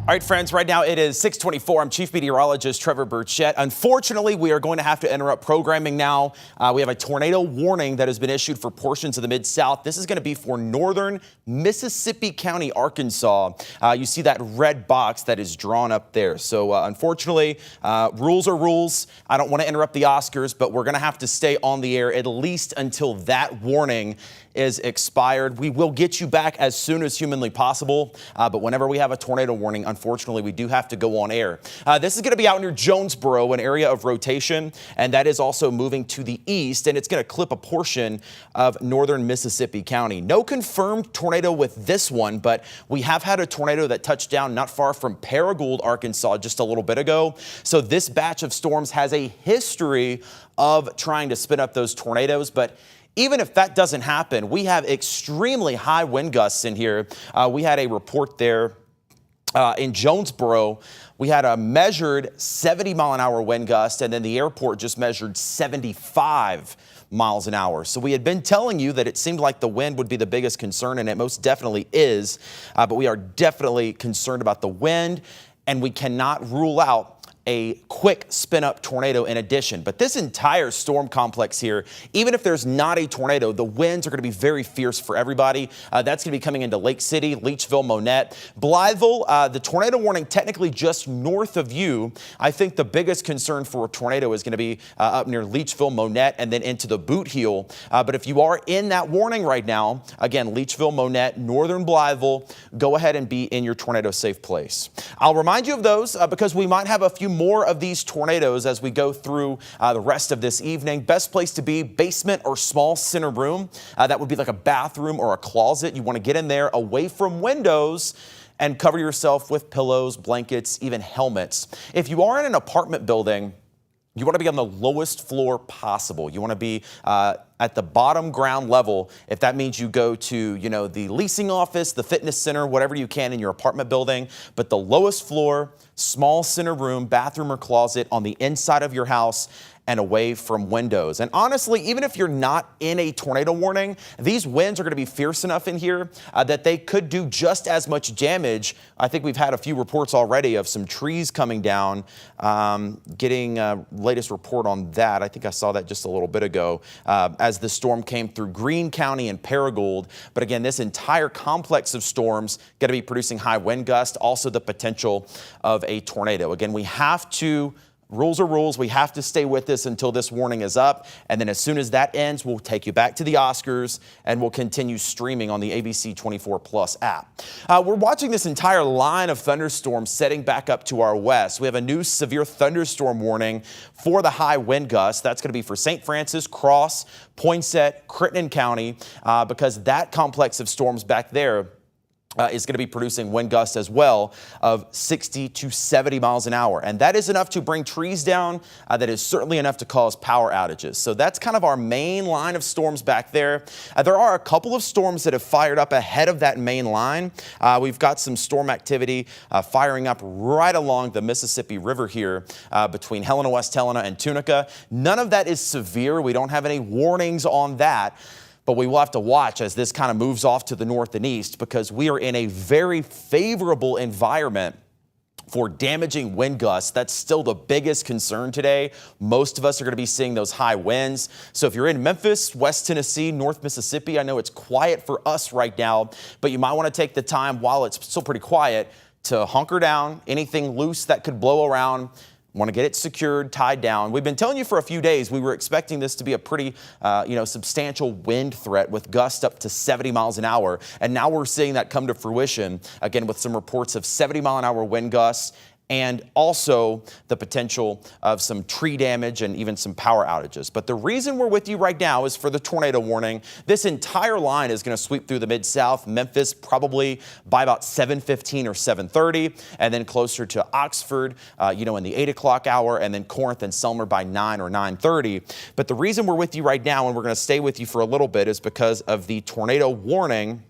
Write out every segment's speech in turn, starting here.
All right, friends, right now it is 6:24. I'm Chief Meteorologist Trevor Burchett. Unfortunately, we are going to have to interrupt programming now. We have a tornado warning that has been issued for portions of the Mid-South. This is going to be for northern Mississippi County, Arkansas. You see that red box that is drawn up there. So unfortunately, rules are rules. I don't want to interrupt the Oscars, but we're going to have to stay on the air at least until that warning is expired. We will get you back as soon as humanly possible, but whenever we have a tornado warning, unfortunately, we do have to go on air. This is going to be out near Jonesboro, an area of rotation, and that is also moving to the east, and it's going to clip a portion of northern Mississippi County. No confirmed tornado with this one, but we have had a tornado that touched down not far from Paragould, Arkansas, just a little bit ago. So this batch of storms has a history of trying to spin up those tornadoes, but even if that doesn't happen, we have extremely high wind gusts in here. We had a report there in Jonesboro. We had a measured 70-mile-an-hour wind gust, and then the airport just measured 75 miles an hour. So we had been telling you that it seemed like the wind would be the biggest concern, and it most definitely is. But we are definitely concerned about the wind, and we cannot rule out a quick spin-up tornado in addition. But this entire storm complex here, even if there's not a tornado, the winds are going to be very fierce for everybody. That's going to be coming into Lake City, Leachville, Monette. Blytheville, the tornado warning technically just north of you. I think the biggest concern for a tornado is going to be up near Leachville, Monette, and then into the Boot Heel. But if you are in that warning right now, again, Leachville, Monette, northern Blytheville, go ahead and be in your tornado safe place. I'll remind you of those because we might have a few more of these tornadoes as we go through the rest of this evening. Best place to be, basement or small center room. That would be like a bathroom or a closet. You want to get in there away from windows and cover yourself with pillows, blankets, even helmets. If you are in an apartment building, you want to be on the lowest floor possible. You want to be at the bottom ground level. If that means you go to, the leasing office, the fitness center, whatever you can in your apartment building, but the lowest floor, small center room, bathroom or closet on the inside of your house and away from windows. And honestly, even if you're not in a tornado warning, these winds are going to be fierce enough in here that they could do just as much damage. I think we've had a few reports already of some trees coming down. Getting latest report on that. I think I saw that just a little bit ago as the storm came through Greene County and Paragould. But again, this entire complex of storms going to be producing high wind gusts, also the potential of a tornado. Again, we have to rules are rules. We have to stay with this until this warning is up. And then as soon as that ends, we'll take you back to the Oscars and we'll continue streaming on the ABC24 Plus app. We're watching this entire line of thunderstorms setting back up to our west. We have a new severe thunderstorm warning for the high wind gusts. That's going to be for St. Francis, Cross, Poinsett, Crittenden County, because that complex of storms back there is going to be producing wind gusts as well of 60 to 70 miles an hour. And that is enough to bring trees down. That is certainly enough to cause power outages. So that's kind of our main line of storms back there. There are a couple of storms that have fired up ahead of that main line. We've got some storm activity firing up right along the Mississippi River here between Helena, West Helena and Tunica. None of that is severe. We don't have any warnings on that. But we will have to watch as this kind of moves off to the north and east because we are in a very favorable environment for damaging wind gusts. That's still the biggest concern today. Most of us are going to be seeing those high winds. So if you're in Memphis, West Tennessee, North Mississippi, I know it's quiet for us right now, but you might want to take the time while it's still pretty quiet to hunker down. Anything loose that could blow around, want to get it secured, tied down. We've been telling you for a few days we were expecting this to be a pretty substantial wind threat with gusts up to 70 miles an hour. And now we're seeing that come to fruition, again, with some reports of 70-mile-an-hour wind gusts and also the potential of some tree damage and even some power outages. But the reason we're with you right now is for the tornado warning. This entire line is going to sweep through the Mid-South, Memphis, probably by about 7:15 or 7:30, and then closer to Oxford, in the 8 o'clock hour, and then Corinth and Selmer by 9 or 9:30. But the reason we're with you right now, and we're going to stay with you for a little bit, is because of the tornado warning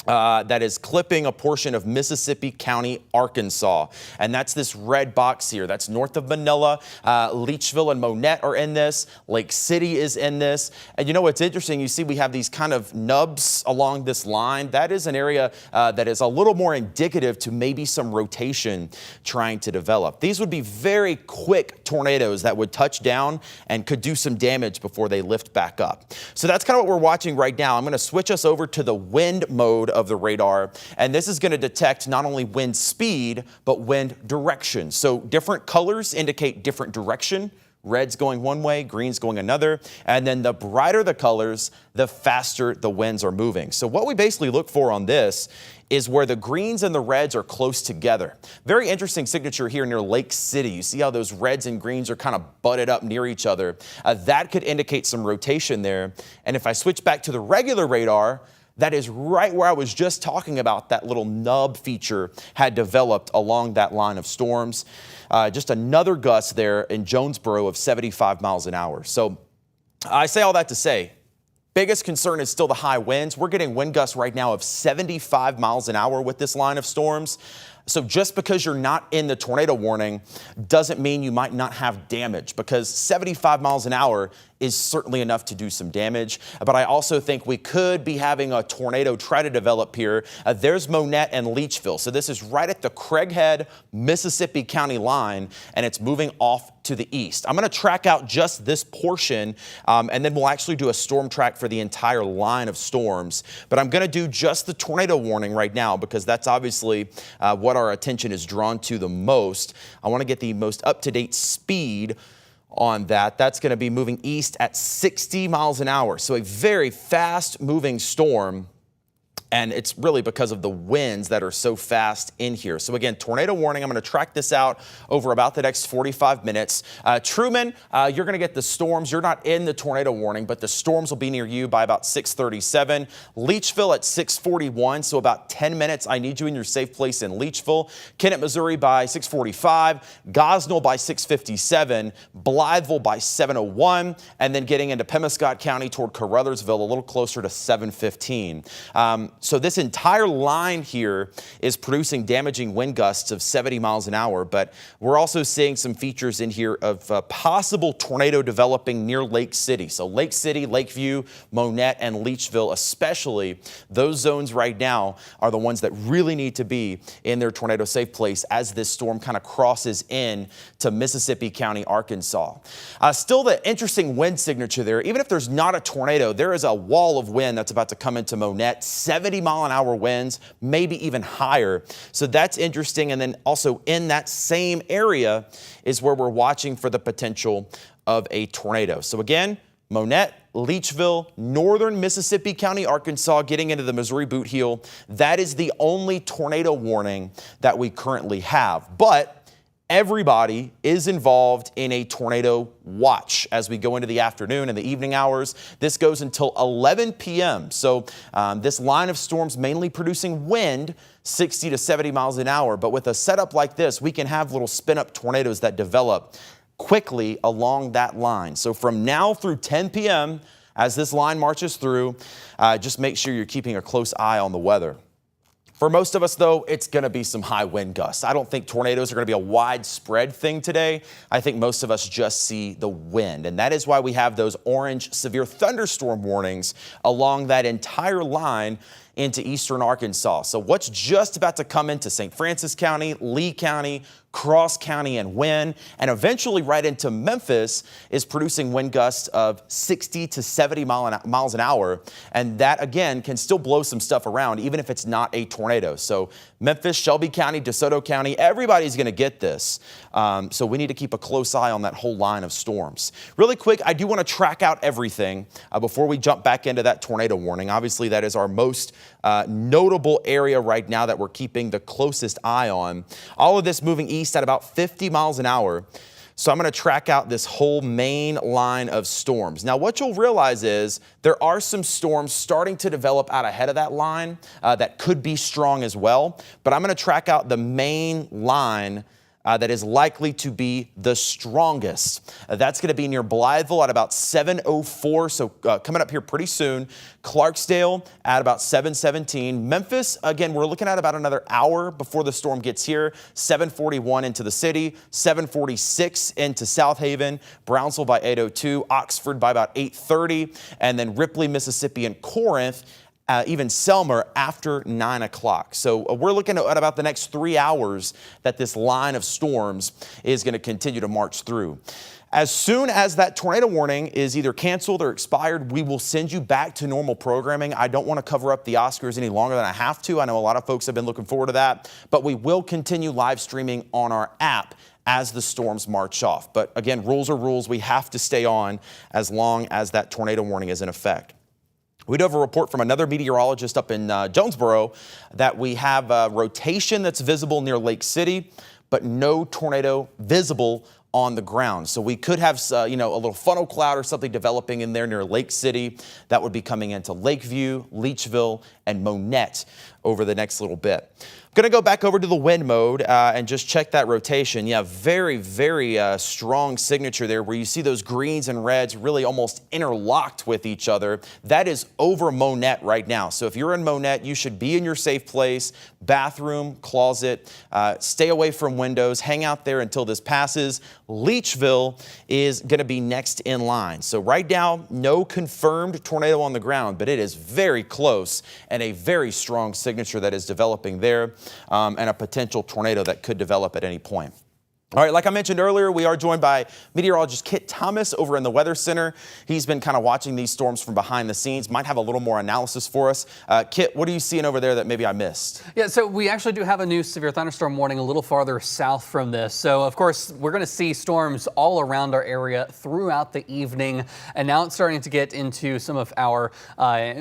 that is clipping a portion of Mississippi County, Arkansas. And that's this red box here. That's north of Manila. Leachville and Monette are in this. Lake City is in this. And you know what's interesting? You see we have these kind of nubs along this line. That is an area that is a little more indicative to maybe some rotation trying to develop. These would be very quick tornadoes that would touch down and could do some damage before they lift back up. So that's kind of what we're watching right now. I'm going to switch us over to the wind mode of the radar, and this is going to detect not only wind speed but wind direction. So different colors indicate different direction. Red's going one way, green's going another, and then the brighter the colors, the faster the winds are moving. So what we basically look for on this is where the greens and the reds are close together. Very interesting signature here near Lake City. You see how those reds and greens are kind of butted up near each other. That could indicate some rotation there. And if I switch back to the regular radar, that is right where I was just talking about. That little nub feature had developed along that line of storms. Just another gust there in Jonesboro of 75 miles an hour. So I say all that to say, biggest concern is still the high winds. We're getting wind gusts right now of 75 miles an hour with this line of storms. So just because you're not in the tornado warning doesn't mean you might not have damage, because 75 miles an hour is certainly enough to do some damage. But I also think we could be having a tornado try to develop here. There's Monette and Leachville. So this is right at the Craighead, Mississippi County line, and it's moving off to the east. I'm going to track out just this portion, and then we'll actually do a storm track for the entire line of storms. But I'm going to do just the tornado warning right now, because that's obviously what our attention is drawn to the most. I want to get the most up-to-date speed on that. That's going to be moving east at 60 miles an hour. So a very fast moving storm. And it's really because of the winds that are so fast in here. So again, tornado warning. I'm going to track this out over about the next 45 minutes. Truman, you're going to get the storms. You're not in the tornado warning, but the storms will be near you by about 6:37. Leachville at 6:41, so about 10 minutes. I need you in your safe place in Leachville. Kennett, Missouri by 6:45. Gosnell by 6:57. Blytheville by 7:01. And then getting into Pemiscot County toward Caruthersville a little closer to 7:15. So this entire line here is producing damaging wind gusts of 70 miles an hour, but we're also seeing some features in here of possible tornado developing near Lake City. So Lake City, Lakeview, Monette, and Leachville especially, those zones right now are the ones that really need to be in their tornado safe place as this storm kind of crosses in to Mississippi County, Arkansas. Still the interesting wind signature there. Even if there's not a tornado, there is a wall of wind that's about to come into Monette. 70-mile-an-hour winds, maybe even higher. So that's interesting. And then also in that same area is where we're watching for the potential of a tornado. So again, Monette, Leachville, northern Mississippi County, Arkansas, getting into the Missouri boot heel. That is the only tornado warning that we currently have. But everybody is involved in a tornado watch as we go into the afternoon and the evening hours. This goes until 11 p.m. So this line of storms mainly producing wind 60 to 70 miles an hour. But with a setup like this, we can have little spin-up tornadoes that develop quickly along that line. So from now through 10 p.m., as this line marches through, just make sure you're keeping a close eye on the weather. For most of us, though, it's going to be some high wind gusts. I don't think tornadoes are going to be a widespread thing today. I think most of us just see the wind, and that is why we have those orange severe thunderstorm warnings along that entire line into eastern Arkansas. So what's just about to come into St. Francis County, Lee County, Cross County, and Wynne, and eventually right into Memphis, is producing wind gusts of 60 to 70 miles an hour. And that, again, can still blow some stuff around, even if it's not a tornado. So Memphis, Shelby County, DeSoto County, everybody's going to get this. So we need to keep a close eye on that whole line of storms. Really quick, I do want to track out everything before we jump back into that tornado warning. Obviously, that is our most notable area right now that we're keeping the closest eye on. All of this moving east at about 50 miles an hour. So I'm going to track out this whole main line of storms. Now, what you'll realize is there are some storms starting to develop out ahead of that line that could be strong as well. But I'm going to track out the main line that is likely to be the strongest. That's going to be near Blytheville at about 7:04, so coming up here pretty soon. Clarksdale at about 7:17. Memphis, again, we're looking at about another hour before the storm gets here. 7:41 into the city, 7:46 into South Haven, Brownsville by 8:02, Oxford by about 8:30, and then Ripley, Mississippi, and Corinth, even Selmer after 9 o'clock. So we're looking at about the next 3 hours that this line of storms is going to continue to march through. As soon as that tornado warning is either canceled or expired, we will send you back to normal programming. I don't want to cover up the Oscars any longer than I have to. I know a lot of folks have been looking forward to that, but we will continue live streaming on our app as the storms march off. But again, rules are rules. We have to stay on as long as that tornado warning is in effect. We do have a report from another meteorologist up in Jonesboro that we have a rotation that's visible near Lake City, but no tornado visible on the ground. So we could have, a little funnel cloud or something developing in there near Lake City that would be coming into Lakeview, Leachville, and Monette over the next little bit. I'm going to go back over to the wind mode and just check that rotation. Yeah, very, very strong signature there where you see those greens and reds really almost interlocked with each other. That is over Monette right now. So if you're in Monette, you should be in your safe place, bathroom, closet, stay away from windows, hang out there until this passes. Leachville is going to be next in line. So right now, no confirmed tornado on the ground, but it is very close and a very strong signature that is developing there. And a potential tornado that could develop at any point. All right, like I mentioned earlier, we are joined by meteorologist Kit Thomas over in the Weather Center. He's been kind of watching these storms from behind the scenes, might have a little more analysis for us. Kit, what are you seeing over there that maybe I missed? Yeah, so we actually do have a new severe thunderstorm warning a little farther south from this. So, of course, we're going to see storms all around our area throughout the evening. And now it's starting to get into some of our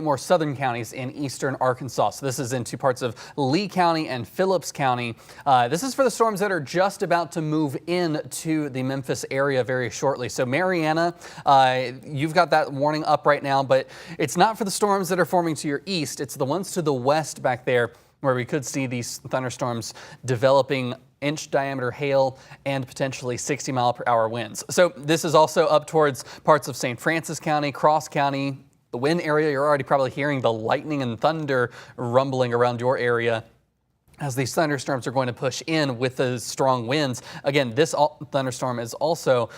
more southern counties in eastern Arkansas. So this is into parts of Lee County and Phillips County. This is for the storms that are just about to move into the Memphis area very shortly. So Mariana, you've got that warning up right now, but it's not for the storms that are forming to your east. It's the ones to the west back there where we could see these thunderstorms developing inch diameter hail and potentially 60-mile-per-hour winds. So this is also up towards parts of St. Francis County, Cross County, the Wynn area. You're already probably hearing the lightning and thunder rumbling around your area as these thunderstorms are going to push in with those strong winds. Again, this thunderstorm is also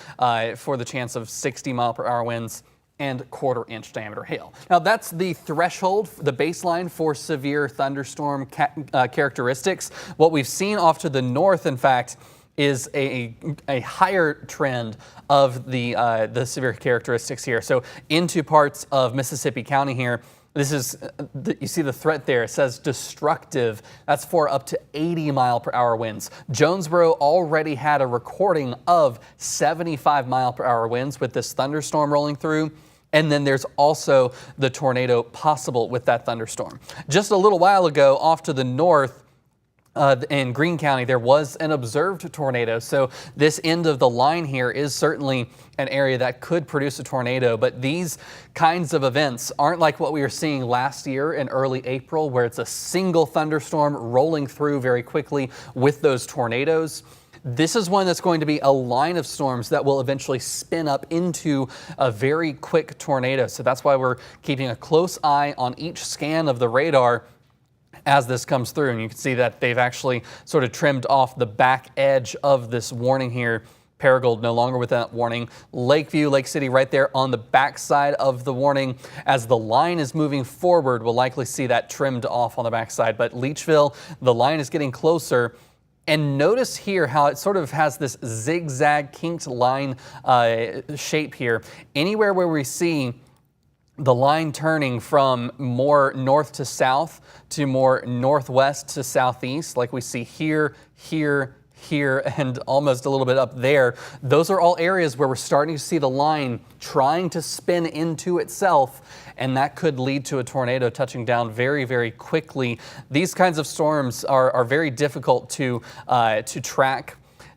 for the chance of 60-mile-per-hour winds and quarter-inch diameter hail. Now, that's the threshold, the baseline for severe thunderstorm characteristics. What we've seen off to the north, in fact, is a higher trend of the severe characteristics here. So into parts of Mississippi County here, this is, you see the threat there, it says destructive. That's for up to 80-mile-per-hour winds. Jonesboro already had a recording of 75-mile-per-hour winds with this thunderstorm rolling through. And then there's also the tornado possible with that thunderstorm. Just a little while ago, off to the north, in Greene County, there was an observed tornado. So this end of the line here is certainly an area that could produce a tornado. But these kinds of events aren't like what we were seeing last year in early April, where it's a single thunderstorm rolling through very quickly with those tornadoes. This is one that's going to be a line of storms that will eventually spin up into a very quick tornado. So that's why we're keeping a close eye on each scan of the radar as this comes through. And you can see that they've actually sort of trimmed off the back edge of this warning here. Paragould no longer with that warning. Lakeview, Lake City right there on the back side of the warning. As the line is moving forward, we'll likely see that trimmed off on the backside. But Leachville, the line is getting closer. And notice here how it sort of has this zigzag kinked line shape here. Anywhere where we see the line turning from more north to south to more northwest to southeast, like we see here, here, here, and almost a little bit up there. Those are all areas where we're starting to see the line trying to spin into itself, and that could lead to a tornado touching down very, very quickly. These kinds of storms are very difficult to track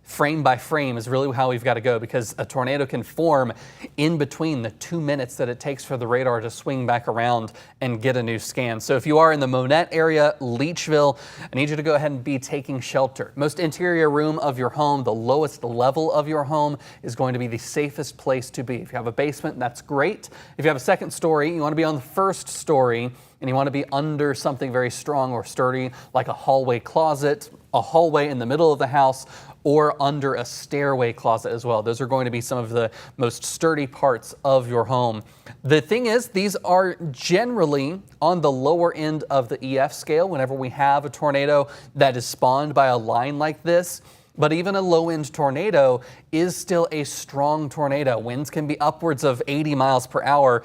frame by frame is really how we've got to go, because a tornado can form in between the 2 minutes that it takes for the radar to swing back around and get a new scan. So if you are in the Monette area, Leachville, I need you to go ahead and be taking shelter. Most interior room of your home, the lowest level of your home, is going to be the safest place to be. If you have a basement, that's great. If you have a second story, you want to be on the first story, and you want to be under something very strong or sturdy, like a hallway closet, a hallway in the middle of the house, or under a stairway closet as well. Those are going to be some of the most sturdy parts of your home. The thing is, these are generally on the lower end of the EF scale whenever we have a tornado that is spawned by a line like this. But even a low-end tornado is still a strong tornado. Winds can be upwards of 80 miles per hour,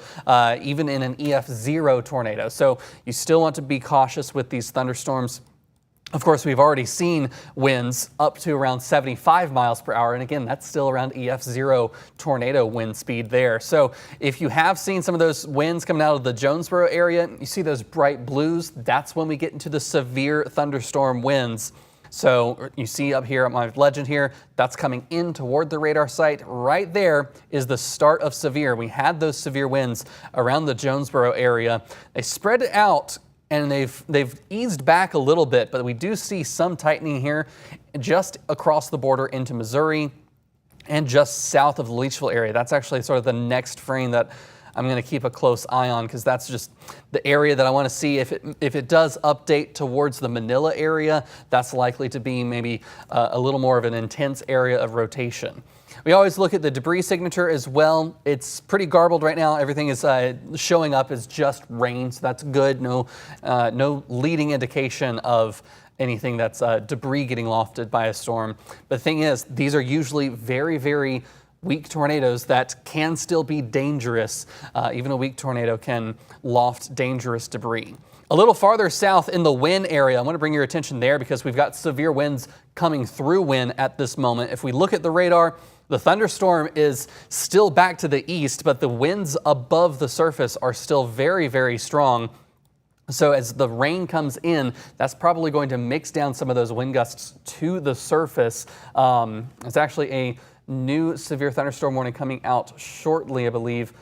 even in an EF0 tornado. So you still want to be cautious with these thunderstorms. Of course, we've already seen winds up to around 75 miles per hour. And again, that's still around EF0 tornado wind speed there. So if you have seen some of those winds coming out of the Jonesboro area, you see those bright blues, that's when we get into the severe thunderstorm winds. So you see up here at my legend here, that's coming in toward the radar site. Right there is the start of severe. We had those severe winds around the Jonesboro area. They spread it out and they've eased back a little bit, but we do see some tightening here just across the border into Missouri and just south of the Leachville area. That's actually sort of the next frame that I'm going to keep a close eye on, because that's just the area that I want to see. If it does update towards the Manila area, that's likely to be maybe a little more of an intense area of rotation. We always look at the debris signature as well. It's pretty garbled right now. Everything is showing up as just rain, so that's good. No leading indication of anything that's debris getting lofted by a storm. But the thing is, these are usually very, very weak tornadoes that can still be dangerous. Even a weak tornado can loft dangerous debris. A little farther south in the Wynn area, I want to bring your attention there because we've got severe winds coming through Wynn at this moment. If we look at the radar, the thunderstorm is still back to the east, but the winds above the surface are still very, very strong. So as the rain comes in, that's probably going to mix down some of those wind gusts to the surface. It's actually a new severe thunderstorm warning coming out shortly, I believe,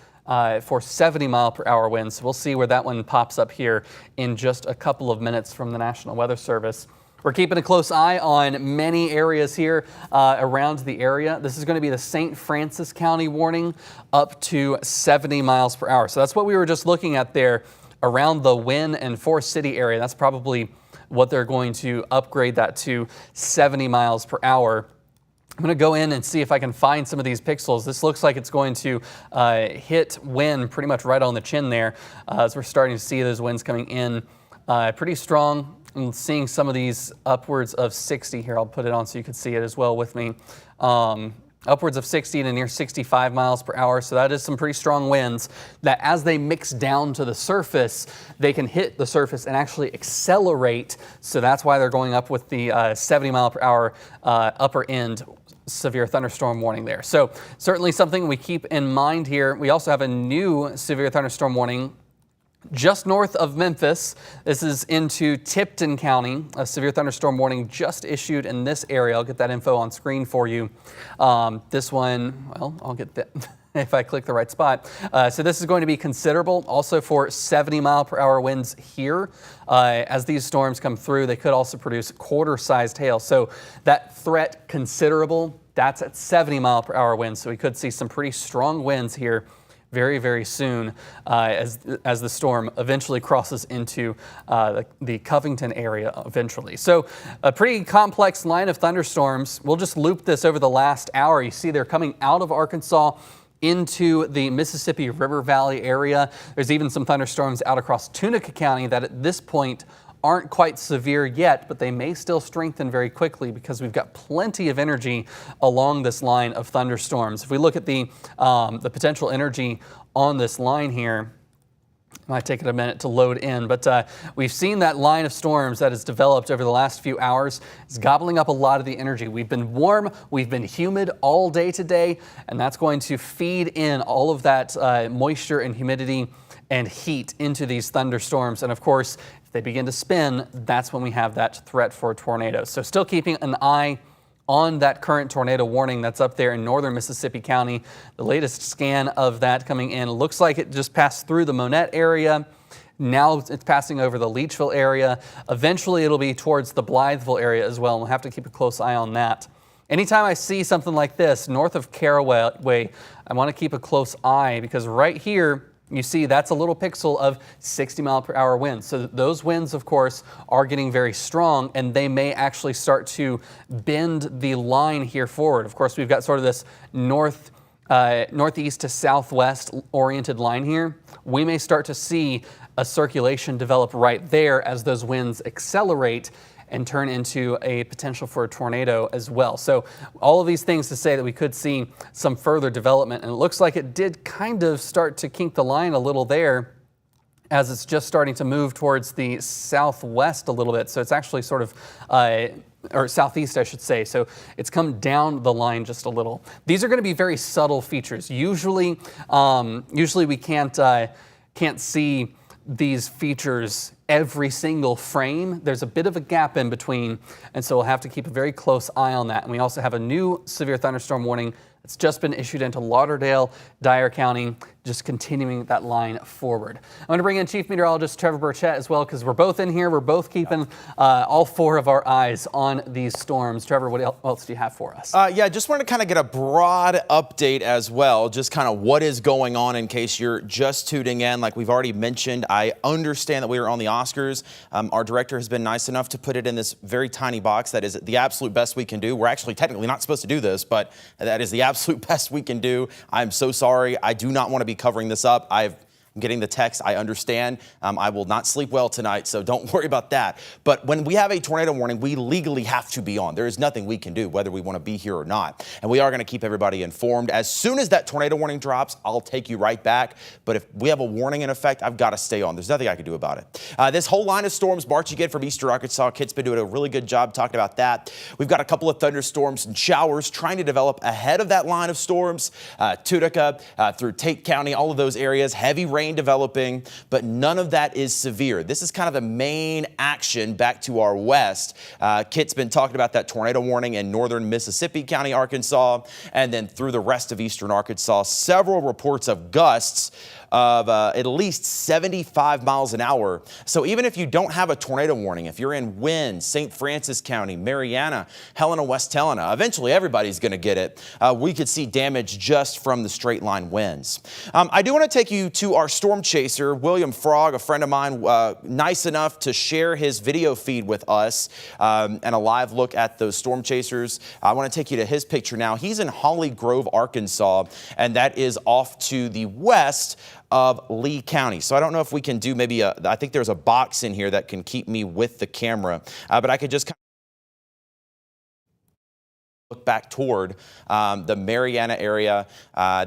for 70 mile per hour winds. So we'll see where that one pops up here in just a couple of minutes from the National Weather Service. We're keeping a close eye on many areas here around the area. This is going to be the St. Francis County warning, up to 70 miles per hour. So that's what we were just looking at there around the Wynn and Forest City area. That's probably what they're going to upgrade that to, 70 miles per hour. I'm going to go in and see if I can find some of these pixels. This looks like it's going to hit Wynn pretty much right on the chin there, as we're starting to see those winds coming in pretty strong. I'm seeing some of these upwards of 60 here. I'll put it on so you can see it as well with me. Upwards of 60 to near 65 miles per hour. So that is some pretty strong winds that as they mix down to the surface, they can hit the surface and actually accelerate. So that's why they're going up with the 70 mile per hour upper end severe thunderstorm warning there. So certainly something we keep in mind here. We also have a new severe thunderstorm warning just north of Memphis. This is into Tipton County. A severe thunderstorm warning just issued in this area. I'll get that info on screen for you. This one, well, I'll get that if I click the right spot. So this is going to be considerable also for 70 mile per hour winds here. As these storms come through, they could also produce quarter-sized hail. So that threat considerable, that's at 70 mile per hour winds. So we could see some pretty strong winds here very, very soon as the storm eventually crosses into the Covington area eventually. So a pretty complex line of thunderstorms. We'll just loop this over the last hour. You see they're coming out of Arkansas into the Mississippi River Valley area. There's even some thunderstorms out across Tunica County that at this point aren't quite severe yet, but they may still strengthen very quickly because we've got plenty of energy along this line of thunderstorms. If we look at the potential energy on this line here, it might take it a minute to load in, but we've seen that line of storms that has developed over the last few hours is gobbling up a lot of the energy. We've been warm, we've been humid all day today, and that's going to feed in all of that moisture and humidity and heat into these thunderstorms. And of course, if they begin to spin, that's when we have that threat for tornadoes. So still keeping an eye on that current tornado warning that's up there in northern Mississippi County. The latest scan of that coming in looks like it just passed through the Monette area. Now it's passing over the Leachville area. Eventually it'll be towards the Blytheville area as well, and we'll have to keep a close eye on that. Anytime I see something like this north of Caraway, I want to keep a close eye, because right here you see that's a little pixel of 60-mile-per-hour winds. So those winds, of course, are getting very strong, and they may actually start to bend the line here forward. Of course, we've got sort of this northeast to southwest oriented line here. We may start to see a circulation develop right there as those winds accelerate and turn into a potential for a tornado as well. So all of these things to say that we could see some further development, and it looks like it did kind of start to kink the line a little there as it's just starting to move towards the southwest a little bit. So it's actually sort of or southeast, I should say. So it's come down the line just a little. These are going to be very subtle features. Usually we can't see these features every single frame. There's a bit of a gap in between, and so we'll have to keep a very close eye on that. And we also have a new severe thunderstorm warning that's just been issued into Lauderdale, Dyer County, just continuing that line forward. I'm going to bring in Chief Meteorologist Trevor Burchett as well, because we're both in here. We're both keeping all four of our eyes on these storms. Trevor, what else do you have for us? Yeah, just wanted to kind of get a broad update as well, just kind of what is going on in case you're just tuning in. Like we've already mentioned, I understand that we are on the Oscars. Our director has been nice enough to put it in this very tiny box. That is the absolute best we can do. We're actually technically not supposed to do this, but that is the absolute best we can do. I'm so sorry. I do not want to be covering this up. I'm getting the text. I understand. I will not sleep well tonight, so don't worry about that. But when we have a tornado warning, we legally have to be on. There is nothing we can do, whether we want to be here or not. And we are going to keep everybody informed. As soon as that tornado warning drops, I'll take you right back. But if we have a warning in effect, I've got to stay on. There's nothing I can do about it. This whole line of storms marching in from eastern Arkansas. Kit's been doing a really good job talking about that. We've got a couple of thunderstorms and showers trying to develop ahead of that line of storms. Tunica through Tate County, all of those areas. Heavy rain developing, but none of that is severe. This is kind of the main action back to our west. Kit's been talking about that tornado warning in northern Mississippi County, Arkansas, and then through the rest of eastern Arkansas. Several reports of gusts of at least 75 miles an hour. So even if you don't have a tornado warning, if you're in Wynne, St. Francis County, Mariana, Helena, West Helena, eventually everybody's going to get it. We could see damage just from the straight line winds. I do want to take you to our storm chaser, William Frog, a friend of mine, nice enough to share his video feed with us and a live look at those storm chasers. I want to take you to his picture now. He's in Holly Grove, Arkansas, and that is off to the west of Lee County. So I don't know if we can do maybe I think there's a box in here that can keep me with the camera, but I could just kind of look back toward the Mariana area.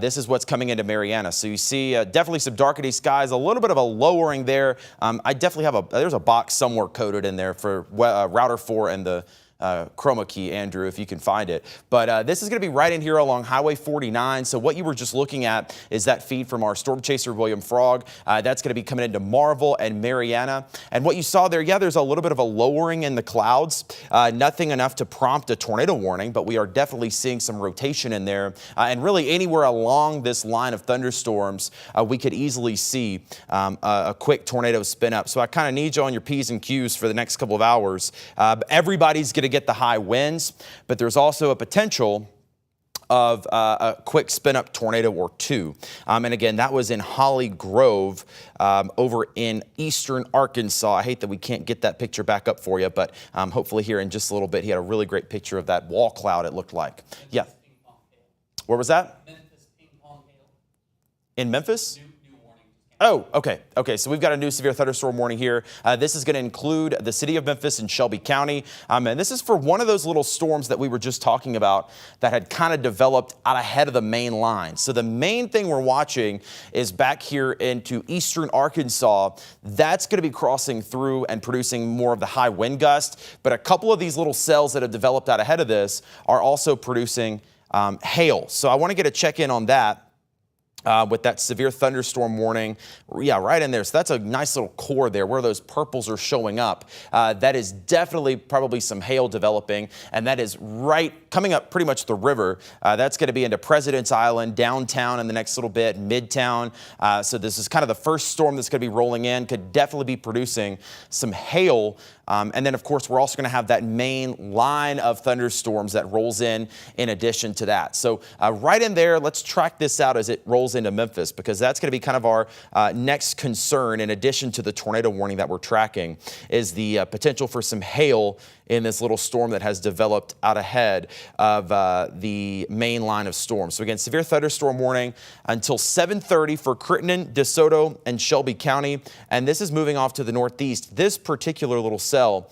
This is what's coming into Mariana. So you see definitely some darkening skies, a little bit of a lowering there. I definitely have there's a box somewhere coded in there for router 4 and the chroma key, Andrew, if you can find it. But this is going to be right in here along Highway 49. So what you were just looking at is that feed from our storm chaser, William Frog. That's going to be coming into Marvel and Mariana. And what you saw there, yeah, there's a little bit of a lowering in the clouds. Nothing enough to prompt a tornado warning, but we are definitely seeing some rotation in there. And really anywhere along this line of thunderstorms, we could easily see a quick tornado spin up. So I kind of need you on your P's and Q's for the next couple of hours. Everybody's going to get the high winds, but there's also a potential of a quick spin-up tornado or two. And again, that was in Holly Grove over in eastern Arkansas. I hate that we can't get that picture back up for you, but hopefully here in just a little bit, he had a really great picture of that wall cloud, it looked like. Yeah. Where was that? Memphis ping pong hail. In Memphis? New warning. Oh, okay. Okay, so we've got a new severe thunderstorm warning here. This is going to include the city of Memphis and Shelby County. And this is for one of those little storms that we were just talking about that had kind of developed out ahead of the main line. So the main thing we're watching is back here into eastern Arkansas. That's going to be crossing through and producing more of the high wind gust. But a couple of these little cells that have developed out ahead of this are also producing hail. So I want to get a check in on that. with that severe thunderstorm warning, yeah, right in there. So that's a nice little core there where those purples are showing up. That is definitely probably some hail developing, and that is right coming up pretty much the river. That's going to be into President's Island, downtown in the next little bit, midtown. So this is kind of the first storm that's going to be rolling in, could definitely be producing some hail. And then, of course, we're also going to have that main line of thunderstorms that rolls in addition to that. So right in there, let's track this out as it rolls into Memphis, because that's going to be kind of our next concern, in addition to the tornado warning that we're tracking, is the potential for some hail in this little storm that has developed out ahead of the main line of storms. So again, severe thunderstorm warning until 7:30 for Crittenden, DeSoto, and Shelby County. And this is moving off to the northeast. This particular little cell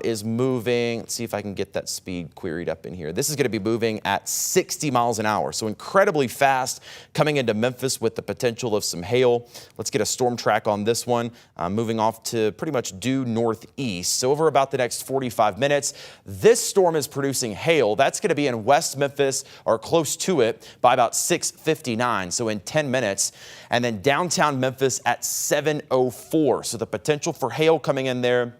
is moving. Let's see if I can get that speed queried up in here. This is going to be moving at 60 miles an hour. So incredibly fast, coming into Memphis with the potential of some hail. Let's get a storm track on this one, moving off to pretty much due northeast. So over about the next 45 minutes, this storm is producing hail. That's going to be in West Memphis or close to it by about 6:59. So in 10 minutes. And then downtown Memphis at 7:04. So the potential for hail coming in there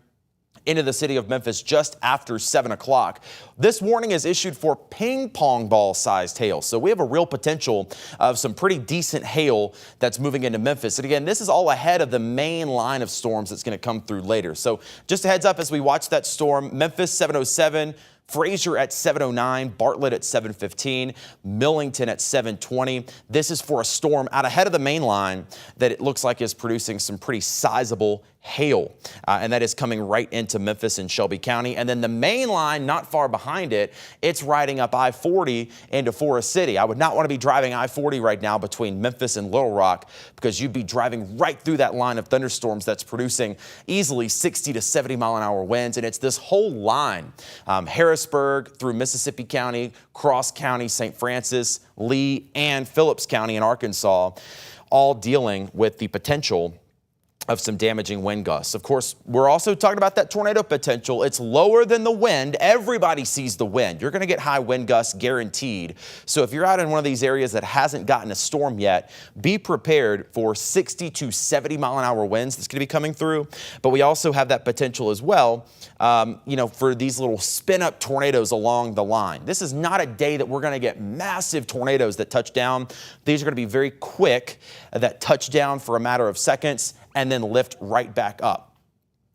into the city of Memphis just after 7 o'clock. This warning is issued for ping pong ball sized hail. So we have a real potential of some pretty decent hail that's moving into Memphis. And again, this is all ahead of the main line of storms that's going to come through later. So just a heads up as we watch that storm. Memphis 7:07. Fraser at 7:09, Bartlett at 7:15, Millington at 7:20. This is for a storm out ahead of the main line that it looks like is producing some pretty sizable hail, and that is coming right into Memphis and Shelby County. And then the main line, not far behind it, it's riding up I-40 into Forest City. I would not want to be driving I-40 right now between Memphis and Little Rock, because you'd be driving right through that line of thunderstorms that's producing easily 60 to 70 mile an hour winds. And it's this whole line, Harrisburg through Mississippi County, Cross County, St. Francis, Lee, and Phillips County in Arkansas, all dealing with the potential of some damaging wind gusts. Of course, we're also talking about that tornado potential. It's lower than the wind. Everybody sees the wind. You're going to get high wind gusts guaranteed. So if you're out in one of these areas that hasn't gotten a storm yet, be prepared for 60 to 70 mile an hour winds that's going to be coming through. But we also have that potential as well, for these little spin up tornadoes along the line. This is not a day that we're going to get massive tornadoes that touch down. These are going to be very quick, that touch down for a matter of seconds and then lift right back up.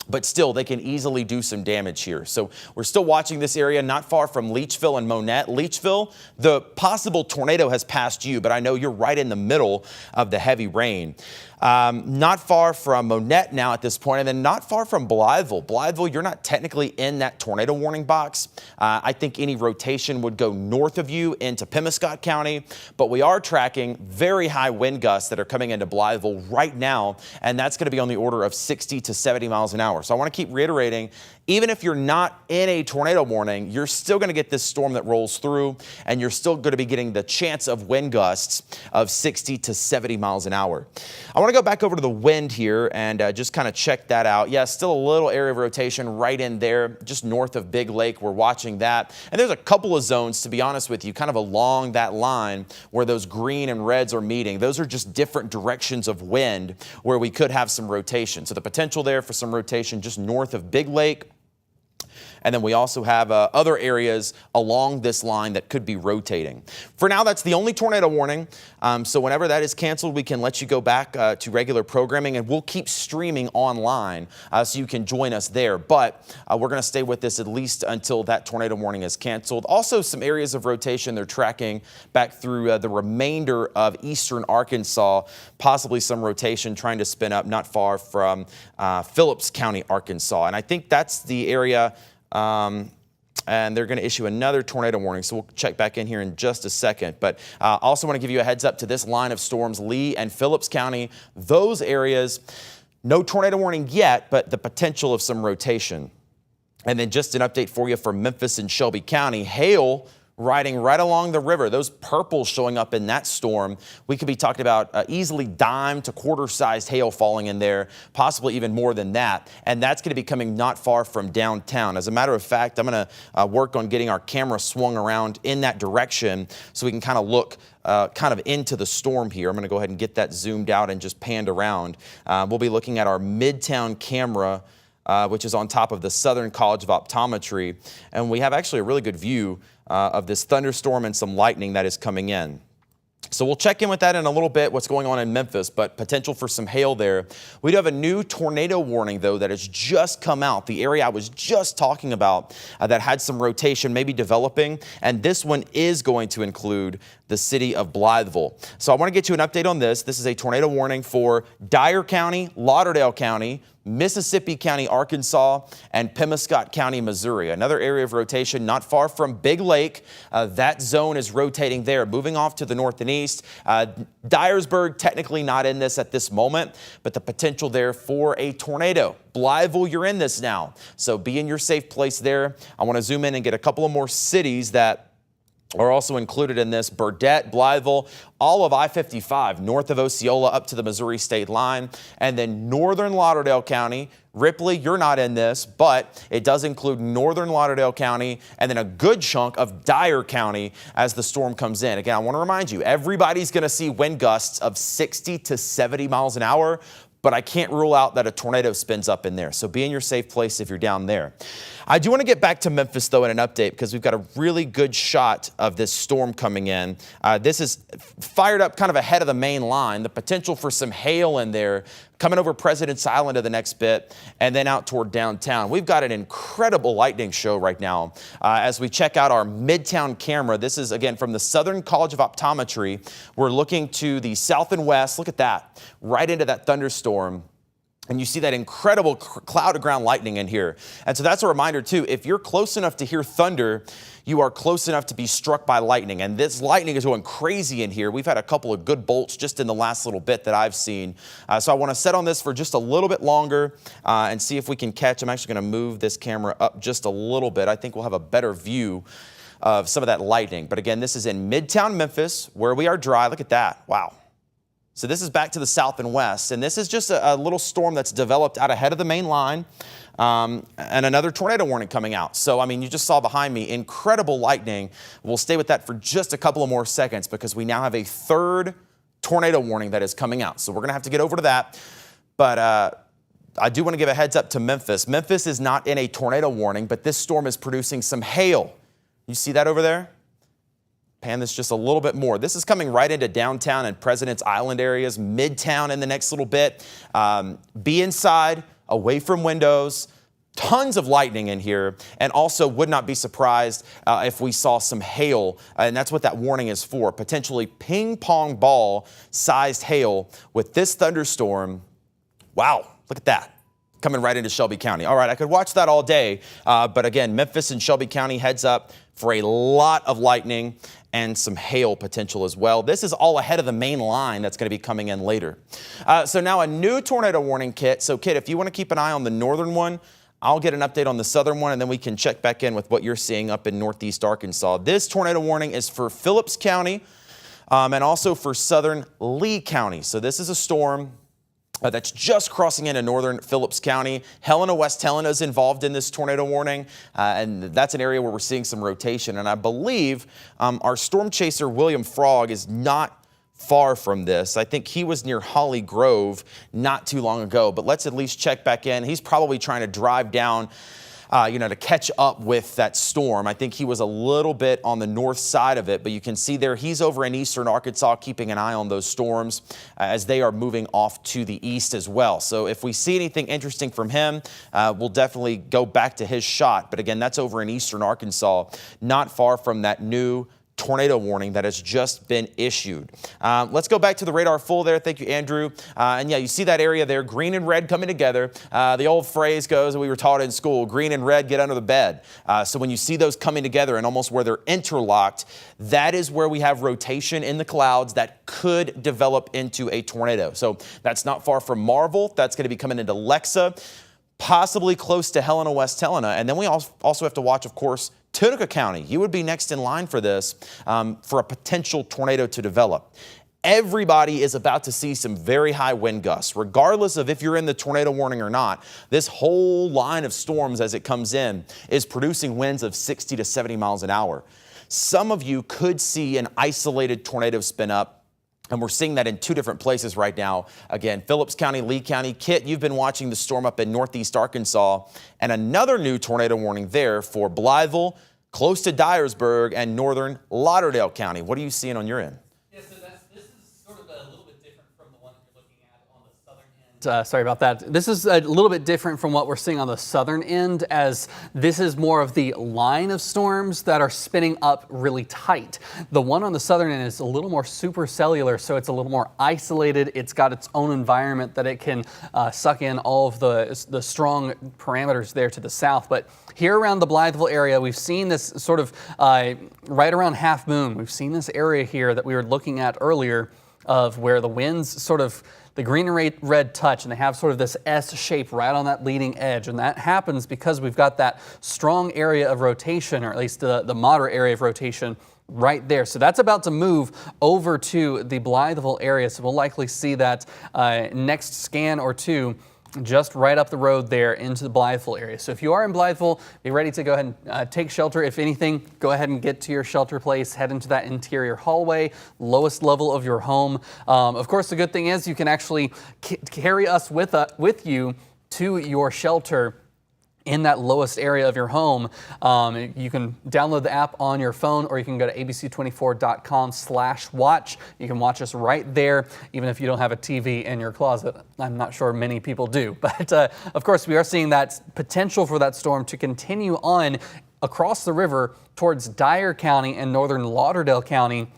But still, they can easily do some damage here. So we're still watching this area not far from Leachville and Monette. Leachville, the possible tornado has passed you, but I know you're right in the middle of the heavy rain. Not far from Monette now at this point, and then not far from Blytheville. Blytheville, you're not technically in that tornado warning box. I think any rotation would go north of you into Pemiscot County, but we are tracking very high wind gusts that are coming into Blytheville right now, and that's going to be on the order of 60 to 70 miles an hour. So I want to keep reiterating, even if you're not in a tornado warning, you're still going to get this storm that rolls through, and you're still going to be getting the chance of wind gusts of 60 to 70 miles an hour. I want to go back over to the wind here and just kind of check that out. Yeah, still a little area of rotation right in there, just north of Big Lake. We're watching that. And there's a couple of zones, to be honest with you, kind of along that line where those green and reds are meeting. Those are just different directions of wind where we could have some rotation. So the potential there for some rotation just north of Big Lake. And then we also have other areas along this line that could be rotating. For now, that's the only tornado warning. So whenever that is canceled, we can let you go back to regular programming, and we'll keep streaming online so you can join us there. But we're going to stay with this at least until that tornado warning is canceled. Also, some areas of rotation they're tracking back through the remainder of eastern Arkansas, possibly some rotation trying to spin up not far from Phillips County, Arkansas. And I think that's the area. And they're going to issue another tornado warning, so we'll check back in here in just a second. But I also want to give you a heads up to this line of storms, Lee and Phillips County. Those areas, no tornado warning yet, but the potential of some rotation. And then just an update for you for Memphis and Shelby County. Hail riding right along the river. Those purples showing up in that storm, we could be talking about easily dime to quarter-sized hail falling in there, possibly even more than that. And that's going to be coming not far from downtown. As a matter of fact, I'm going to work on getting our camera swung around in that direction so we can kind of look kind of into the storm here. I'm going to go ahead and get that zoomed out and just panned around. We'll be looking at our Midtown camera, which is on top of the Southern College of Optometry. And we have actually a really good view of this thunderstorm and some lightning that is coming in. So we'll check in with that in a little bit, what's going on in Memphis, but potential for some hail there. We do have a new tornado warning, though, that has just come out. The area I was just talking about that had some rotation maybe developing, and this one is going to include the city of Blytheville. So I want to get you an update on this. This is a tornado warning for Dyer County, Lauderdale County, Mississippi County, Arkansas, and Pemiscot County, Missouri. Another area of rotation not far from Big Lake. That zone is rotating there, moving off to the north and east. Dyersburg technically not in this at this moment, but the potential there for a tornado. Blytheville, you're in this now, so be in your safe place there. I want to zoom in and get a couple of more cities that are also included in this. Burdett, Blytheville, all of I-55 north of Osceola up to the Missouri state line, and then northern Lauderdale County. Ripley, you're not in this, but it does include northern Lauderdale County and then a good chunk of Dyer County as the storm comes in. Again, I want to remind you, everybody's going to see wind gusts of 60 to 70 miles an hour, but I can't rule out that a tornado spins up in there. So be in your safe place if you're down there. I do want to get back to Memphis, though, in an update because we've got a really good shot of this storm coming in. This is fired up kind of ahead of the main line. The potential for some hail in there coming over President's Island of the next bit and then out toward downtown. We've got an incredible lightning show right now as we check out our Midtown camera. This is, again, from the Southern College of Optometry. We're looking to the south and west. Look at that, right into that thunderstorm. And you see that incredible cloud of ground lightning in here. And so that's a reminder, too, if you're close enough to hear thunder, you are close enough to be struck by lightning. And this lightning is going crazy in here. We've had a couple of good bolts just in the last little bit that I've seen. So I want to set on this for just a little bit longer and see if we can catch. I'm actually going to move this camera up just a little bit. I think we'll have a better view of some of that lightning. But again, this is in Midtown Memphis where we are dry. Look at that. Wow. So this is back to the south and west, and this is just a little storm that's developed out ahead of the main line, and another tornado warning coming out. So, I mean, you just saw behind me, incredible lightning. We'll stay with that for just a couple of more seconds because we now have a third tornado warning that is coming out. So we're going to have to get over to that, but I do want to give a heads up to Memphis. Memphis is not in a tornado warning, but this storm is producing some hail. You see that over there? Pan this just a little bit more. This is coming right into downtown and President's Island areas, Midtown in the next little bit. Be inside, away from windows. Tons of lightning in here, and also would not be surprised if we saw some hail, and that's what that warning is for, potentially ping pong ball sized hail with this thunderstorm. Wow, look at that. Coming right into Shelby County. All right, I could watch that all day, but again, Memphis and Shelby County heads up for a lot of lightning and some hail potential as well. This is all ahead of the main line that's going to be coming in later. So now a new tornado warning, Kit. So Kit, if you want to keep an eye on the northern one, I'll get an update on the southern one, and then we can check back in with what you're seeing up in northeast Arkansas. This tornado warning is for Phillips County and also for southern Lee County. So this is a storm that's just crossing into northern Phillips County. Helena, West Helena is involved in this tornado warning, and that's an area where we're seeing some rotation. And I believe our storm chaser, William Frog, is not far from this. I think he was near Holly Grove not too long ago, but let's at least check back in. He's probably trying to drive down to catch up with that storm. I think he was a little bit on the north side of it, but you can see there he's over in eastern Arkansas keeping an eye on those storms as they are moving off to the east as well. So if we see anything interesting from him, we'll definitely go back to his shot. But again, that's over in eastern Arkansas, not far from that new tornado warning that has just been issued. Let's go back to the radar full there. Thank you, Andrew. And yeah, you see that area there, green and red coming together. The old phrase goes that we were taught in school, green and red get under the bed. So when you see those coming together and almost where they're interlocked, that is where we have rotation in the clouds that could develop into a tornado. So that's not far from Marvel. That's going to be coming into Lexa, possibly close to Helena, West Helena. And then we also have to watch, of course, Tunica County, you would be next in line for this, for a potential tornado to develop. Everybody is about to see some very high wind gusts. Regardless of if you're in the tornado warning or not, this whole line of storms as it comes in is producing winds of 60 to 70 miles an hour. Some of you could see an isolated tornado spin up, and we're seeing that in two different places right now. Again, Phillips County, Lee County. Kit, you've been watching the storm up in northeast Arkansas, and another new tornado warning there for Blytheville, close to Dyersburg, and northern Lauderdale County. What are you seeing on your end? This is sort of a little bit different from the one that you're looking at on the southern end. Sorry about that. This is a little bit different from what we're seeing on the southern end, as this is more of the line of storms that are spinning up really tight. The one on the southern end is a little more supercellular, so it's a little more isolated. It's got its own environment that it can suck in all of the strong parameters there to the south. But here around the Blytheville area, we've seen this sort of right around half moon. We've seen this area here that we were looking at earlier of where the winds sort of the green and red touch, and they have sort of this S shape right on that leading edge. And that happens because we've got that strong area of rotation, or at least the moderate area of rotation right there. So that's about to move over to the Blytheville area. So we'll likely see that next scan or two just right up the road there into the Blytheville area. So if you are in Blytheville, be ready to go ahead and take shelter. If anything, go ahead and get to your shelter place, head into that interior hallway, lowest level of your home. Of course, the good thing is you can actually carry us with you to your shelter in that lowest area of your home. You can download the app on your phone, or you can go to abc24.com/watch. You can watch us right there, even if you don't have a TV in your closet. I'm not sure many people do, but of course we are seeing that potential for that storm to continue on across the river towards Dyer County and northern Lauderdale County,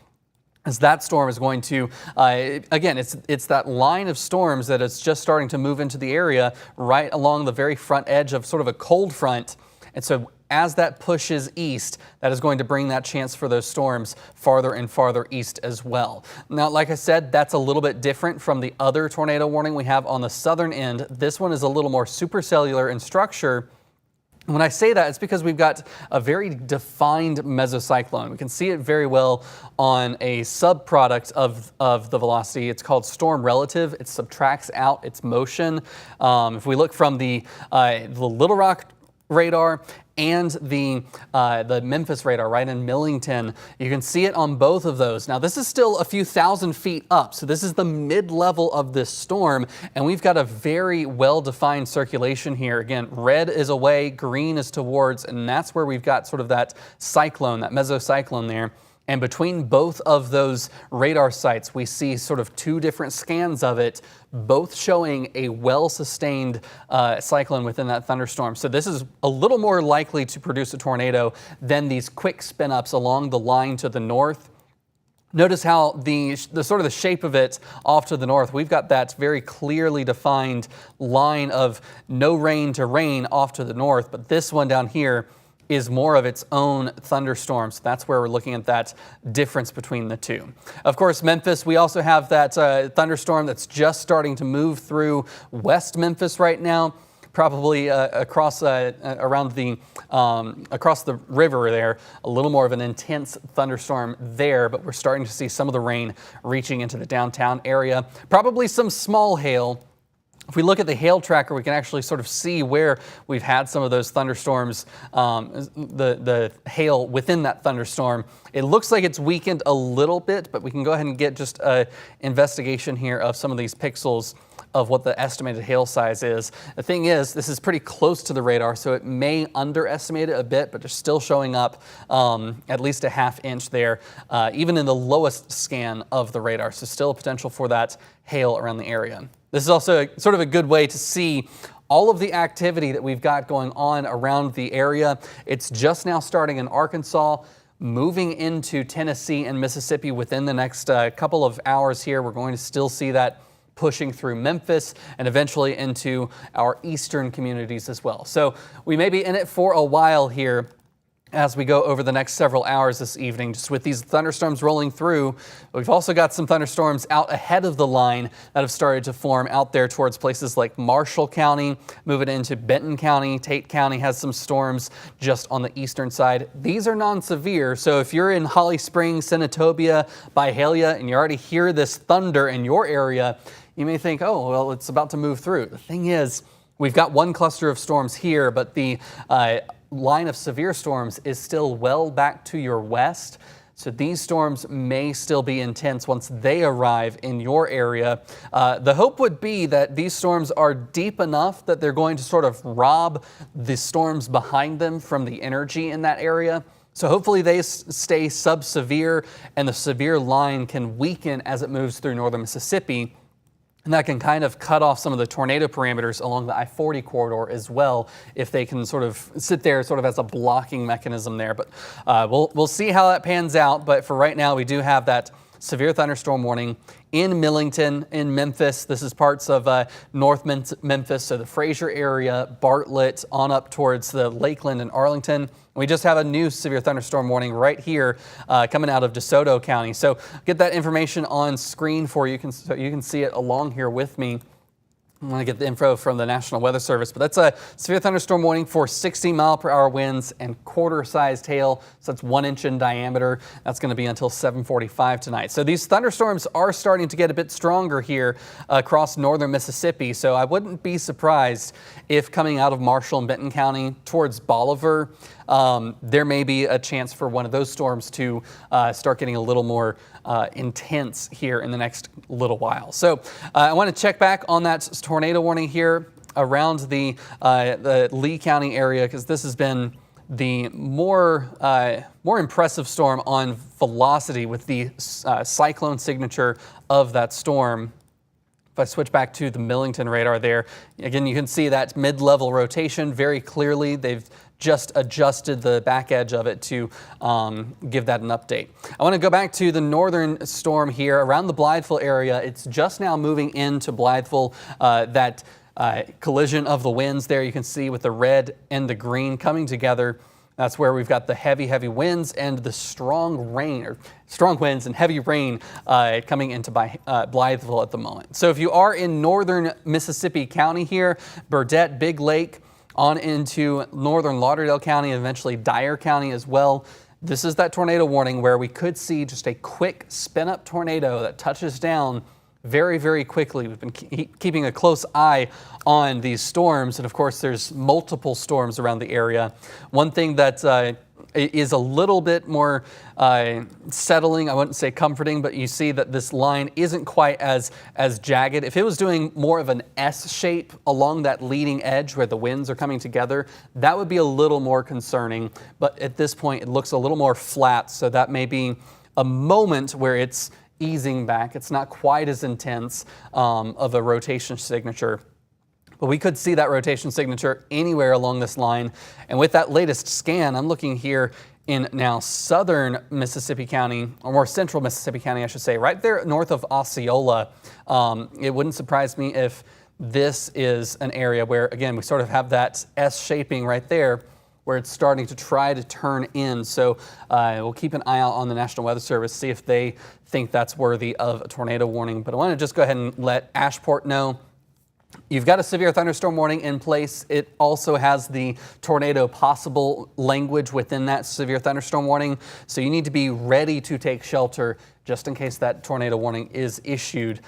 as that storm is going to, again, it's that line of storms that is just starting to move into the area right along the very front edge of sort of a cold front. And so as that pushes east, that is going to bring that chance for those storms farther and farther east as well. Now, like I said, that's a little bit different from the other tornado warning we have on the southern end. This one is a little more supercellular in structure. When I say that, it's because we've got a very defined mesocyclone. We can see it very well on a subproduct of the velocity. It's called storm relative. It subtracts out its motion. If we look from the Little Rock radar and the Memphis radar right in Millington, you can see it on both of those. Now, this is still a few thousand feet up, so this is the mid-level of this storm, and we've got a very well-defined circulation here. Again, red is away, green is towards, and that's where we've got sort of that cyclone, that mesocyclone there. And between both of those radar sites, we see sort of two different scans of it, both showing a well-sustained cyclone within that thunderstorm. So this is a little more likely to produce a tornado than these quick spin-ups along the line to the north. Notice how the sort of the shape of it off to the north, we've got that very clearly defined line of no rain to rain off to the north, but this one down here is more of its own thunderstorm. So that's where we're looking at that difference between the two. Of course, Memphis, we also have that thunderstorm that's just starting to move through West Memphis right now, probably across around the across the river there. A little more of an intense thunderstorm there, but we're starting to see some of the rain reaching into the downtown area. Probably some small hail. If we look at the hail tracker, we can actually sort of see where we've had some of those thunderstorms, the hail within that thunderstorm. It looks like it's weakened a little bit, but we can go ahead and get just an investigation here of some of these pixels of what the estimated hail size is. The thing is, this is pretty close to the radar, so it may underestimate it a bit, but they're still showing up at least a ½ inch there, even in the lowest scan of the radar. So still a potential for that hail around the area. This is also sort of a good way to see all of the activity that we've got going on around the area. It's just now starting in Arkansas, moving into Tennessee and Mississippi within the next couple of hours here. We're going to still see that pushing through Memphis and eventually into our eastern communities as well. So we may be in it for a while here. as we go over the next several hours this evening. Just with these thunderstorms rolling through, we've also got some thunderstorms out ahead of the line that have started to form out there towards places like Marshall County, moving into Benton County. Tate County has some storms just on the eastern side. These are non-severe, so if you're in Holly Springs, Senatobia, Byhalia, and you already hear this thunder in your area, you may think, oh, well, it's about to move through. The thing is, we've got one cluster of storms here, but the line of severe storms is still well back to your west. So these storms may still be intense once they arrive in your area. The hope would be that these storms are deep enough that they're going to sort of rob the storms behind them from the energy in that area. So hopefully they stay sub-severe and the severe line can weaken as it moves through northern Mississippi. And that can kind of cut off some of the tornado parameters along the I-40 corridor as well, if they can sort of sit there sort of as a blocking mechanism there. But we'll see how that pans out. But for right now, we do have that severe thunderstorm warning in Millington, in Memphis. This is parts of North Memphis, so the Fraser area, Bartlett, on up towards the Lakeland and Arlington. We just have a new severe thunderstorm warning right here coming out of DeSoto County. So get that information on screen for you, so you can see it along here with me. I want to get the info from the National Weather Service, but that's a severe thunderstorm warning for 60-mile-per-hour winds and quarter-sized hail. So that's 1 inch in diameter. That's going to be until 7:45 tonight. So these thunderstorms are starting to get a bit stronger here across northern Mississippi. So I wouldn't be surprised if coming out of Marshall and Benton County towards Bolivar, there may be a chance for one of those storms to start getting a little more intense here in the next little while. So I want to check back on that tornado warning here around the Lee County area, because this has been the more impressive storm on velocity with the cyclone signature of that storm. If I switch back to the Millington radar there, again, you can see that mid-level rotation very clearly. They've just adjusted the back edge of it to give that an update. I want to go back to the northern storm here around the Blytheville area. It's just now moving into Blytheville. That collision of the winds there you can see with the red and the green coming together. That's where we've got the heavy winds and the strong rain, or strong winds and heavy rain coming into Blytheville at the moment. So if you are in northern Mississippi County here, Burdett, Big Lake, on into northern Lauderdale County, and eventually Dyer County as well. This is that tornado warning where we could see just a quick spin-up tornado that touches down very quickly. We've been keeping a close eye on these storms, and of course there's multiple storms around the area. One thing that is a little bit more settling, I wouldn't say comforting, but you see that this line isn't quite as jagged. If it was doing more of an S shape along that leading edge where the winds are coming together, that would be a little more concerning. But at this point, it looks a little more flat, so that may be a moment where it's easing back. It's not quite as intense of a rotation signature. But we could see that rotation signature anywhere along this line. And with that latest scan, I'm looking here in now southern Mississippi County, or more central Mississippi County, I should say, right there north of Osceola. It wouldn't surprise me if this is an area where, again, we sort of have that S shaping right there, where it's starting to try to turn in. So we'll keep an eye out on the National Weather Service, see if they think that's worthy of a tornado warning. But I want to just go ahead and let Ashport know you've got a severe thunderstorm warning in place. It also has the tornado possible language within that severe thunderstorm warning. So you need to be ready to take shelter just in case that tornado warning is issued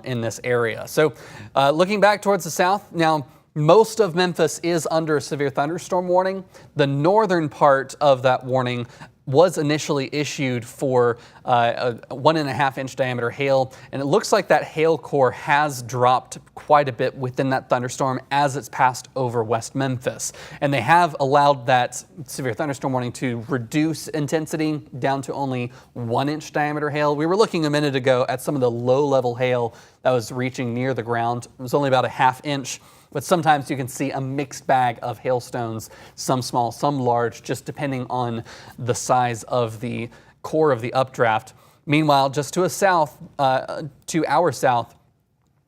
in this area. So looking back towards the south, now most of Memphis is under a severe thunderstorm warning. The northern part of that warning was initially issued for a 1.5 inch diameter hail, and it looks like that hail core has dropped quite a bit within that thunderstorm as it's passed over West Memphis. And they have allowed that severe thunderstorm warning to reduce intensity down to only 1 inch diameter hail. We were looking a minute ago at some of the low level hail that was reaching near the ground. It was only about a 1/2 inch. But sometimes you can see a mixed bag of hailstones, some small, some large, just depending on the size of the core of the updraft. Meanwhile, just to our south,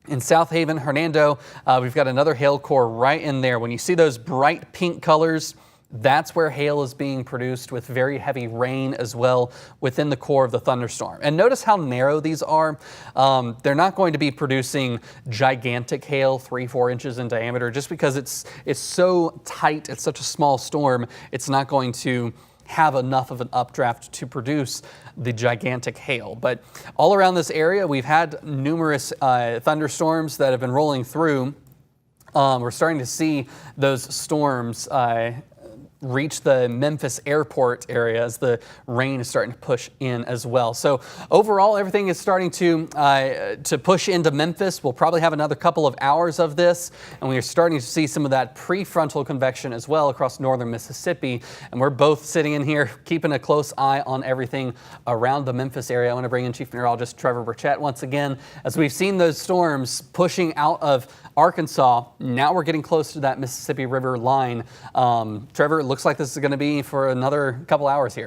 in South Haven, Hernando, we've got another hail core right in there. When you see those bright pink colors, That's where hail is being produced, with very heavy rain as well within the core of the thunderstorm. And notice how narrow these are. They're not going to be producing gigantic hail, 3-4 inches in diameter, just because it's so tight. It's such a small storm. It's not going to have enough of an updraft to produce the gigantic hail. But all around this area, we've had numerous thunderstorms that have been rolling through. We're starting to see those storms reach the Memphis airport area as the rain is starting to push in as well. So overall, everything is starting to push into Memphis. We'll probably have another couple of hours of this, and we are starting to see some of that prefrontal convection as well across northern Mississippi. And we're both sitting in here keeping a close eye on everything around the Memphis area. I want to bring in Chief Meteorologist Trevor Burchett once again. As we've seen those storms pushing out of Arkansas, now we're getting close to that Mississippi River line. Trevor, it looks like this is going to be for another couple hours here.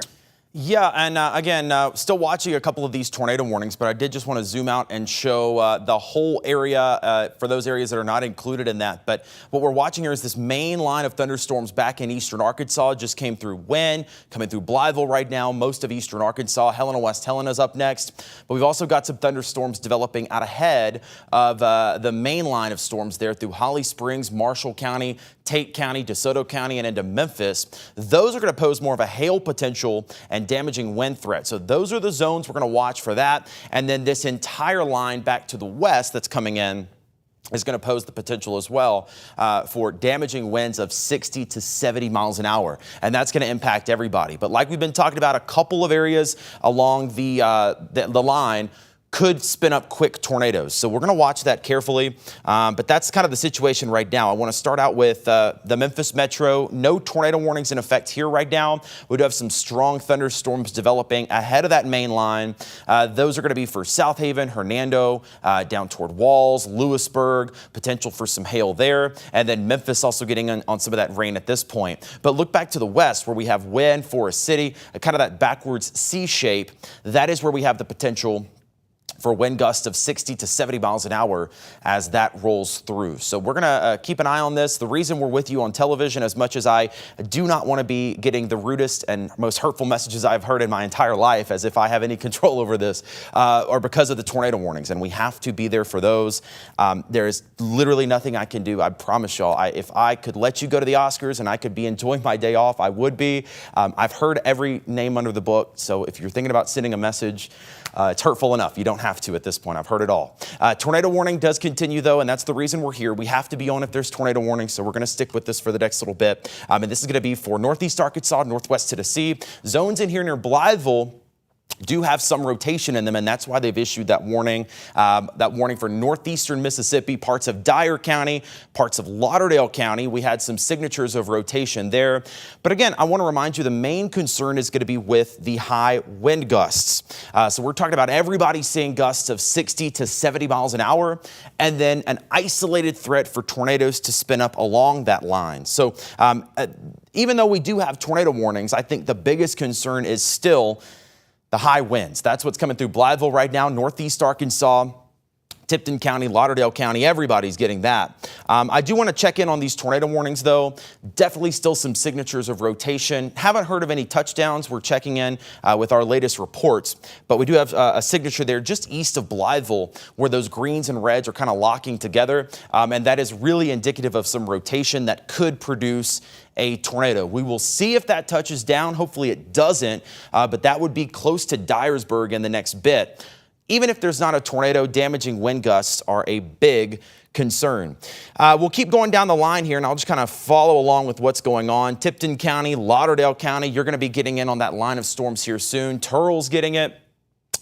Yeah, and again, still watching a couple of these tornado warnings, but I did just want to zoom out and show the whole area for those areas that are not included in that. But what we're watching here is this main line of thunderstorms back in eastern Arkansas. Just came through Wynne, coming through Blytheville right now, most of eastern Arkansas. Helena, West Helena is up next. But we've also got some thunderstorms developing out ahead of the main line of storms there through Holly Springs, Marshall County, Tate County, DeSoto County, and into Memphis. Those are going to pose more of a hail potential and damaging wind threat. So those are the zones we're going to watch for that. And then this entire line back to the west that's coming in is going to pose the potential as well for damaging winds of 60 to 70 miles an hour. And that's going to impact everybody. But like we've been talking about, a couple of areas along the line could spin up quick tornadoes. So we're going to watch that carefully. But that's kind of the situation right now. I want to start out with the Memphis metro. No tornado warnings in effect here right now. We do have some strong thunderstorms developing ahead of that main line. Those are going to be for South Haven, Hernando, down toward Walls, Lewisburg, potential for some hail there. And then Memphis also getting on some of that rain at this point. But look back to the west where we have Wynne, Forest City, kind of that backwards C shape. That is where we have the potential for wind gusts of 60 to 70 miles an hour as that rolls through. So we're going to keep an eye on this. The reason we're with you on television, as much as I do not want to be getting the rudest and most hurtful messages I've heard in my entire life, as if I have any control over this, are because of the tornado warnings. And we have to be there for those. There is literally nothing I can do. I promise y'all, if I could let you go to the Oscars and I could be enjoying my day off, I would be. I've heard every name under the book. So if you're thinking about sending a message, it's hurtful enough. You don't have to at this point. I've heard it all. Tornado warning does continue, though, and that's the reason we're here. We have to be on if there's tornado warnings, so we're going to stick with this for the next little bit. And this is going to be for northeast Arkansas, northwest Tennessee. Zones in here near Blytheville do have some rotation in them, and that's why they've issued that warning for northeastern Mississippi, parts of Dyer County, parts of Lauderdale County. We had some signatures of rotation there. But again, I want to remind you the main concern is going to be with the high wind gusts. So we're talking about everybody seeing gusts of 60 to 70 miles an hour, and then an isolated threat for tornadoes to spin up along that line. So even though we do have tornado warnings, I think the biggest concern is still the high winds. That's what's coming through Blytheville right now, northeast Arkansas, Tipton County, Lauderdale County, everybody's getting that. I do want to check in on these tornado warnings, though. Definitely still some signatures of rotation. Haven't heard of any touchdowns. We're checking in with our latest reports, but we do have a signature there just east of Blytheville where those greens and reds are kind of locking together, and that is really indicative of some rotation that could produce a tornado. We will see if that touches down. Hopefully it doesn't, but that would be close to Dyersburg in the next bit. Even if there's not a tornado, damaging wind gusts are a big concern. We'll keep going down the line here, and I'll just kind of follow along with what's going on. Tipton County, Lauderdale County, you're going to be getting in on that line of storms here soon. Turrell's getting it,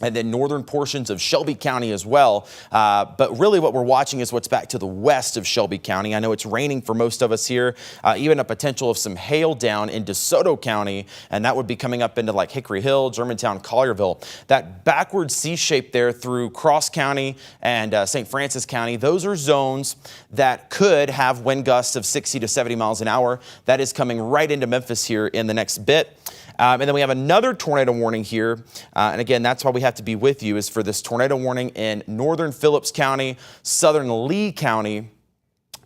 and then northern portions of Shelby County as well. But really what we're watching is what's back to the west of Shelby County. I know it's raining for most of us here, even a potential of some hail down in DeSoto County, and that would be coming up into like Hickory Hill, Germantown, Collierville. That backward C shape there through Cross County and St. Francis County, those are zones that could have wind gusts of 60 to 70 miles an hour. That is coming right into Memphis here in the next bit. And then we have another tornado warning here. And again, that's why we have to be with you, is for this tornado warning in northern Phillips County, southern Lee County.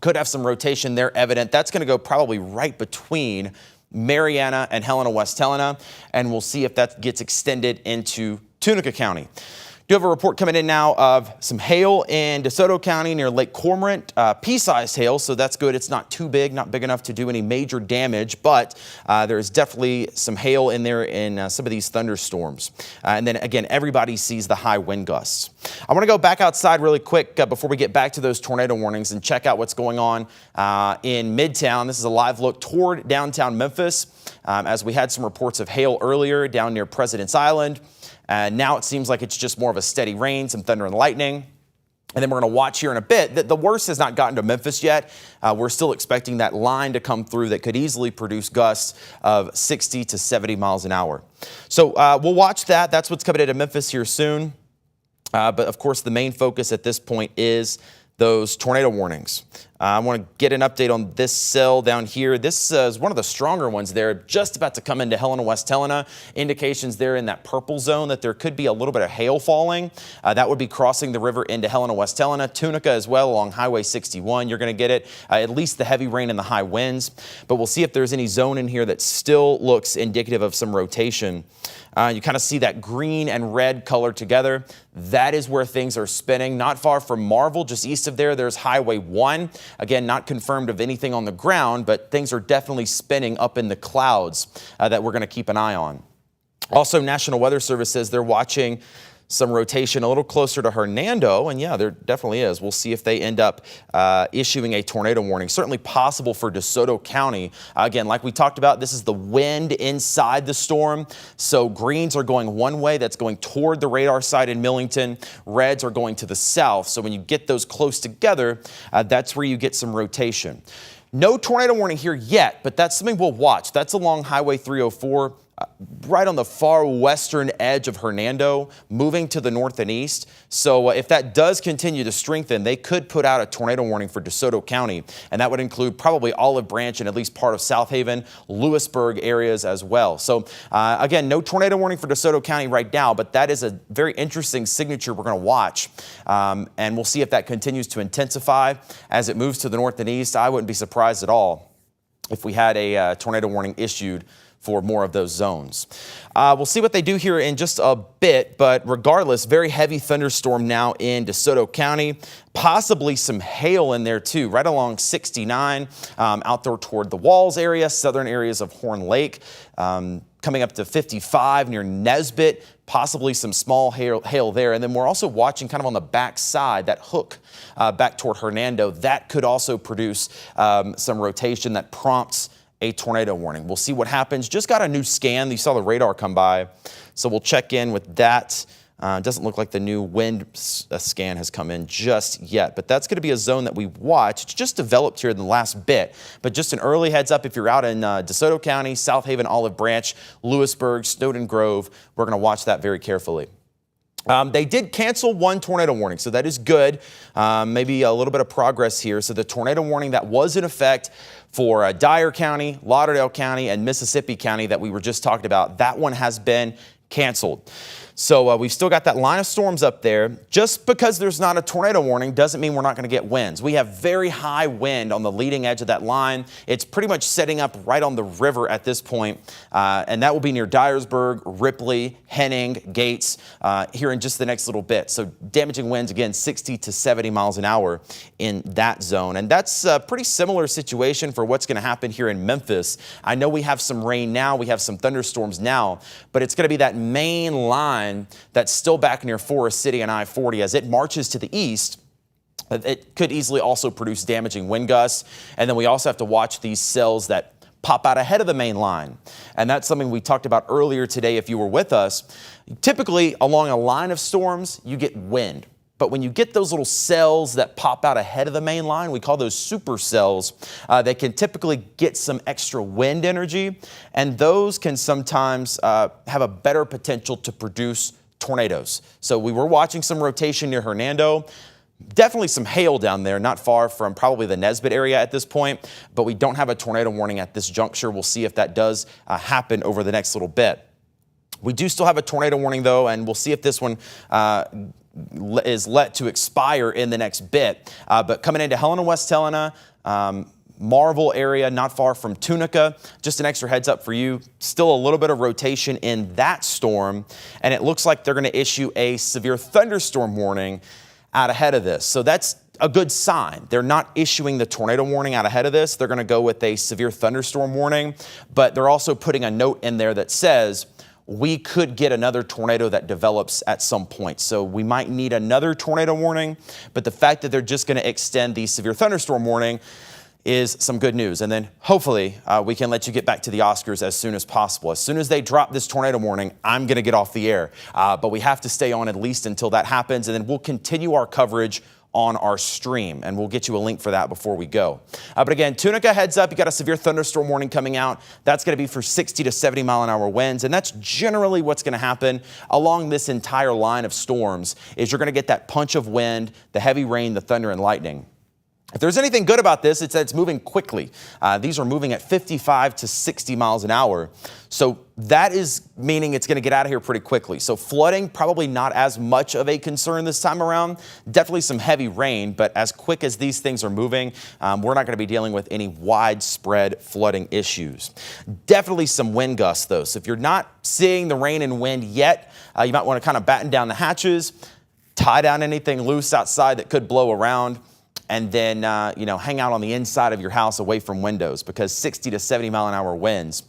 Could have some rotation there evident. That's going to go probably right between Mariana, and Helena, West Helena, and we'll see if that gets extended into Tunica County. Do have a report coming in now of some hail in DeSoto County near Lake Cormorant, pea-sized hail, so that's good. It's not too big, not big enough to do any major damage, but there is definitely some hail in there in some of these thunderstorms. And then again, everybody sees the high wind gusts. I want to go back outside really quick before we get back to those tornado warnings and check out what's going on in Midtown. This is a live look toward downtown Memphis as we had some reports of hail earlier down near President's Island. Now it seems like it's just more of a steady rain, some thunder and lightning. And then we're going to watch here in a bit that the worst has not gotten to Memphis yet. We're still expecting that line to come through that could easily produce gusts of 60 to 70 miles an hour. So we'll watch that. That's what's coming into Memphis here soon. But of course, the main focus at this point is those tornado warnings. I want to get an update on this cell down here. This is one of the stronger ones there, just about to come into Helena, West Helena. Indications there in that purple zone that there could be a little bit of hail falling. That would be crossing the river into Helena, West Helena. Tunica as well along Highway 61. You're going to get it, at least the heavy rain and the high winds. But we'll see if there's any zone in here that still looks indicative of some rotation. You kind of see that green and red color together. That is where things are spinning. Not far from Marvel, just east of there, there's Highway 1. Again, not confirmed of anything on the ground, but things are definitely spinning up in the clouds that we're going to keep an eye on. Also, National Weather Service says they're watching some rotation a little closer to Hernando, and yeah, there definitely is. We'll see if they end up issuing a tornado warning. Certainly possible for DeSoto County. Again, like we talked about, this is the wind inside the storm. So greens are going one way, that's going toward the radar site in Millington. Reds are going to the south. So when you get those close together, that's where you get some rotation. No tornado warning here yet, but that's something we'll watch. That's along Highway 304. Right on the far western edge of Hernando, moving to the north and east. So if that does continue to strengthen, they could put out a tornado warning for DeSoto County, and that would include probably Olive Branch and at least part of South Haven, Lewisburg areas as well. So again, no tornado warning for DeSoto County right now, but that is a very interesting signature we're going to watch, and we'll see if that continues to intensify as it moves to the north and east. I wouldn't be surprised at all if we had a tornado warning issued for more of those zones. We'll see what they do here in just a bit, but regardless, very heavy thunderstorm now in DeSoto County. Possibly some hail in there too, right along 69, out there toward the Walls area, southern areas of Horn Lake, coming up to 55 near Nesbitt, possibly some small hail there. And then we're also watching kind of on the back side, that hook back toward Hernando. That could also produce some rotation that prompts a tornado warning. We'll see what happens. Just got a new scan. You saw the radar come by, so we'll check in with that. Doesn't look like the new wind scan has come in just yet, but that's going to be a zone that we watch. It's just developed here in the last bit, but just an early heads up if you're out in DeSoto County, South Haven, Olive Branch, Lewisburg, Snowden Grove. We're going to watch that very carefully. They did cancel one tornado warning, so that is good. Maybe a little bit of progress here. So the tornado warning that was in effect for Dyer County, Lauderdale County, and Mississippi County that we were just talking about, that one has been canceled. So we've still got that line of storms up there. Just because there's not a tornado warning doesn't mean we're not going to get winds. We have very high wind on the leading edge of that line. It's pretty much setting up right on the river at this point, and that will be near Dyersburg, Ripley, Henning, Gates here in just the next little bit. So damaging winds, again, 60 to 70 miles an hour in that zone. And that's a pretty similar situation for what's going to happen here in Memphis. I know we have some rain now. We have some thunderstorms now, but it's going to be that main line that's still back near Forest City and I-40 as it marches to the east. It could easily also produce damaging wind gusts. And then we also have to watch these cells that pop out ahead of the main line. And that's something we talked about earlier today if you were with us. Typically, along a line of storms, you get wind. But when you get those little cells that pop out ahead of the main line, we call those supercells, they can typically get some extra wind energy, and those can sometimes have a better potential to produce tornadoes. So we were watching some rotation near Hernando. Definitely some hail down there, not far from probably the Nesbitt area at this point, but we don't have a tornado warning at this juncture. We'll see if that does happen over the next little bit. We do still have a tornado warning, though, and we'll see if this one is let to expire in the next bit. But coming into Helena, West Helena, Marvel area, not far from Tunica. Just an extra heads up for you. Still a little bit of rotation in that storm, and it looks like they're going to issue a severe thunderstorm warning out ahead of this. So that's a good sign. They're not issuing the tornado warning out ahead of this. They're going to go with a severe thunderstorm warning, but they're also putting a note in there that says we could get another tornado that develops at some point. So we might need another tornado warning, but the fact that they're just going to extend the severe thunderstorm warning is some good news. And then hopefully we can let you get back to the Oscars as soon as possible. As soon as they drop this tornado warning, I'm going to get off the air. But we have to stay on at least until that happens, and then we'll continue our coverage on our stream, and we'll get you a link for that before we go. But again, Tunica, heads up, you got a severe thunderstorm warning coming out. That's going to be for 60 to 70 mile an hour winds, and that's generally what's going to happen along this entire line of storms is you're going to get that punch of wind, the heavy rain, the thunder and lightning. If there's anything good about this, it's that it's moving quickly. These are moving at 55 to 60 miles an hour. So that is meaning it's going to get out of here pretty quickly. So flooding, probably not as much of a concern this time around. Definitely some heavy rain, but as quick as these things are moving, we're not going to be dealing with any widespread flooding issues. Definitely some wind gusts though. So if you're not seeing the rain and wind yet, you might want to kind of batten down the hatches, tie down anything loose outside that could blow around, and then, hang out on the inside of your house away from windows because 60 to 70 mile an hour winds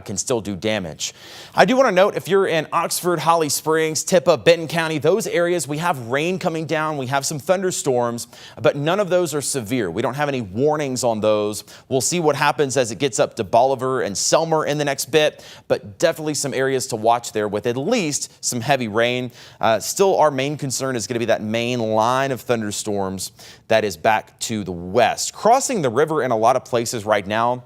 can still do damage. I do want to note if you're in Oxford, Holly Springs, Tippah, Benton County, those areas, we have rain coming down. We have some thunderstorms, but none of those are severe. We don't have any warnings on those. We'll see what happens as it gets up to Bolivar and Selmer in the next bit, but definitely some areas to watch there with at least some heavy rain. Still, our main concern is going to be that main line of thunderstorms that is back to the west. Crossing the river in a lot of places right now.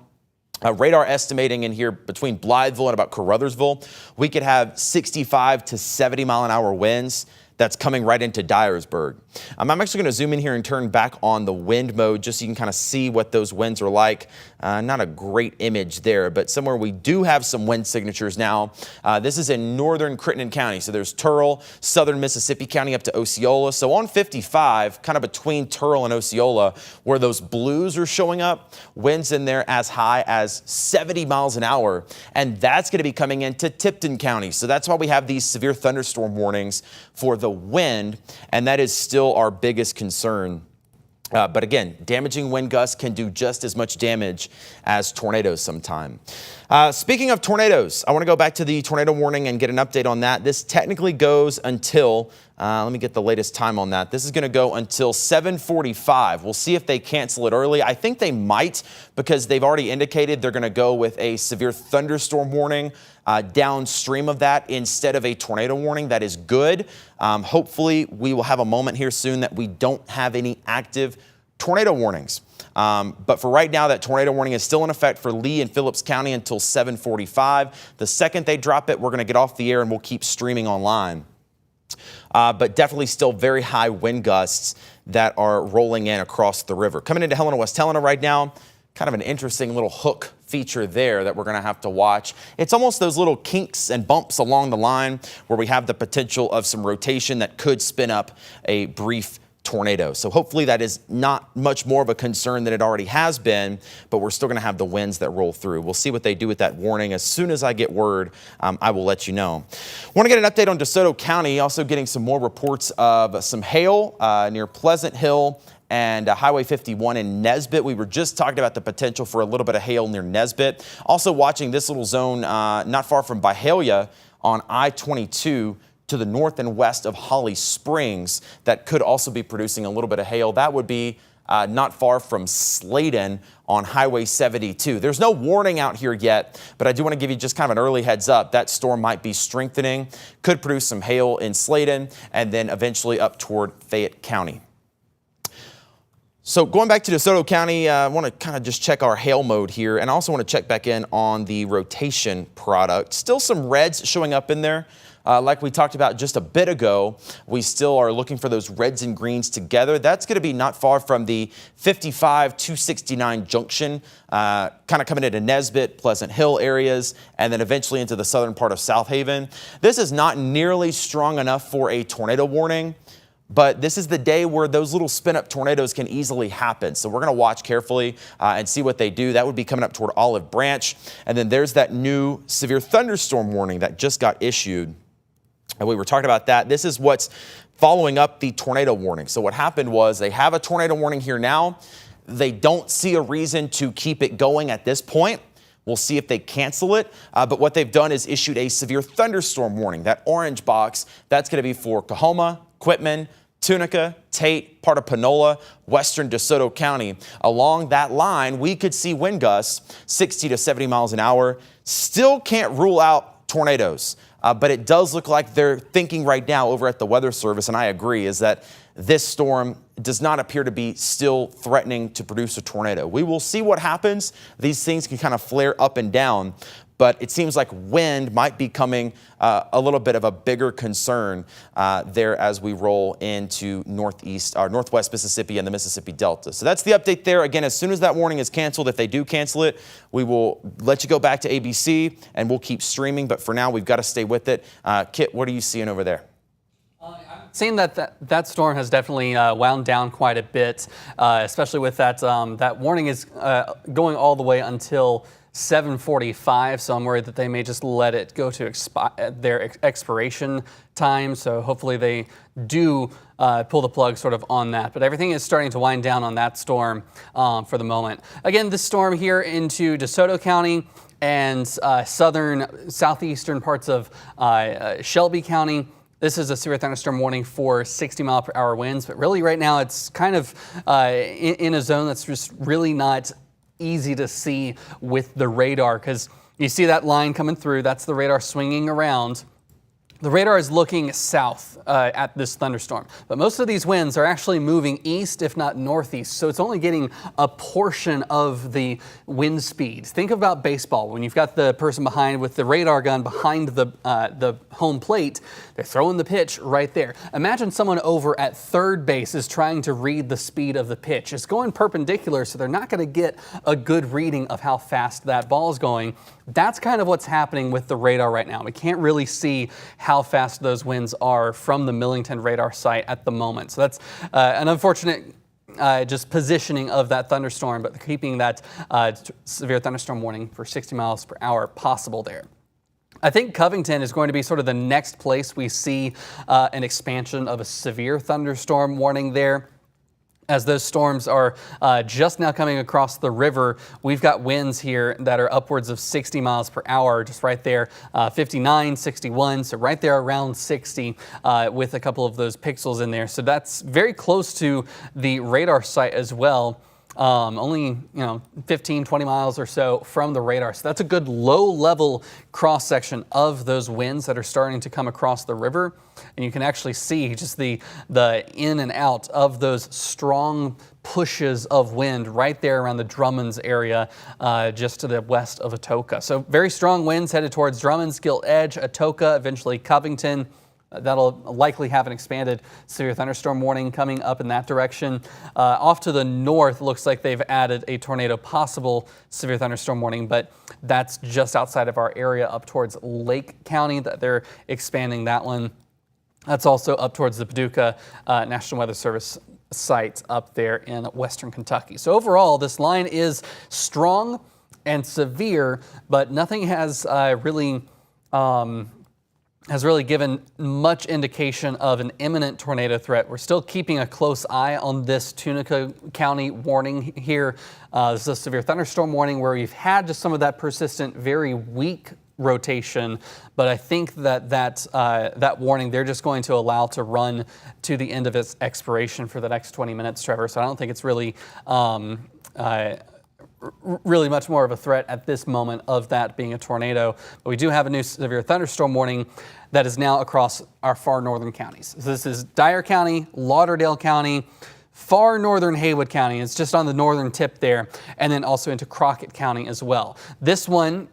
Radar estimating in here between Blytheville and about Caruthersville, we could have 65 to 70 mile an hour winds. That's coming right into Dyersburg. I'm actually going to zoom in here and turn back on the wind mode just so you can kind of see what those winds are like. Not a great image there, but somewhere we do have some wind signatures now. This is in northern Crittenden County. So there's Turrell, southern Mississippi County up to Osceola. So on 55, kind of between Turrell and Osceola, where those blues are showing up, winds in there as high as 70 miles an hour. And that's going to be coming into Tipton County. So that's why we have these severe thunderstorm warnings for the wind, and that is still our biggest concern. But again, damaging wind gusts can do just as much damage as tornadoes sometime. Speaking of tornadoes, I want to go back to the tornado warning and get an update on that. This technically goes until, let me get the latest time on that. This is going to go until 7:45. We'll see if they cancel it early. I think they might because they've already indicated they're going to go with a severe thunderstorm warning downstream of that instead of a tornado warning. That is good. Hopefully we will have a moment here soon that we don't have any active tornado warnings. But for right now, that tornado warning is still in effect for Lee and Phillips County until 7:45. The second they drop it, we're going to get off the air and we'll keep streaming online. But definitely still very high wind gusts that are rolling in across the river. Coming into Helena, West Helena right now, kind of an interesting little hook feature there that we're going to have to watch. It's almost those little kinks and bumps along the line where we have the potential of some rotation that could spin up a brief tornado. So hopefully that is not much more of a concern than it already has been, but we're still going to have the winds that roll through. We'll see what they do with that warning. As soon as I get word, I will let you know. Want to get an update on DeSoto County, also getting some more reports of some hail near Pleasant Hill and Highway 51 in Nesbitt. We were just talking about the potential for a little bit of hail near Nesbitt. Also watching this little zone not far from Byhalia on I-22 to the north and west of Holly Springs that could also be producing a little bit of hail. That would be not far from Sladen on Highway 72. There's no warning out here yet, but I do want to give you just kind of an early heads up. That storm might be strengthening, could produce some hail in Sladen, and then eventually up toward Fayette County. So going back to DeSoto County, I want to kind of just check our hail mode here, and I also want to check back in on the rotation product. Still some reds showing up in there. Like we talked about just a bit ago, we still are looking for those reds and greens together. That's going to be not far from the 55-269 junction, kind of coming into Nesbitt, Pleasant Hill areas, and then eventually into the southern part of South Haven. This is not nearly strong enough for a tornado warning, but this is the day where those little spin-up tornadoes can easily happen. So we're going to watch carefully and see what they do. That would be coming up toward Olive Branch. And then there's that new severe thunderstorm warning that just got issued. And we were talking about that. This is what's following up the tornado warning. So what happened was they have a tornado warning here now. They don't see a reason to keep it going at this point. We'll see if they cancel it. But what they've done is issued a severe thunderstorm warning. That orange box, that's going to be for Coahoma, Quitman, Tunica, Tate, part of Panola, western DeSoto County. Along that line, we could see wind gusts 60 to 70 miles an hour. Still can't rule out tornadoes. But it does look like they're thinking right now over at the Weather Service, and I agree, is that this storm does not appear to be still threatening to produce a tornado. We will see what happens. These things can kind of flare up and down, but it seems like wind might be becoming a little bit of a bigger concern there as we roll into northwest Mississippi and the Mississippi Delta. So that's the update there. Again, as soon as that warning is canceled, if they do cancel it, we will let you go back to ABC and we'll keep streaming. But for now, we've got to stay with it. Kit, what are you seeing over there? Seeing that storm has definitely wound down quite a bit, especially with that warning is going all the way until 7:45, so I'm worried that they may just let it go to their expiration time. So hopefully they do pull the plug sort of on that. But everything is starting to wind down on that storm for the moment. Again, this storm here into DeSoto County and southeastern parts of Shelby County. This is a severe thunderstorm warning for 60-mile-per-hour winds, but really right now it's kind of in a zone that's just really not easy to see with the radar, because you see that line coming through. That's the radar swinging around. The radar is looking south at this thunderstorm, but most of these winds are actually moving east, if not northeast, so it's only getting a portion of the wind speeds. Think about baseball. When you've got the person behind with the radar gun behind the home plate, they're throwing the pitch right there. Imagine someone over at third base is trying to read the speed of the pitch. It's going perpendicular, so they're not going to get a good reading of how fast that ball is going. That's kind of what's happening with the radar right now. We can't really see how fast those winds are from the Millington radar site at the moment. So that's an unfortunate just positioning of that thunderstorm, but keeping that severe thunderstorm warning for 60 miles per hour possible there. I think Covington is going to be sort of the next place we see an expansion of a severe thunderstorm warning there. As those storms are just now coming across the river, we've got winds here that are upwards of 60 miles per hour, just right there, 59, 61, so right there around 60 with a couple of those pixels in there. So that's very close to the radar site as well. Only 15, 20 miles or so from the radar. So that's a good low-level cross-section of those winds that are starting to come across the river. And you can actually see just the in and out of those strong pushes of wind right there around the Drummonds area, just to the west of Atoka. So very strong winds headed towards Drummonds, Gilt Edge, Atoka, eventually Covington. That'll likely have an expanded severe thunderstorm warning coming up in that direction. Off to the north, looks like they've added a tornado possible severe thunderstorm warning, but that's just outside of our area up towards Lake County that they're expanding that one. That's also up towards the Paducah National Weather Service site up there in western Kentucky. So overall, this line is strong and severe, but nothing has really given much indication of an imminent tornado threat. We're still keeping a close eye on this Tunica County warning here. This is a severe thunderstorm warning where we've had just some of that persistent, very weak rotation, but I think that warning they're just going to allow to run to the end of its expiration for the next 20 minutes, Trevor. So I don't think it's really much more of a threat at this moment of that being a tornado. But we do have a new severe thunderstorm warning that is now across our far northern counties. So this is Dyer County, Lauderdale County, far northern Haywood County. It's just on the northern tip there, and then also into Crockett County as well. This one,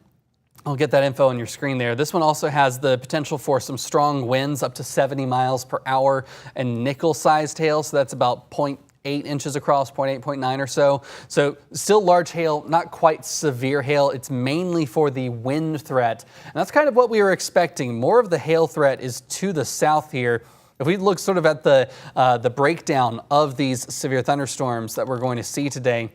I'll get that info on your screen there. This one also has the potential for some strong winds up to 70 miles per hour and nickel-sized hail, so that's about 0.8 inches across, 0.8, 0.9 or so. So still large hail, not quite severe hail. It's mainly for the wind threat. And that's kind of what we were expecting. More of the hail threat is to the south here If we look sort of at the breakdown of these severe thunderstorms that we're going to see today,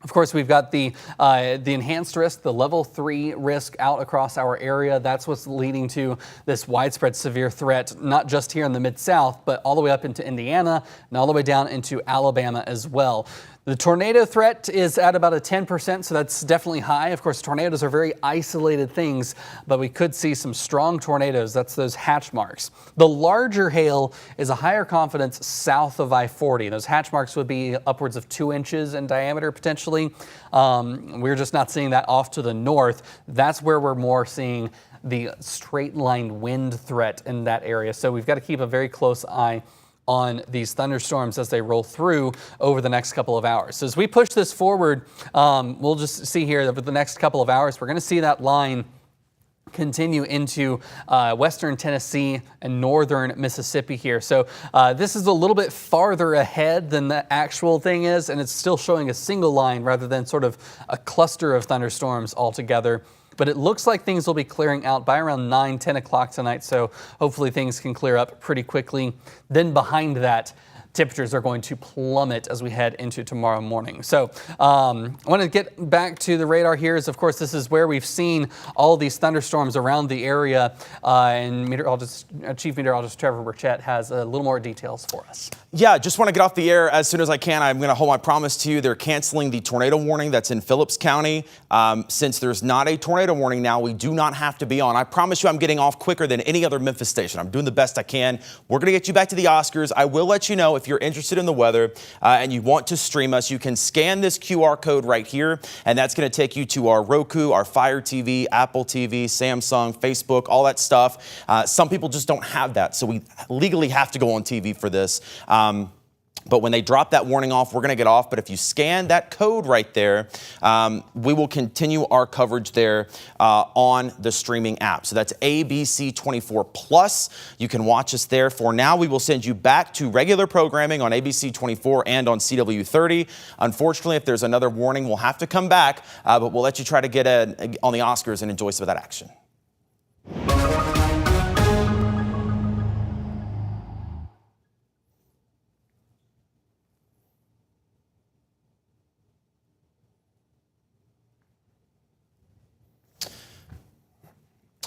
of course, we've got the enhanced risk, the level 3 risk out across our area. That's what's leading to this widespread severe threat, not just here in the Mid-South, but all the way up into Indiana and all the way down into Alabama as well. The tornado threat is at about a 10%, so that's definitely high. Of course, tornadoes are very isolated things, but we could see some strong tornadoes. That's those hatch marks. The larger hail is a higher confidence south of I-40. Those hatch marks would be upwards of 2 inches in diameter potentially. We're just not seeing that off to the north. That's where we're more seeing the straight line wind threat in that area. So we've got to keep a very close eye on these thunderstorms as they roll through over the next couple of hours. So as we push this forward, we'll just see here that for the next couple of hours, we're going to see that line continue into western Tennessee and northern Mississippi here. So this is a little bit farther ahead than the actual thing is, and it's still showing a single line rather than sort of a cluster of thunderstorms altogether. But it looks like things will be clearing out by around 9, 10 o'clock tonight, so hopefully things can clear up pretty quickly. Then behind that, temperatures are going to plummet as we head into tomorrow morning. So I want to get back to the radar here. Is of course, this is where we've seen all these thunderstorms around the area, and Chief Meteorologist Trevor Burchett has a little more details for us. Yeah, just want to get off the air as soon as I can. I'm going to hold my promise to you. They're canceling the tornado warning that's in Phillips County. Since there's not a tornado warning now, we do not have to be on. I promise you I'm getting off quicker than any other Memphis station. I'm doing the best I can. We're going to get you back to the Oscars. I will let you know if you're interested in the weather and you want to stream us, you can scan this QR code right here, and that's going to take you to our Roku, our Fire TV, Apple TV, Samsung, Facebook, all that stuff. Some people just don't have that, so we legally have to go on TV for this. But when they drop that warning off, we're going to get off. But if you scan that code right there, we will continue our coverage there on the streaming app. So that's ABC24 Plus. You can watch us there. For now, we will send you back to regular programming on ABC24 and on CW30. Unfortunately, if there's another warning, we'll have to come back. But we'll let you try to get on the Oscars and enjoy some of that action.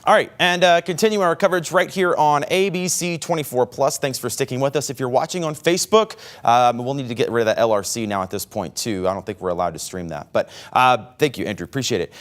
All right, and continuing our coverage right here on ABC24 Plus. Thanks for sticking with us. If you're watching on Facebook, we'll need to get rid of that LRC now at this point, too. I don't think we're allowed to stream that. But thank you, Andrew. Appreciate it.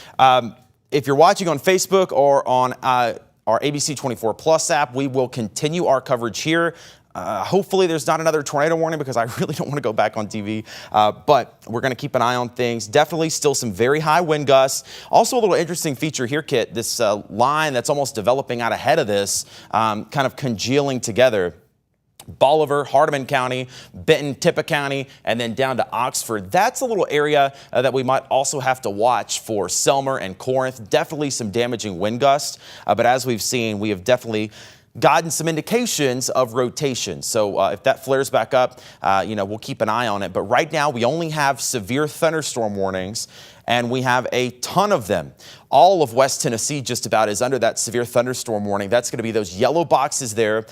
If you're watching on Facebook or on our ABC24 Plus app, we will continue our coverage here. Hopefully there's not another tornado warning because I really don't want to go back on TV. But we're going to keep an eye on things. Definitely still some very high wind gusts. Also a little interesting feature here, Kit, this line that's almost developing out ahead of this, kind of congealing together. Bolivar, Hardeman County, Benton, Tippah County, and then down to Oxford. That's a little area that we might also have to watch for Selmer and Corinth. Definitely some damaging wind gusts. But as we've seen, we have definitely gotten some indications of rotation. So if that flares back up, we'll keep an eye on it. But right now, we only have severe thunderstorm warnings, and we have a ton of them. All of West Tennessee just about is under that severe thunderstorm warning. That's going to be those yellow boxes there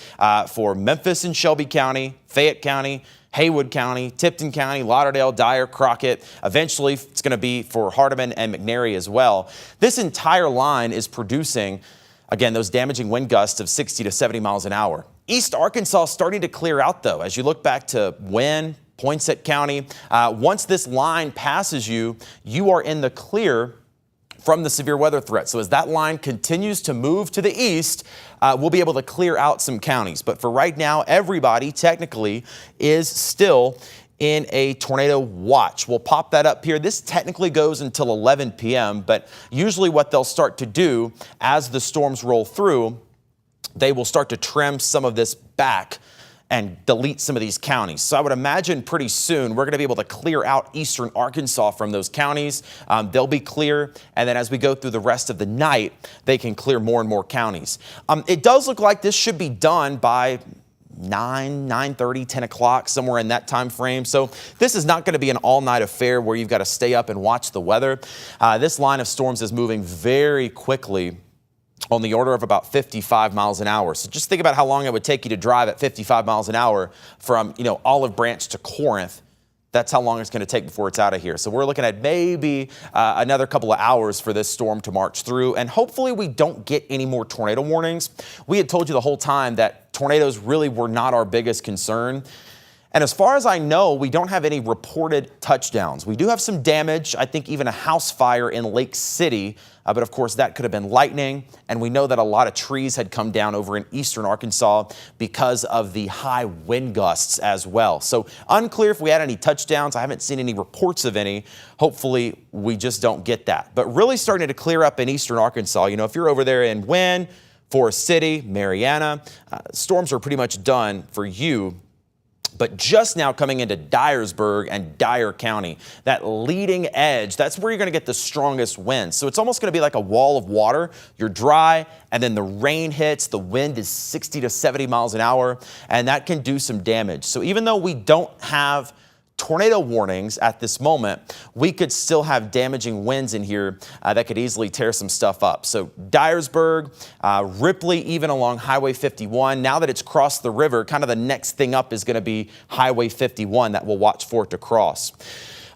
for Memphis and Shelby County, Fayette County, Haywood County, Tipton County, Lauderdale, Dyer, Crockett. Eventually, it's going to be for Hardeman and McNary as well. This entire line is producing, again, those damaging wind gusts of 60 to 70 miles an hour. East Arkansas starting to clear out, though. As you look back to Wynne, Poinsett County, once this line passes you, you are in the clear from the severe weather threat. So as that line continues to move to the east, we'll be able to clear out some counties. But for right now, everybody technically is still in a tornado watch. We'll pop that up here. This technically goes until 11 p.m., but usually what they'll start to do as the storms roll through, they will start to trim some of this back and delete some of these counties. So I would imagine pretty soon we're going to be able to clear out eastern Arkansas from those counties. They'll be clear, and then as we go through the rest of the night, they can clear more and more counties. It does look like this should be done by 9:30, 10 o'clock, somewhere in that time frame. So this is not going to be an all-night affair where you've got to stay up and watch the weather. This line of storms is moving very quickly on the order of about 55 miles an hour. So just think about how long it would take you to drive at 55 miles an hour from, Olive Branch to Corinth. That's how long it's going to take before it's out of here. So we're looking at maybe another couple of hours for this storm to march through. And hopefully we don't get any more tornado warnings. We had told you the whole time that tornadoes really were not our biggest concern. And as far as I know, we don't have any reported touchdowns. We do have some damage, I think even a house fire in Lake City, but of course that could have been lightning. And we know that a lot of trees had come down over in eastern Arkansas because of the high wind gusts as well. So unclear if we had any touchdowns. I haven't seen any reports of any. Hopefully we just don't get that. But really starting to clear up in eastern Arkansas. If you're over there in Wynn, Forest City, Marianna, storms are pretty much done for you. But just now coming into Dyersburg and Dyer County, that leading edge, that's where you're going to get the strongest winds. So it's almost going to be like a wall of water. You're dry, and then the rain hits. The wind is 60 to 70 miles an hour, and that can do some damage. So even though we don't have tornado warnings at this moment, we could still have damaging winds in here that could easily tear some stuff up. So Dyersburg, Ripley, even along Highway 51. Now that it's crossed the river, kind of the next thing up is going to be Highway 51 that we'll watch for it to cross.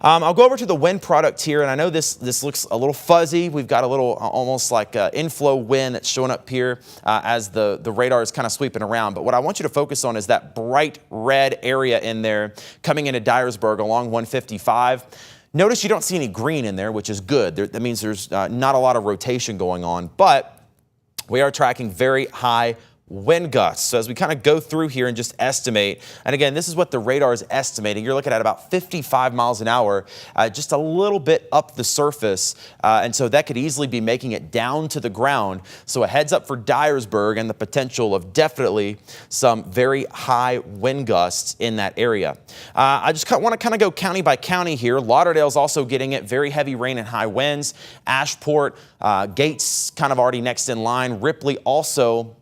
I'll go over to the wind product here, and I know this looks a little fuzzy. We've got a little almost like inflow wind that's showing up here as the radar is kind of sweeping around. But what I want you to focus on is that bright red area in there coming into Dyersburg along 155. Notice you don't see any green in there, which is good. That means there's not a lot of rotation going on, but we are tracking very high wind gusts. So as we kind of go through here and just estimate, and again, this is what the radar is estimating. You're looking at about 55 miles an hour, just a little bit up the surface. And so that could easily be making it down to the ground. So a heads up for Dyersburg and the potential of definitely some very high wind gusts in that area. I just want to kind of go county by county here. Lauderdale's also getting it, very heavy rain and high winds. Ashport, Gates kind of already next in line. Ripley also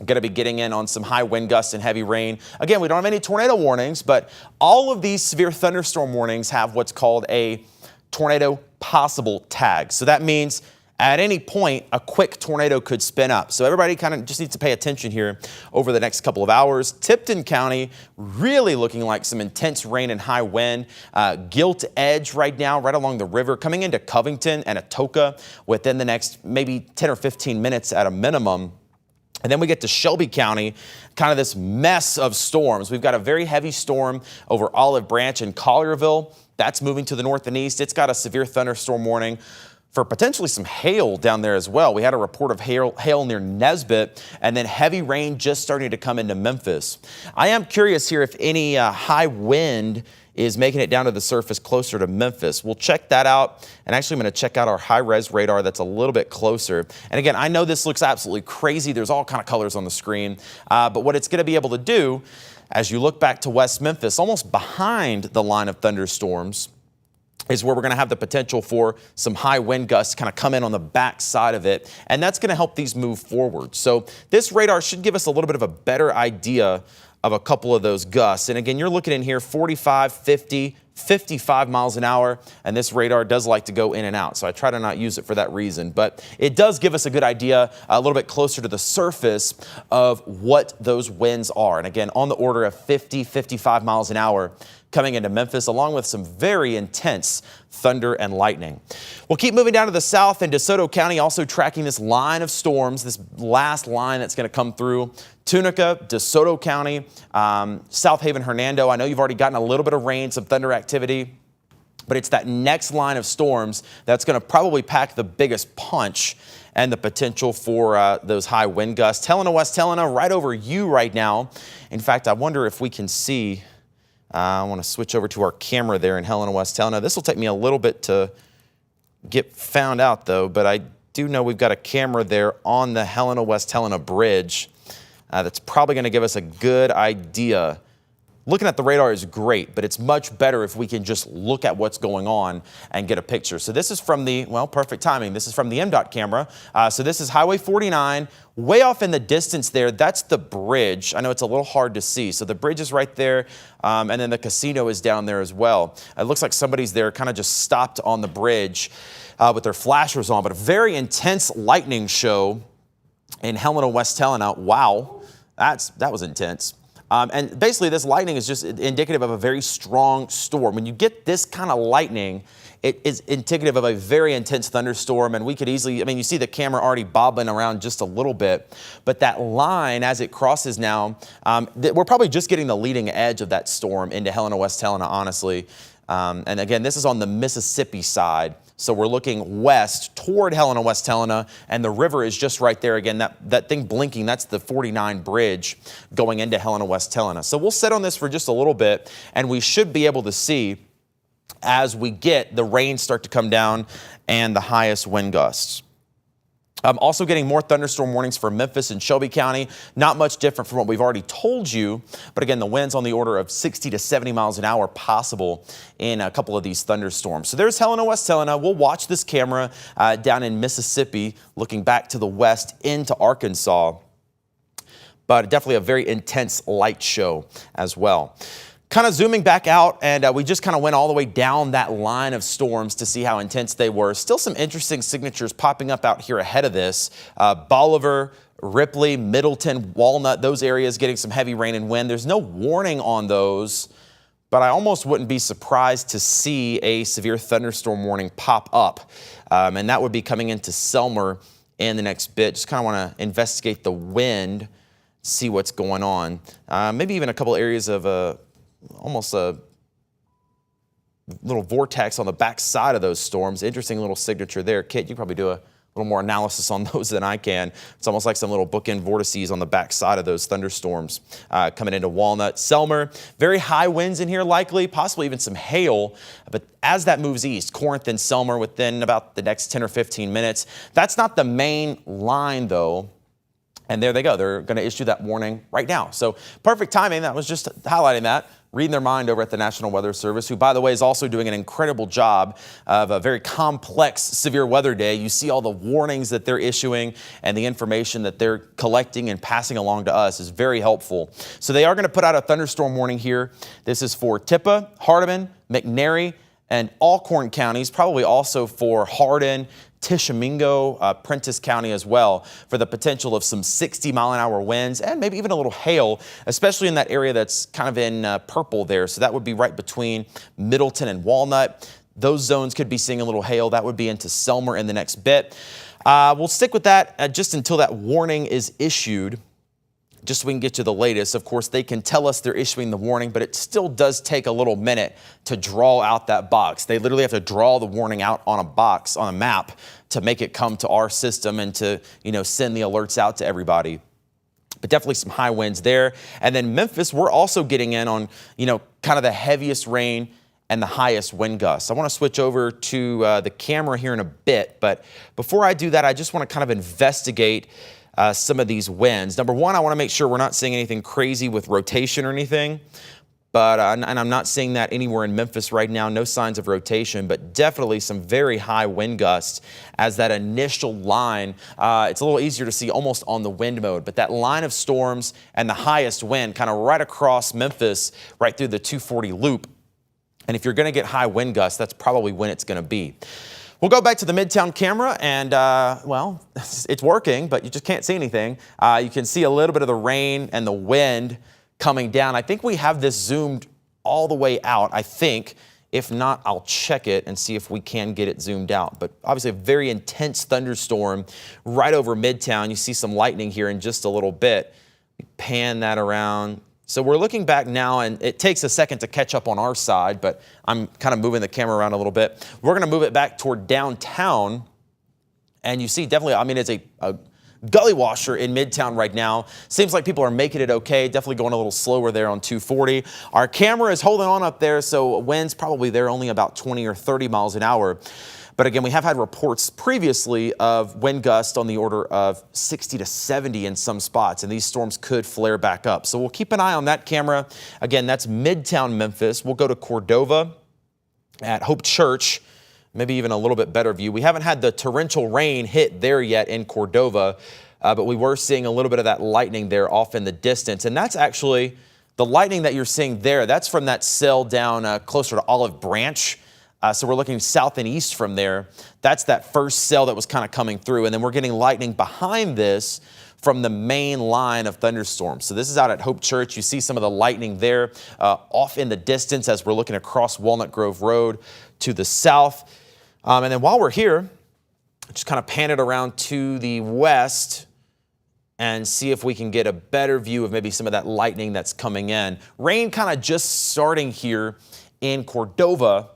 going to be getting in on some high wind gusts and heavy rain. Again, we don't have any tornado warnings, but all of these severe thunderstorm warnings have what's called a tornado possible tag. So that means at any point, a quick tornado could spin up. So everybody kind of just needs to pay attention here over the next couple of hours. Tipton County really looking like some intense rain and high wind. Gilt Edge right now, right along the river, coming into Covington and Atoka within the next maybe 10 or 15 minutes at a minimum. And then we get to Shelby County, kind of this mess of storms. We've got a very heavy storm over Olive Branch and Collierville. That's moving to the north and east. It's got a severe thunderstorm warning for potentially some hail down there as well. We had a report of hail near Nesbitt, and then heavy rain just starting to come into Memphis. I am curious here if any high wind is making it down to the surface closer to Memphis. We'll check that out. And actually, I'm going to check out our high-res radar that's a little bit closer. And again, I know this looks absolutely crazy. There's all kind of colors on the screen. But what it's going to be able to do, as you look back to West Memphis, almost behind the line of thunderstorms, is where we're going to have the potential for some high wind gusts kind of come in on the back side of it. And that's going to help these move forward. So this radar should give us a little bit of a better idea of a couple of those gusts. And again, you're looking in here 45, 50, 55 miles an hour, and this radar does like to go in and out. So I try to not use it for that reason, but it does give us a good idea a little bit closer to the surface of what those winds are. And again, on the order of 50, 55 miles an hour coming into Memphis, along with some very intense thunder and lightning. We'll keep moving down to the south, and DeSoto County also tracking this line of storms, this last line that's going to come through Tunica, DeSoto County, South Haven, Hernando. I know you've already gotten a little bit of rain, some thunder activity, but it's that next line of storms that's going to probably pack the biggest punch and the potential for those high wind gusts. Helena, West Helena, right over you right now. In fact, I wonder if we can see. I want to switch over to our camera there in Helena, West Helena. This will take me a little bit to get found out, though, but I do know we've got a camera there on the Helena, West Helena bridge that's probably going to give us a good idea. Looking at the radar is great, but it's much better if we can just look at what's going on and get a picture. So this is from the, well, perfect timing. This is from the MDOT camera. So this is Highway 49. Way off in the distance there, that's the bridge. I know it's a little hard to see. So the bridge is right there, and then the casino is down there as well. It looks like somebody's there kind of just stopped on the bridge with their flashers on, but a very intense lightning show in Helena, West Helena. Wow, that was intense. And basically, this lightning is just indicative of a very strong storm. When you get this kind of lightning, it is indicative of a very intense thunderstorm, and we could easily, I mean, you see the camera already bobbing around just a little bit, but that line as it crosses now, we're probably just getting the leading edge of that storm into Helena, West Helena, honestly. And again, this is on the Mississippi side. So we're looking west toward Helena, West Helena, and the river is just right there. Again, that thing blinking, that's the 49 bridge going into Helena, West Helena. So we'll sit on this for just a little bit, and we should be able to see as we get the rain start to come down and the highest wind gusts. I'm also getting more thunderstorm warnings for Memphis and Shelby County. Not much different from what we've already told you. But again, the winds on the order of 60 to 70 miles an hour possible in a couple of these thunderstorms. So there's Helena, West Helena. We'll watch this camera down in Mississippi, looking back to the west into Arkansas. But definitely a very intense light show as well. Kind of zooming back out, and we just kind of went all the way down that line of storms to see how intense they were. Still some interesting signatures popping up out here ahead of this. Bolivar, Ripley, Middleton, Walnut, those areas getting some heavy rain and wind. There's no warning on those, but I almost wouldn't be surprised to see a severe thunderstorm warning pop up. And that would be coming into Selmer in the next bit. Just kind of want to investigate the wind, see what's going on. Maybe even a couple areas of almost a little vortex on the back side of those storms. Interesting little signature there. Kit, you probably do a little more analysis on those than I can. It's almost like some little bookend vortices on the back side of those thunderstorms coming into Walnut. Selmer, very high winds in here likely, possibly even some hail. But as that moves east, Corinth and Selmer within about the next 10 or 15 minutes. That's not the main line though. And there they go. They're going to issue that warning right now. So perfect timing. That was just highlighting that. Reading their mind over at the National Weather Service, who, by the way, is also doing an incredible job of a very complex severe weather day. You see all the warnings that they're issuing and the information that they're collecting and passing along to us is very helpful. So they are going to put out a thunderstorm warning here. This is for Tippah, Hardeman, McNairy, and Alcorn counties, probably also for Hardin, Tishomingo, Prentiss County as well, for the potential of some 60-mile-an-hour winds and maybe even a little hail, especially in that area that's kind of in purple there. So that would be right between Middleton and Walnut. Those zones could be seeing a little hail. That would be into Selmer in the next bit. We'll stick with that just until that warning is issued, just so we can get to the latest. Of course, they can tell us they're issuing the warning, but it still does take a little minute to draw out that box. They literally have to draw the warning out on a box, on a map, to make it come to our system and to, send the alerts out to everybody. But definitely some high winds there. And then Memphis, we're also getting in on, kind of the heaviest rain and the highest wind gusts. I want to switch over to the camera here in a bit. But before I do that, I just want to kind of investigate some of these winds. Number one, I want to make sure we're not seeing anything crazy with rotation or anything. But and I'm not seeing that anywhere in Memphis right now. No signs of rotation, but definitely some very high wind gusts as that initial line. It's a little easier to see almost on the wind mode, but that line of storms and the highest wind kind of right across Memphis, right through the 240 loop. And if you're going to get high wind gusts, that's probably when it's going to be. We'll go back to the Midtown camera and, well, it's working, but you just can't see anything. You can see a little bit of the rain and the wind coming down. I think we have this zoomed all the way out, I think. If not, I'll check it and see if we can get it zoomed out. But obviously a very intense thunderstorm right over Midtown. You see some lightning here in just a little bit. Pan that around. So we're looking back now, and it takes a second to catch up on our side, but I'm kind of moving the camera around a little bit. We're going to move it back toward downtown, and you see definitely, it's a gully washer in Midtown right now. Seems like people are making it okay. Definitely going a little slower there on 240. Our camera is holding on up there, so winds probably there only about 20 or 30 miles an hour. But again, we have had reports previously of wind gusts on the order of 60 to 70 in some spots, and these storms could flare back up. So we'll keep an eye on that camera. Again, that's Midtown Memphis. We'll go to Cordova at Hope Church. Maybe even a little bit better view. We haven't had the torrential rain hit there yet in Cordova, but we were seeing a little bit of that lightning there off in the distance. And that's actually the lightning that you're seeing there. That's from that cell down closer to Olive Branch. So we're looking south and east from there. That's that first cell that was kind of coming through. And then we're getting lightning behind this from the main line of thunderstorms. So this is out at Hope Church. You see some of the lightning there off in the distance as we're looking across Walnut Grove Road to the south. And then while we're here, just kind of pan it around to the west and see if we can get a better view of maybe some of that lightning that's coming in. Rain kind of just starting here in Cordova,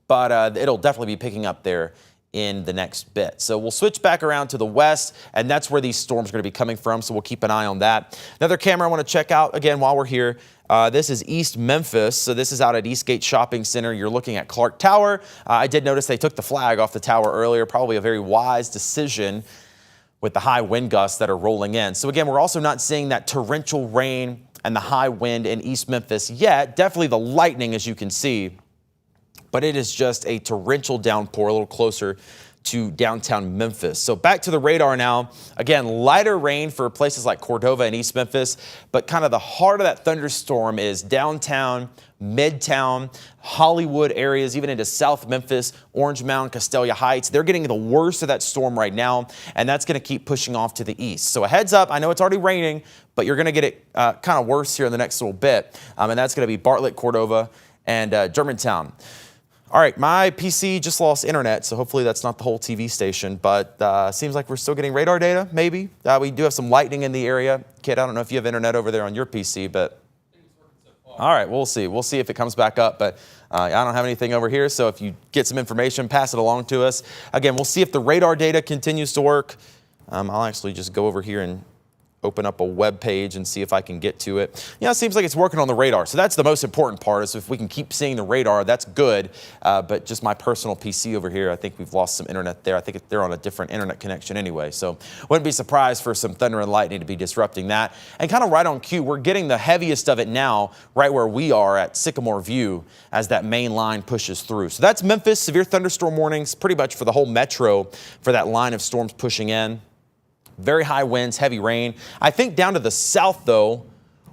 but it'll definitely be picking up there in the next bit. So we'll switch back around to the west, and that's where these storms are going to be coming from, so we'll keep an eye on that. Another camera I want to check out, again, while we're here, this is East Memphis, so this is out at Eastgate Shopping Center. You're looking at Clark Tower. I did notice they took the flag off the tower earlier, probably a very wise decision with the high wind gusts that are rolling in. So again, we're also not seeing that torrential rain and the high wind in East Memphis yet. Definitely the lightning, as you can see, but it is just a torrential downpour a little closer to downtown Memphis. So back to the radar now. Again, lighter rain for places like Cordova and East Memphis, but kind of the heart of that thunderstorm is downtown, Midtown, Hollywood areas, even into South Memphis, Orange Mound, Castelia Heights. They're getting the worst of that storm right now, and that's going to keep pushing off to the east. So a heads up, I know it's already raining, but you're going to get it kind of worse here in the next little bit, and that's going to be Bartlett, Cordova, and Germantown. All right, my PC just lost internet, so hopefully that's not the whole TV station, but seems like we're still getting radar data, maybe. We do have some lightning in the area. Kid, I don't know if you have internet over there on your PC, but all right, we'll see. We'll see if it comes back up, but I don't have anything over here, so if you get some information, pass it along to us. Again, we'll see if the radar data continues to work. I'll actually just go over here and open up a web page and see if I can get to it. Yeah, it seems like it's working on the radar. So that's the most important part, is if we can keep seeing the radar, that's good. But just my personal PC over here, I think we've lost some internet there. I think they're on a different internet connection anyway. So wouldn't be surprised for some thunder and lightning to be disrupting that. And kind of right on cue, we're getting the heaviest of it now right where we are at Sycamore View as that main line pushes through. So that's Memphis, severe thunderstorm warnings pretty much for the whole metro for that line of storms pushing in. Very high winds, heavy rain. I think down to the south, though,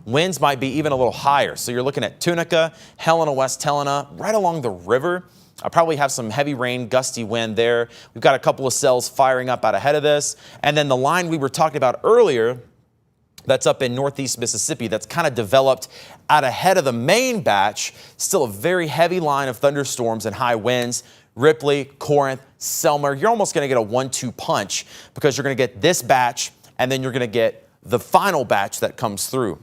winds might be even a little higher. So you're looking at Tunica, Helena, West Helena, right along the river. I probably have some heavy rain, gusty wind there. We've got a couple of cells firing up out ahead of this. And then the line we were talking about earlier, that's up in northeast Mississippi, that's kind of developed out ahead of the main batch. Still a very heavy line of thunderstorms and high winds. Ripley, Corinth, Selmer, you're almost going to get a 1-2 punch, because you're going to get this batch and then you're going to get the final batch that comes through.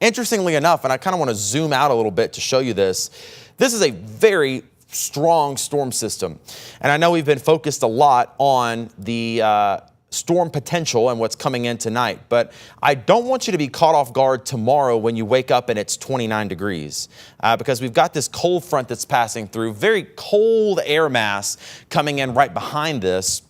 Interestingly enough, and I kind of want to zoom out a little bit to show you this, this is a very strong storm system. And I know we've been focused a lot on the storm potential and what's coming in tonight, but I don't want you to be caught off guard tomorrow when you wake up and it's 29 degrees because we've got this cold front that's passing through, very cold air mass coming in right behind this.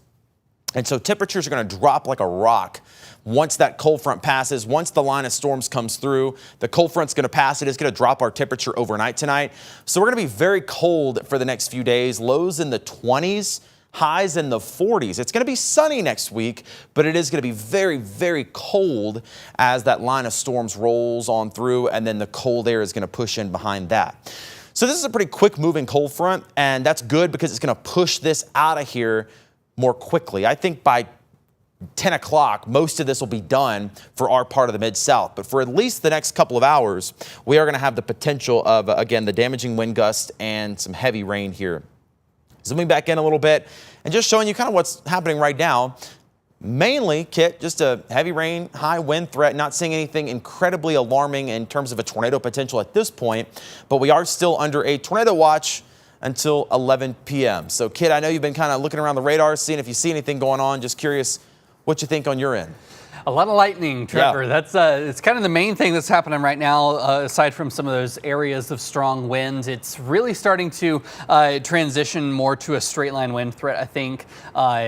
And so temperatures are going to drop like a rock once that cold front passes. Once the line of storms comes through, the cold front's going to pass. It is going to drop our temperature overnight tonight. So we're going to be very cold for the next few days, lows in the 20s. Highs in the 40s. It's going to be sunny next week, but it is going to be very, very cold as that line of storms rolls on through, and then the cold air is going to push in behind that. So this is a pretty quick moving cold front, and that's good because it's going to push this out of here more quickly. I think by 10 o'clock, most of this will be done for our part of the Mid-South. But for at least the next couple of hours, we are going to have the potential of, again, the damaging wind gusts and some heavy rain here. Zooming back in a little bit and just showing you kind of what's happening right now. Mainly, Kit, just a heavy rain, high wind threat, not seeing anything incredibly alarming in terms of a tornado potential at this point, but we are still under a tornado watch until 11 p.m. So, Kit, I know you've been kind of looking around the radar, seeing if you see anything going on. Just curious what you think on your end. A lot of lightning, Trevor. Yeah. That's it's kind of the main thing that's happening right now, aside from some of those areas of strong winds. It's really starting to transition more to a straight line wind threat, I think.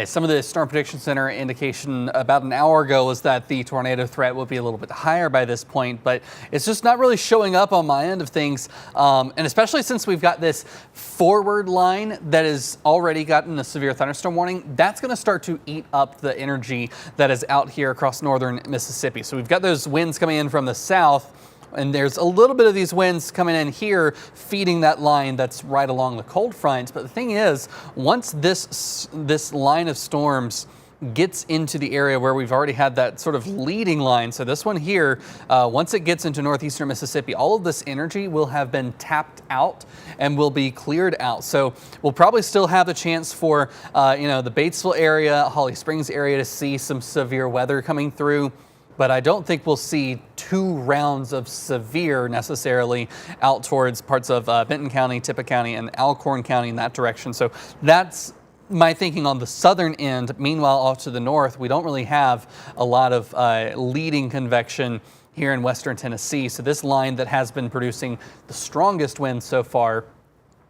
Some of the Storm Prediction Center indication about an hour ago was that the tornado threat will be a little bit higher by this point, but it's just not really showing up on my end of things. And especially since we've got this forward line that has already gotten a severe thunderstorm warning, that's going to start to eat up the energy that is out here across northern Mississippi. So we've got those winds coming in from the south, And there's a little bit of these winds coming in here, feeding that line that's right along the cold front. But the thing is, once this line of storms gets into the area where we've already had that sort of leading line, so this one here, once it gets into northeastern Mississippi, all of this energy will have been tapped out and will be cleared out. So we'll probably still have the chance for the Batesville area, Holly Springs area to see some severe weather coming through. But I don't think we'll see 2 rounds of severe necessarily out towards parts of Benton County, Tippah County, and Alcorn County in that direction. So that's my thinking on the southern end. Meanwhile, off to the north, we don't really have a lot of leading convection here in western Tennessee. So this line that has been producing the strongest winds so far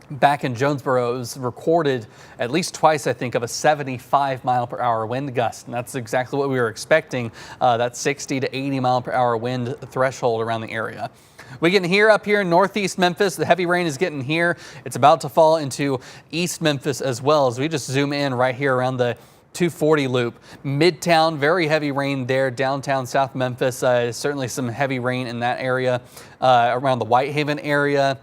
back in Jonesboro, it was recorded at least twice, I think, of a 75-mile-per-hour wind gust. And that's exactly what we were expecting, that 60 to 80-mile-per-hour wind threshold around the area. We can hear up here in northeast Memphis, the heavy rain is getting here. It's about to fall into east Memphis as well, as we just zoom in right here around the 240 loop. Midtown, very heavy rain there. Downtown South Memphis, certainly some heavy rain in that area. Around the Whitehaven area,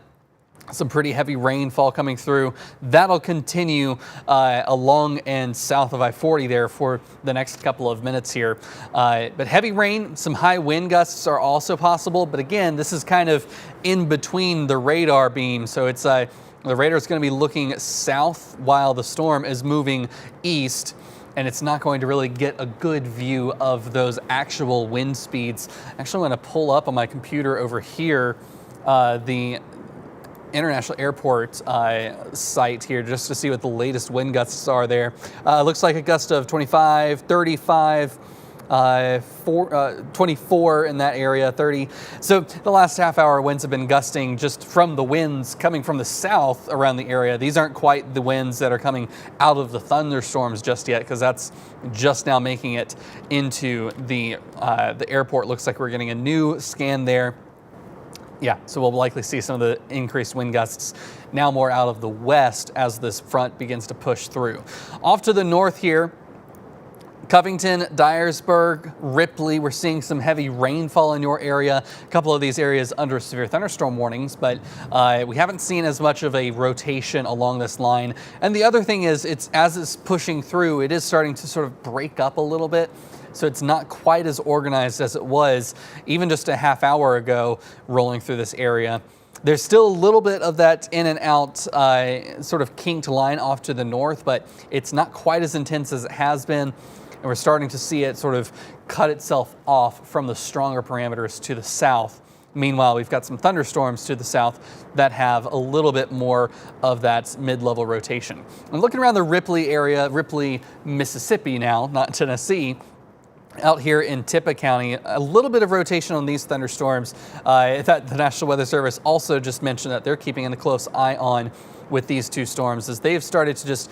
some pretty heavy rainfall coming through. That'll continue along and south of I-40 there for the next couple of minutes here. But heavy rain, some high wind gusts are also possible. But again, this is kind of in between the radar beam. So it's the radar is going to be looking south while the storm is moving east. And it's not going to really get a good view of those actual wind speeds. Actually, I'm going to pull up on my computer over here the International Airport site here just to see what the latest wind gusts are there. Looks like a gust of 25, 35, 24 in that area, 30. So the last half hour winds have been gusting just from the winds coming from the south around the area. These aren't quite the winds that are coming out of the thunderstorms just yet, because that's just now making it into the airport. Looks like we're getting a new scan there. Yeah, so we'll likely see some of the increased wind gusts now more out of the west as this front begins to push through. Off to the north here, Covington, Dyersburg, Ripley, we're seeing some heavy rainfall in your area. A couple of these areas under severe thunderstorm warnings, but we haven't seen as much of a rotation along this line. And the other thing is, as it's pushing through, it is starting to sort of break up a little bit. So it's not quite as organized as it was even just a half hour ago rolling through this area. There's still a little bit of that in and out sort of kinked line off to the north, but it's not quite as intense as it has been. And we're starting to see it sort of cut itself off from the stronger parameters to the south. Meanwhile, we've got some thunderstorms to the south that have a little bit more of that mid-level rotation. I'm looking around the Ripley area, Ripley, Mississippi now, not Tennessee. Out here in Tippah County, a little bit of rotation on these thunderstorms that the National Weather Service also just mentioned that they're keeping a close eye on with these 2 storms, as they've started to just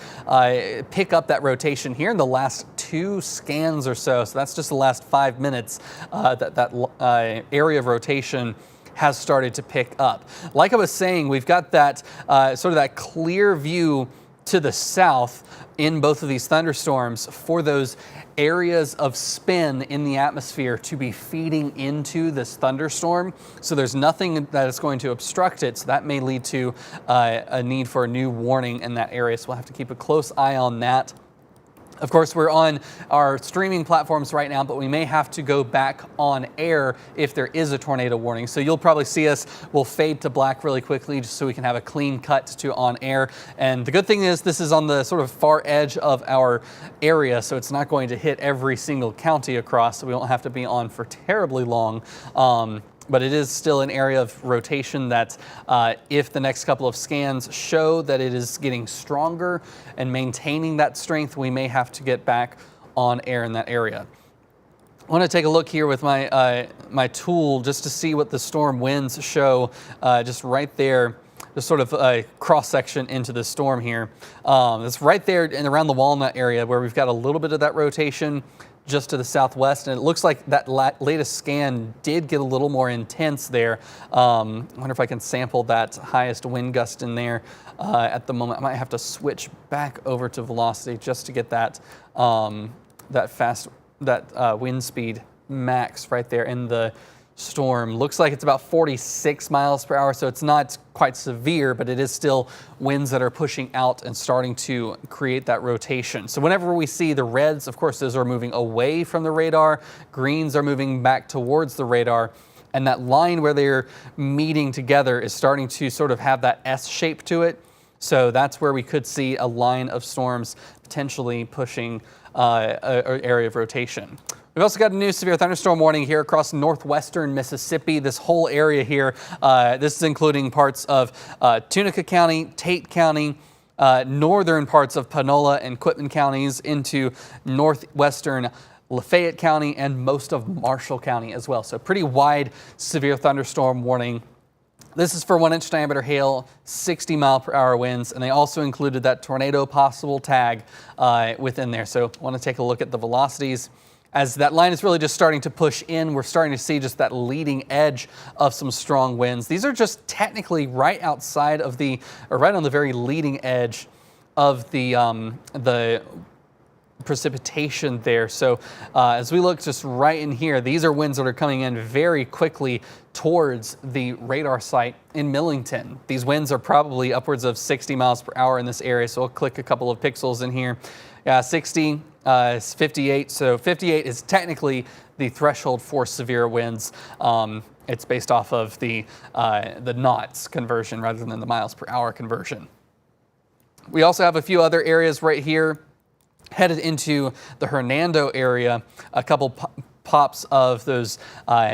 pick up that rotation here in the last 2 scans or so. So that's just the last 5 minutes that area of rotation has started to pick up. Like I was saying, we've got that sort of that clear view to the south in both of these thunderstorms for those areas of spin in the atmosphere to be feeding into this thunderstorm. So there's nothing that is going to obstruct it. So that may lead to a need for a new warning in that area. So we'll have to keep a close eye on that. Of course, we're on our streaming platforms right now, but we may have to go back on air if there is a tornado warning. So you'll probably see us, we'll fade to black really quickly just so we can have a clean cut to on air. And the good thing is this is on the sort of far edge of our area, so it's not going to hit every single county across, so we won't have to be on for terribly long. But it is still an area of rotation that if the next couple of scans show that it is getting stronger and maintaining that strength, we may have to get back on air in that area. I want to take a look here with my my tool just to see what the storm winds show just right there. Just sort of a cross section into the storm here. It's right there and around the Walnut area where we've got a little bit of that rotation just to the southwest, and it looks like that latest scan did get a little more intense there. I wonder if I can sample that highest wind gust in there at the moment. I might have to switch back over to velocity just to get that wind speed max right there in the storm. Looks like it's about 46 miles per hour, so it's not quite severe, but it is still winds that are pushing out and starting to create that rotation. So whenever we see the reds, of course, those are moving away from the radar. Greens are moving back towards the radar. And that line where they're meeting together is starting to sort of have that S shape to it. So that's where we could see a line of storms potentially pushing an area of rotation. We've also got a new severe thunderstorm warning here across northwestern Mississippi. This whole area here, this is including parts of Tunica County, Tate County, northern parts of Panola and Quitman counties into northwestern Lafayette County and most of Marshall County as well. So pretty wide severe thunderstorm warning. This is for 1-inch diameter hail, 60 mile per hour winds, and they also included that tornado possible tag within there. So I want to take a look at the velocities. As that line is really just starting to push in, we're starting to see just that leading edge of some strong winds. These are just technically right outside of or right on the very leading edge of the precipitation there. So as we look just right in here, these are winds that are coming in very quickly towards the radar site in Millington. These winds are probably upwards of 60 miles per hour in this area. So we'll click a couple of pixels in here. 60 is 58. So 58 is technically the threshold for severe winds. It's based off of the knots conversion rather than the miles per hour conversion. We also have a few other areas right here headed into the Hernando area. A couple pops of those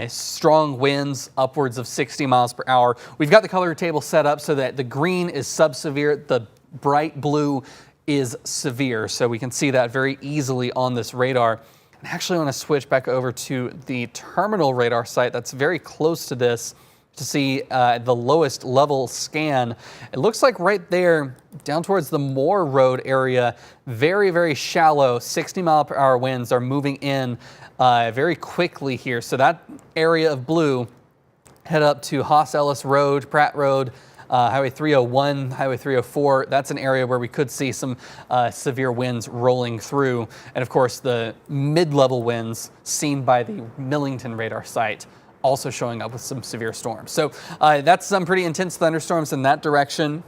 strong winds upwards of 60 miles per hour. We've got the color table set up so that the green is subsevere, the bright blue is severe. So we can see that very easily on this radar. And actually I want to switch back over to the terminal radar site that's very close to this to see the lowest level scan. It looks like right there down towards the Moore Road area, very, very shallow 60 mile per hour winds are moving in very quickly here. So that area of blue head up to Haas Ellis Road, Pratt Road, Highway 301, Highway 304. That's an area where we could see some severe winds rolling through. And of course, the mid-level winds seen by the Millington radar site also showing up with some severe storms. So that's some pretty intense thunderstorms in that direction.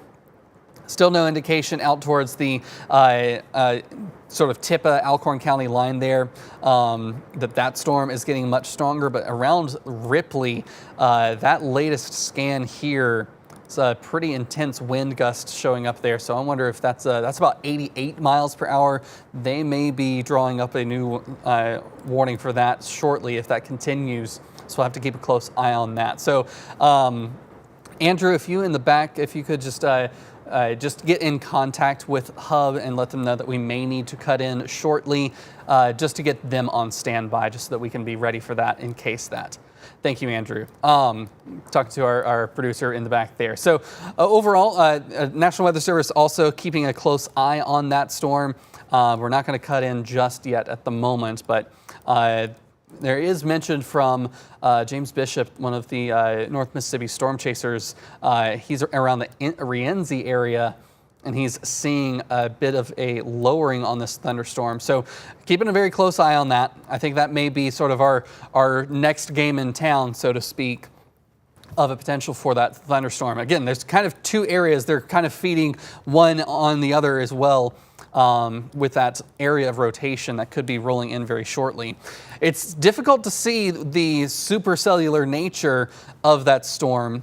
Still no indication out towards the sort of Tippah, Alcorn County line there that storm is getting much stronger. But around Ripley, that latest scan here, it's a pretty intense wind gust showing up there. So I wonder if that's about 88 miles per hour. They may be drawing up a new warning for that shortly if that continues. So we'll have to keep a close eye on that. So Andrew, if you in the back, if you could just get in contact with Hub and let them know that we may need to cut in shortly just to get them on standby, just so that we can be ready for that in case that. Thank you, Andrew. Talking to our producer in the back there. So overall, National Weather Service also keeping a close eye on that storm. We're not going to cut in just yet at the moment, but there is mention from James Bishop, one of the North Mississippi storm chasers. He's around the Rienzi area, and he's seeing a bit of a lowering on this thunderstorm. So keeping a very close eye on that. I think that may be sort of our next game in town, so to speak, of a potential for that thunderstorm. Again, there's kind of two areas. They're kind of feeding one on the other as well. With that area of rotation that could be rolling in very shortly. It's difficult to see the supercellular nature of that storm,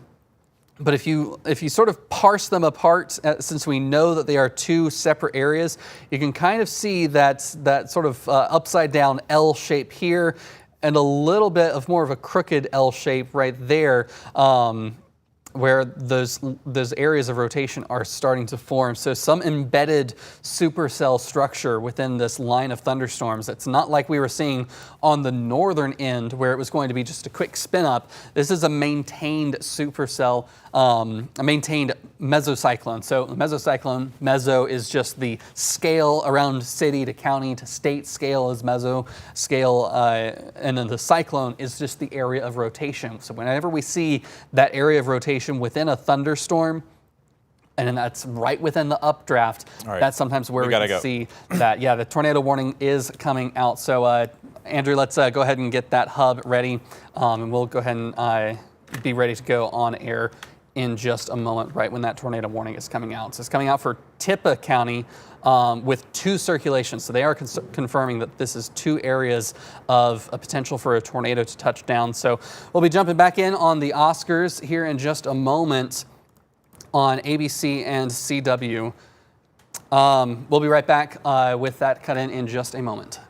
but if you sort of parse them apart, since we know that they are two separate areas, you can kind of see that sort of upside down L shape here and a little bit of more of a crooked L shape right there. Where those areas of rotation are starting to form. So some embedded supercell structure within this line of thunderstorms. It's not like we were seeing on the northern end where it was going to be just a quick spin up. This is a maintained supercell, a maintained mesocyclone. So the mesocyclone, meso is just the scale around city to county to state. Scale is meso scale, and then the cyclone is just the area of rotation. So whenever we see that area of rotation within a thunderstorm, and then that's right within the updraft, that's sometimes where we can see that, the tornado warning is coming out. So Andrew, let's go ahead and get that hub ready, and we'll go ahead and be ready to go on air in just a moment, right when that tornado warning is coming out. So it's coming out for Tippah County with 2 circulations. So they are confirming that this is 2 areas of a potential for a tornado to touch down. So we'll be jumping back in on the Oscars here in just a moment on ABC and CW. We'll be right back with that cut in just a moment.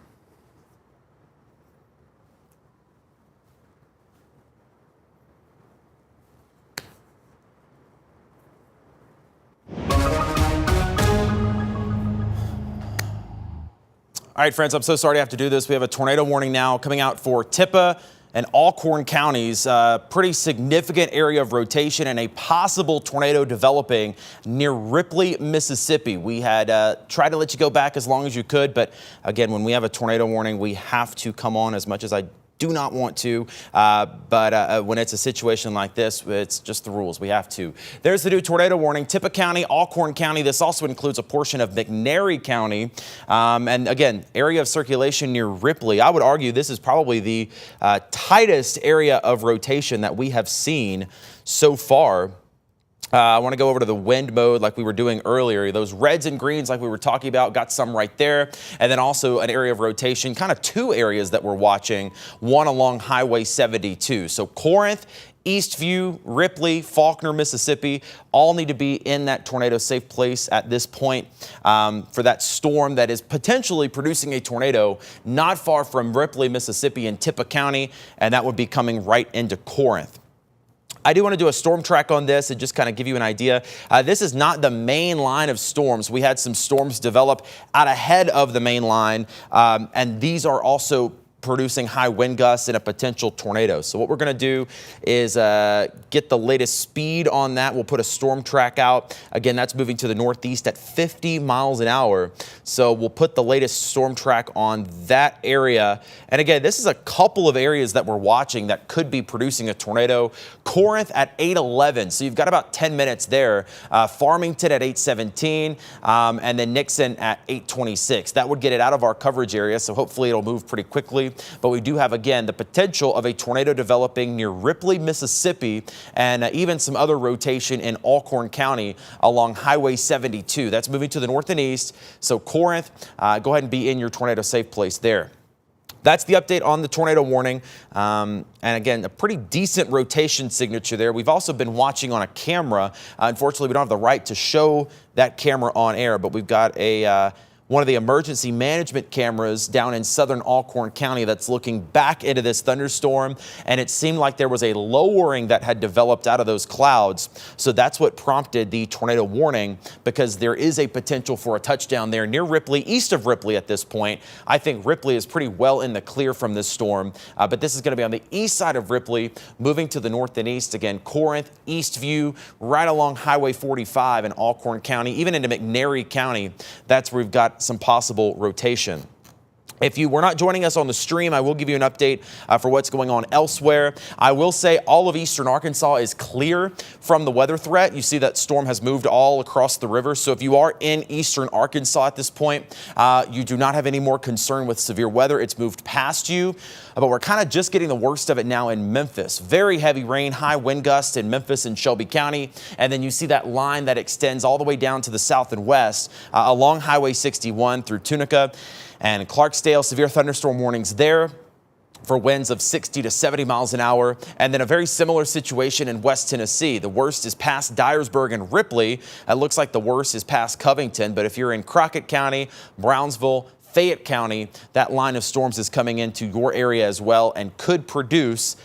All right, friends, I'm so sorry to have to do this. We have a tornado warning now coming out for Tippah and Alcorn counties. Pretty significant area of rotation and a possible tornado developing near Ripley, Mississippi. We had tried to let you go back as long as you could, but again, when we have a tornado warning, we have to come on as much as I do not want to, but when it's a situation like this, it's just the rules. We have to. There's the new tornado warning. Tippah County, Alcorn County. This also includes a portion of McNairy County. And again, area of circulation near Ripley. I would argue this is probably the tightest area of rotation that we have seen so far. I want to go over to the wind mode like we were doing earlier. Those reds and greens like we were talking about, got some right there. And then also an area of rotation, kind of 2 areas that we're watching, one along Highway 72. So Corinth, Eastview, Ripley, Faulkner, Mississippi, all need to be in that tornado safe place at this point for that storm that is potentially producing a tornado not far from Ripley, Mississippi in Tippah County, and that would be coming right into Corinth. I do want to do a storm track on this and just kind of give you an idea. This is not the main line of storms. We had some storms develop out ahead of the main line, and these are also producing high wind gusts and a potential tornado. So what we're going to do is get the latest speed on that. We'll put a storm track out. Again, that's moving to the northeast at 50 miles an hour. So we'll put the latest storm track on that area. And again, this is a couple of areas that we're watching that could be producing a tornado. Corinth at 8:11. So you've got about 10 minutes there. Farmington at 8:17, and then Nixon at 8:26. That would get it out of our coverage area. So hopefully it'll move pretty quickly. But we do have, again, the potential of a tornado developing near Ripley, Mississippi, and even some other rotation in Alcorn County along Highway 72. That's moving to the north and east. So Corinth, go ahead and be in your tornado safe place there. That's the update on the tornado warning. And again, a pretty decent rotation signature there. We've also been watching on a camera. Unfortunately, we don't have the right to show that camera on air, but we've got one of the emergency management cameras down in southern Alcorn County that's looking back into this thunderstorm, and it seemed like there was a lowering that had developed out of those clouds. So that's what prompted the tornado warning, because there is a potential for a touchdown there near Ripley, east of Ripley at this point. I think Ripley is pretty well in the clear from this storm, but this is going to be on the east side of Ripley, moving to the north and east. Again, Corinth, Eastview, right along Highway 45 in Alcorn County, even into McNairy County. That's where we've got some possible rotation. If you were not joining us on the stream, I will give you an update for what's going on elsewhere. I will say all of eastern Arkansas is clear from the weather threat. You see that storm has moved all across the river. So if you are in eastern Arkansas at this point, you do not have any more concern with severe weather. It's moved past you. But we're kind of just getting the worst of it now in Memphis. Very heavy rain, high wind gusts in Memphis and Shelby County. And then you see that line that extends all the way down to the south and west along Highway 61 through Tunica and Clarksdale. Severe thunderstorm warnings there for winds of 60 to 70 miles an hour. And then a very similar situation in West Tennessee. The worst is past Dyersburg and Ripley. It looks like the worst is past Covington. But if you're in Crockett County, Brownsville, Fayette County, that line of storms is coming into your area as well and could produce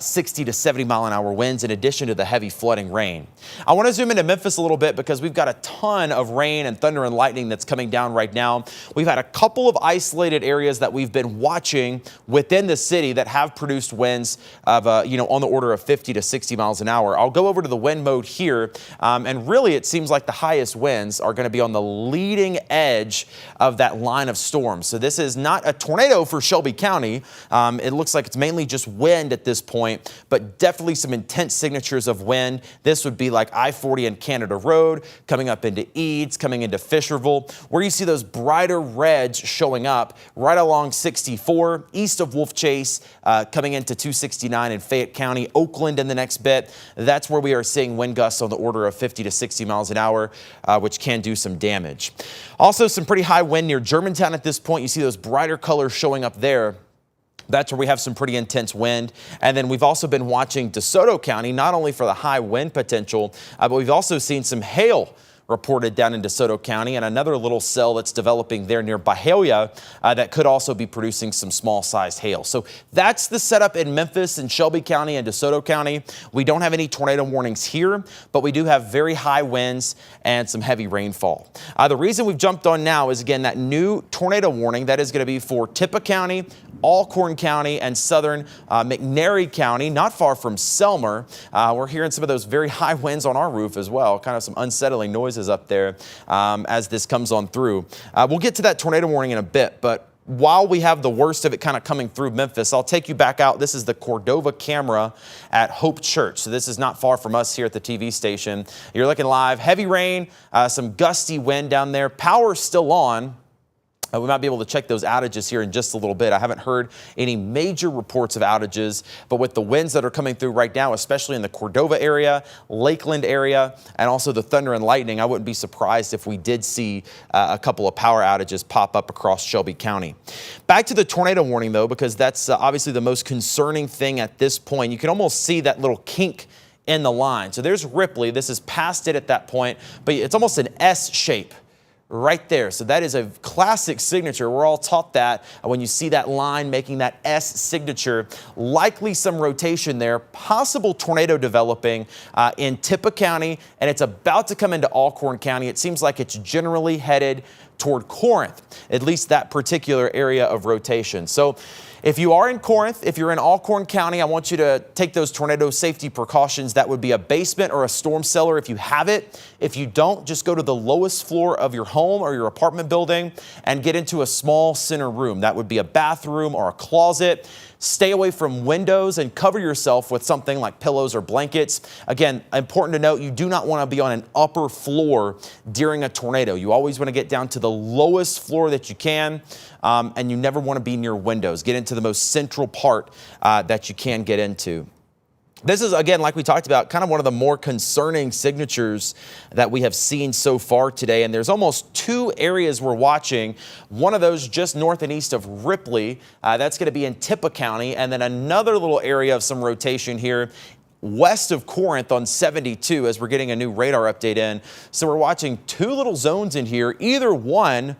60 to 70 mile an hour winds in addition to the heavy flooding rain. I want to zoom into Memphis a little bit because we've got a ton of rain and thunder and lightning that's coming down right now. We've had a couple of isolated areas that we've been watching within the city that have produced winds of, on the order of 50 to 60 miles an hour. I'll go over to the wind mode here. And really, it seems like the highest winds are going to be on the leading edge of that line of storms. So this is not a tornado for Shelby County. It looks like it's mainly just wind at this point, but definitely some intense signatures of wind. This would be like I-40 and Canada Road, coming up into Eads, coming into Fisherville, where you see those brighter reds showing up right along 64, east of Wolf Chase, coming into 269 in Fayette County, Oakland in the next bit. That's where we are seeing wind gusts on the order of 50 to 60 miles an hour, which can do some damage. Also, some pretty high wind near Germantown at this point. You see those brighter colors showing up there. That's where we have some pretty intense wind. And then we've also been watching DeSoto County, not only for the high wind potential, but we've also seen some hail reported down in DeSoto County, and another little cell that's developing there near Byhalia that could also be producing some small-sized hail. So that's the setup in Memphis and Shelby County and DeSoto County. We don't have any tornado warnings here, but we do have very high winds and some heavy rainfall. The reason we've jumped on now is, again, that new tornado warning that is going to be for Tippah County, Alcorn County, and southern McNairy County, not far from Selmer. We're hearing some of those very high winds on our roof as well, kind of some unsettling noises up there as this comes on through. We'll get to that tornado warning in a bit, but while we have the worst of it kind of coming through Memphis, I'll take you back out. This is the Cordova camera at Hope Church. So this is not far from us here at the TV station. You're looking live. Heavy rain, some gusty wind down there. Power's still on. We might be able to check those outages here in just a little bit. I haven't heard any major reports of outages, but with the winds that are coming through right now, especially in the Cordova area, Lakeland area, and also the thunder and lightning, I wouldn't be surprised if we did see a couple of power outages pop up across Shelby County. Back to the tornado warning, though, because that's obviously the most concerning thing at this point. You can almost see that little kink in the line. So there's Ripley. This is past it at that point, but it's almost an S shape right there. So that is a classic signature. We're all taught that when you see that line making that S signature, likely some rotation there, possible tornado developing in Tippah County, and it's about to come into Alcorn County. It seems like it's generally headed toward Corinth, at least that particular area of rotation. So if you are in Corinth, if you're in Alcorn County, I want you to take those tornado safety precautions. That would be a basement or a storm cellar if you have it. If you don't, just go to the lowest floor of your home or your apartment building and get into a small center room. That would be a bathroom or a closet. Stay away from windows and cover yourself with something like pillows or blankets. Again, important to note, you do not want to be on an upper floor during a tornado. You always want to get down to the lowest floor that you can, and you never want to be near windows. Get into the most central part that you can get into. This is, again, like we talked about, kind of one of the more concerning signatures that we have seen so far today. And there's almost two areas we're watching. One of those just north and east of Ripley. That's going to be in Tippah County. And then another little area of some rotation here west of Corinth on 72 as we're getting a new radar update in. So we're watching two little zones in here. Either one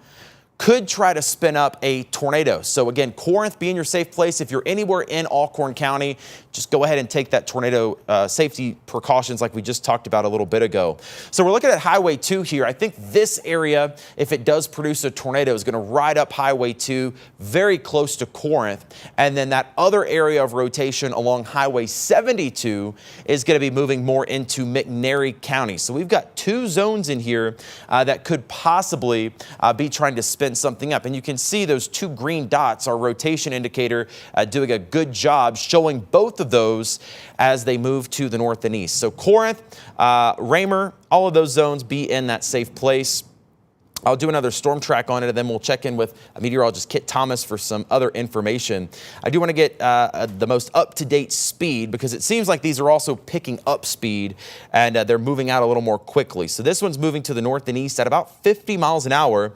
could try to spin up a tornado. So again, Corinth being your safe place. If you're anywhere in Alcorn County, just go ahead and take that tornado safety precautions like we just talked about a little bit ago. So we're looking at Highway 2 here. I think this area, if it does produce a tornado, is going to ride up Highway 2 very close to Corinth. And then that other area of rotation along Highway 72 is going to be moving more into McNairy County. So we've got two zones in here that could possibly be trying to spin something up. And you can see those two green dots, our rotation indicator, doing a good job showing both of those as they move to the north and east. So Corinth, Raymer, all of those zones be in that safe place. I'll do another storm track on it, and then we'll check in with meteorologist Kit Thomas for some other information. I do want to get the most up-to-date speed because it seems like these are also picking up speed, and they're moving out a little more quickly. So this one's moving to the north and east at about 50 miles an hour.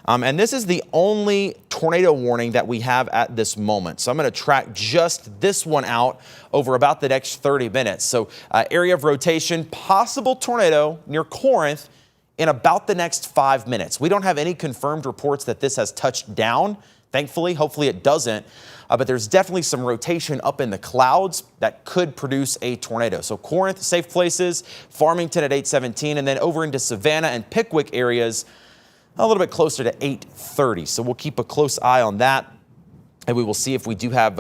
And this is the only tornado warning that we have at this moment. So I'm going to track just this one out over about the next 30 minutes. So area of rotation, possible tornado near Corinth in about the next 5 minutes. We don't have any confirmed reports that this has touched down, thankfully. Hopefully it doesn't. But there's definitely some rotation up in the clouds that could produce a tornado. So Corinth, safe places, Farmington at 8:17, and then over into Savannah and Pickwick areas a little bit closer to 8:30. So we'll keep a close eye on that, and we will see if we do have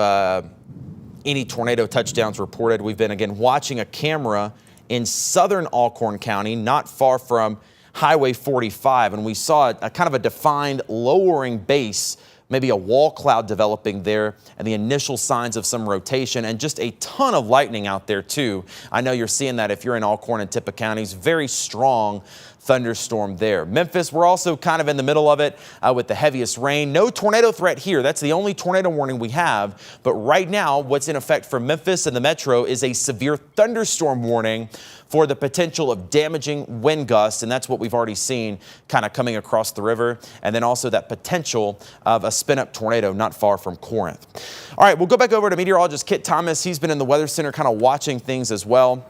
any tornado touchdowns reported. We've been, again, watching a camera in southern Alcorn County, not far from Highway 45, and we saw a kind of a defined lowering base maybe a wall cloud developing there, and the initial signs of some rotation, and just a ton of lightning out there too. I know you're seeing that if you're in Alcorn and Tippah counties. Very strong thunderstorm there. Memphis, we're also kind of in the middle of it with the heaviest rain. No tornado threat here. That's the only tornado warning we have. But right now, what's in effect for Memphis and the metro is a severe thunderstorm warning for the potential of damaging wind gusts. And that's what we've already seen kind of coming across the river. And then also that potential of a spin-up tornado not far from Corinth. All right, we'll go back over to meteorologist Kit Thomas. He's been in the Weather Center kind of watching things as well.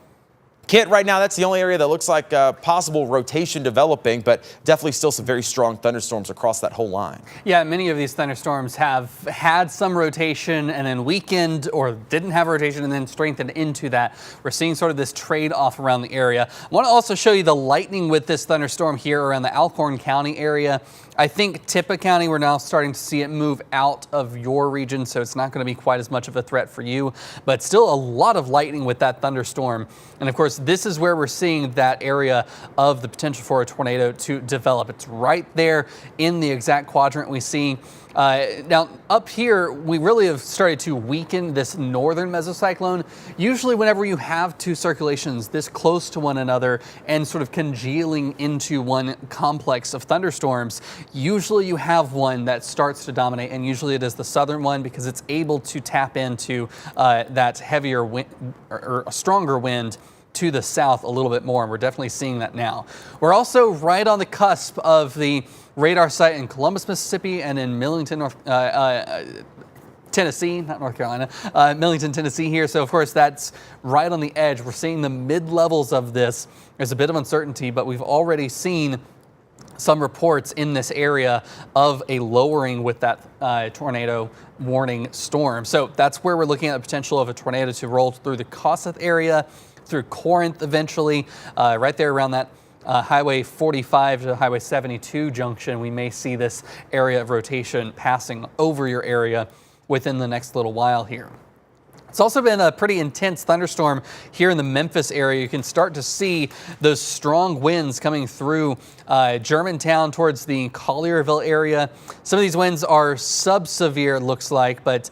Kit, right now, that's the only area that looks like possible rotation developing, but definitely still some very strong thunderstorms across that whole line. Yeah, many of these thunderstorms have had some rotation and then weakened, or didn't have rotation and then strengthened into that. We're seeing sort of this trade-off around the area. I want to also show you the lightning with this thunderstorm here around the Alcorn County area. I think Tippah County, we're now starting to see it move out of your region, so it's not going to be quite as much of a threat for you, but still a lot of lightning with that thunderstorm. And of course, this is where we're seeing that area of the potential for a tornado to develop. It's right there in the exact quadrant we see. Now, up here, we really have started to weaken this northern mesocyclone. Usually whenever you have two circulations this close to one another and sort of congealing into one complex of thunderstorms, usually you have one that starts to dominate, and usually it is the southern one because it's able to tap into that heavier wind or a stronger wind to the south a little bit more, and we're definitely seeing that now. We're also right on the cusp of the radar site in Columbus, Mississippi, and in Millington, Tennessee, not North Carolina, Millington, Tennessee here. So of course that's right on the edge. We're seeing the mid-levels of this. There's a bit of uncertainty, but we've already seen some reports in this area of a lowering with that tornado warning storm. So that's where we're looking at the potential of a tornado to roll through the Kossuth area, through Corinth eventually, right there around that Highway 45 to Highway 72 junction. We may see this area of rotation passing over your area within the next little while here. It's also been a pretty intense thunderstorm here in the Memphis area. You can start to see those strong winds coming through Germantown towards the Collierville area. Some of these winds are sub-severe, it looks like, but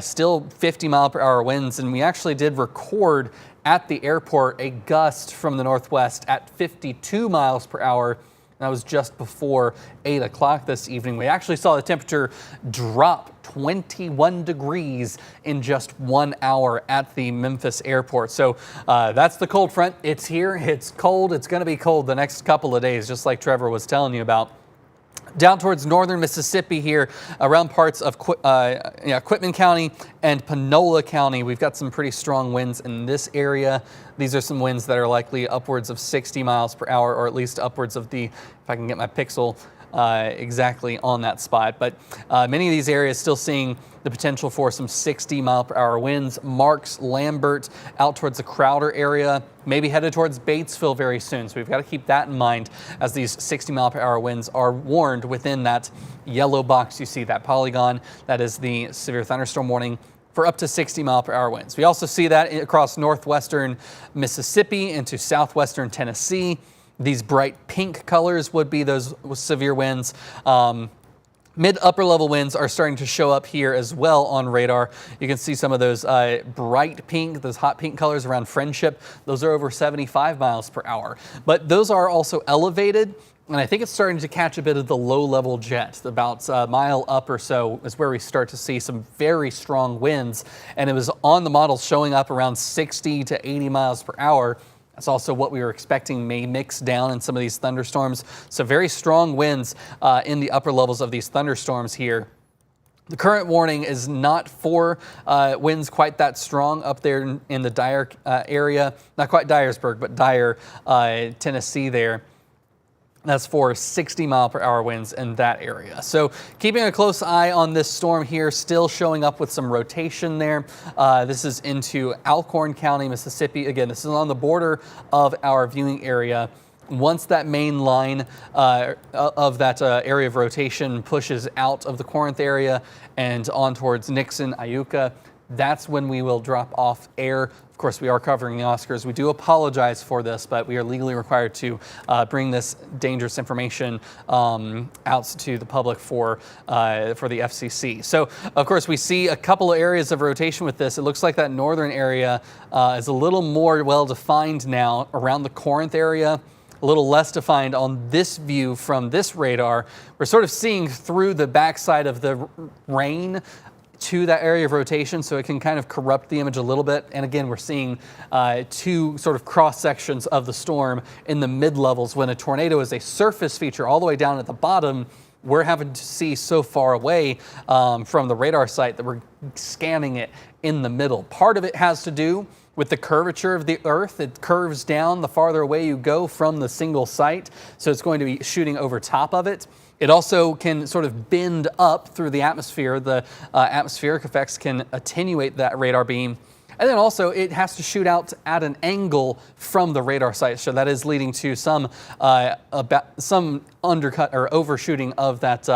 still 50-mile-per-hour winds. And we actually did record at the airport a gust from the northwest at 52 miles per hour. That was just before 8 o'clock this evening. We actually saw the temperature drop 21 degrees in just 1 hour at the Memphis airport. So that's the cold front. It's here. It's cold. It's going to be cold the next couple of days, just like Trevor was telling you about. Down towards northern Mississippi here, around parts of Quitman County and Panola County, we've got some pretty strong winds in this area. These are some winds that are likely upwards of 60 miles per hour, or at least upwards of the, if I can get my pixel exactly on that spot. But many of these areas still seeing the potential for some 60-mile-per-hour winds. Marks, Lambert, out towards the Crowder area, maybe headed towards Batesville very soon. So we've got to keep that in mind as these 60-mile-per-hour winds are warned within that yellow box you see, that polygon. That is the severe thunderstorm warning for up to 60-mile-per-hour winds. We also see that upacross northwestern Mississippi into southwestern Tennessee. These bright pink colors would be those severe winds. Mid-upper level winds are starting to show up here as well on radar. You can see some of those bright pink, those hot pink colors around Friendship. Those are over 75 miles per hour. But those are also elevated, and I think it's starting to catch a bit of the low-level jet. About a mile up or so is where we start to see some very strong winds, and it was on the models showing up around 60 to 80 miles per hour. That's also what we were expecting may mix down in some of these thunderstorms. So very strong winds in the upper levels of these thunderstorms here. The current warning is not for winds quite that strong up there in the Dyer area. Not quite Dyersburg, but Dyer, Tennessee there. That's for 60-mile-per-hour winds in that area. So keeping a close eye on this storm here, still showing up with some rotation there. This is into Alcorn County, Mississippi. Again, this is on the border of our viewing area. Once that main line of that area of rotation pushes out of the Corinth area and on towards Nixon, Iuka, that's when we will drop off air. Of course, we are covering the Oscars. We do apologize for this, but we are legally required to bring this dangerous information out to the public for the FCC. So, of course, we see a couple of areas of rotation with this. It looks like that northern area is a little more well-defined now around the Corinth area. A little less defined on this view from this radar. We're sort of seeing through the backside of the rain to that area of rotation, so it can kind of corrupt the image a little bit. And again, we're seeing two sort of cross sections of the storm in the mid-levels. When a tornado is a surface feature all the way down at the bottom, we're having to see so far away from the radar site that we're scanning it in the middle. Part of it has to do with the curvature of the Earth. It curves down the farther away you go from the single site, so it's going to be shooting over top of it. It also can sort of bend up through the atmosphere. The atmospheric effects can attenuate that radar beam. And then also it has to shoot out at an angle from the radar site. So that is leading to some undercut or overshooting of that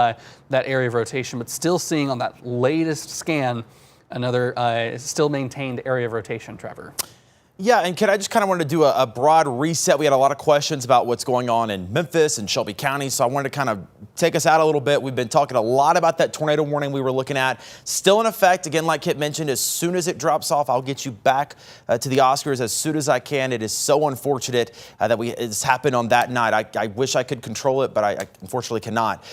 area of rotation, but still seeing on that latest scan another still maintained area of rotation, Trevor. Yeah, and I just kind of wanted to do a broad reset. We had a lot of questions about what's going on in Memphis and Shelby County, so I wanted to kind of take us out a little bit. We've been talking a lot about that tornado warning we were looking at. Still in effect. Again, like Kit mentioned, as soon as it drops off, I'll get you back to the Oscars as soon as I can. It is so unfortunate that it's happened on that night. I wish I could control it, but I unfortunately cannot.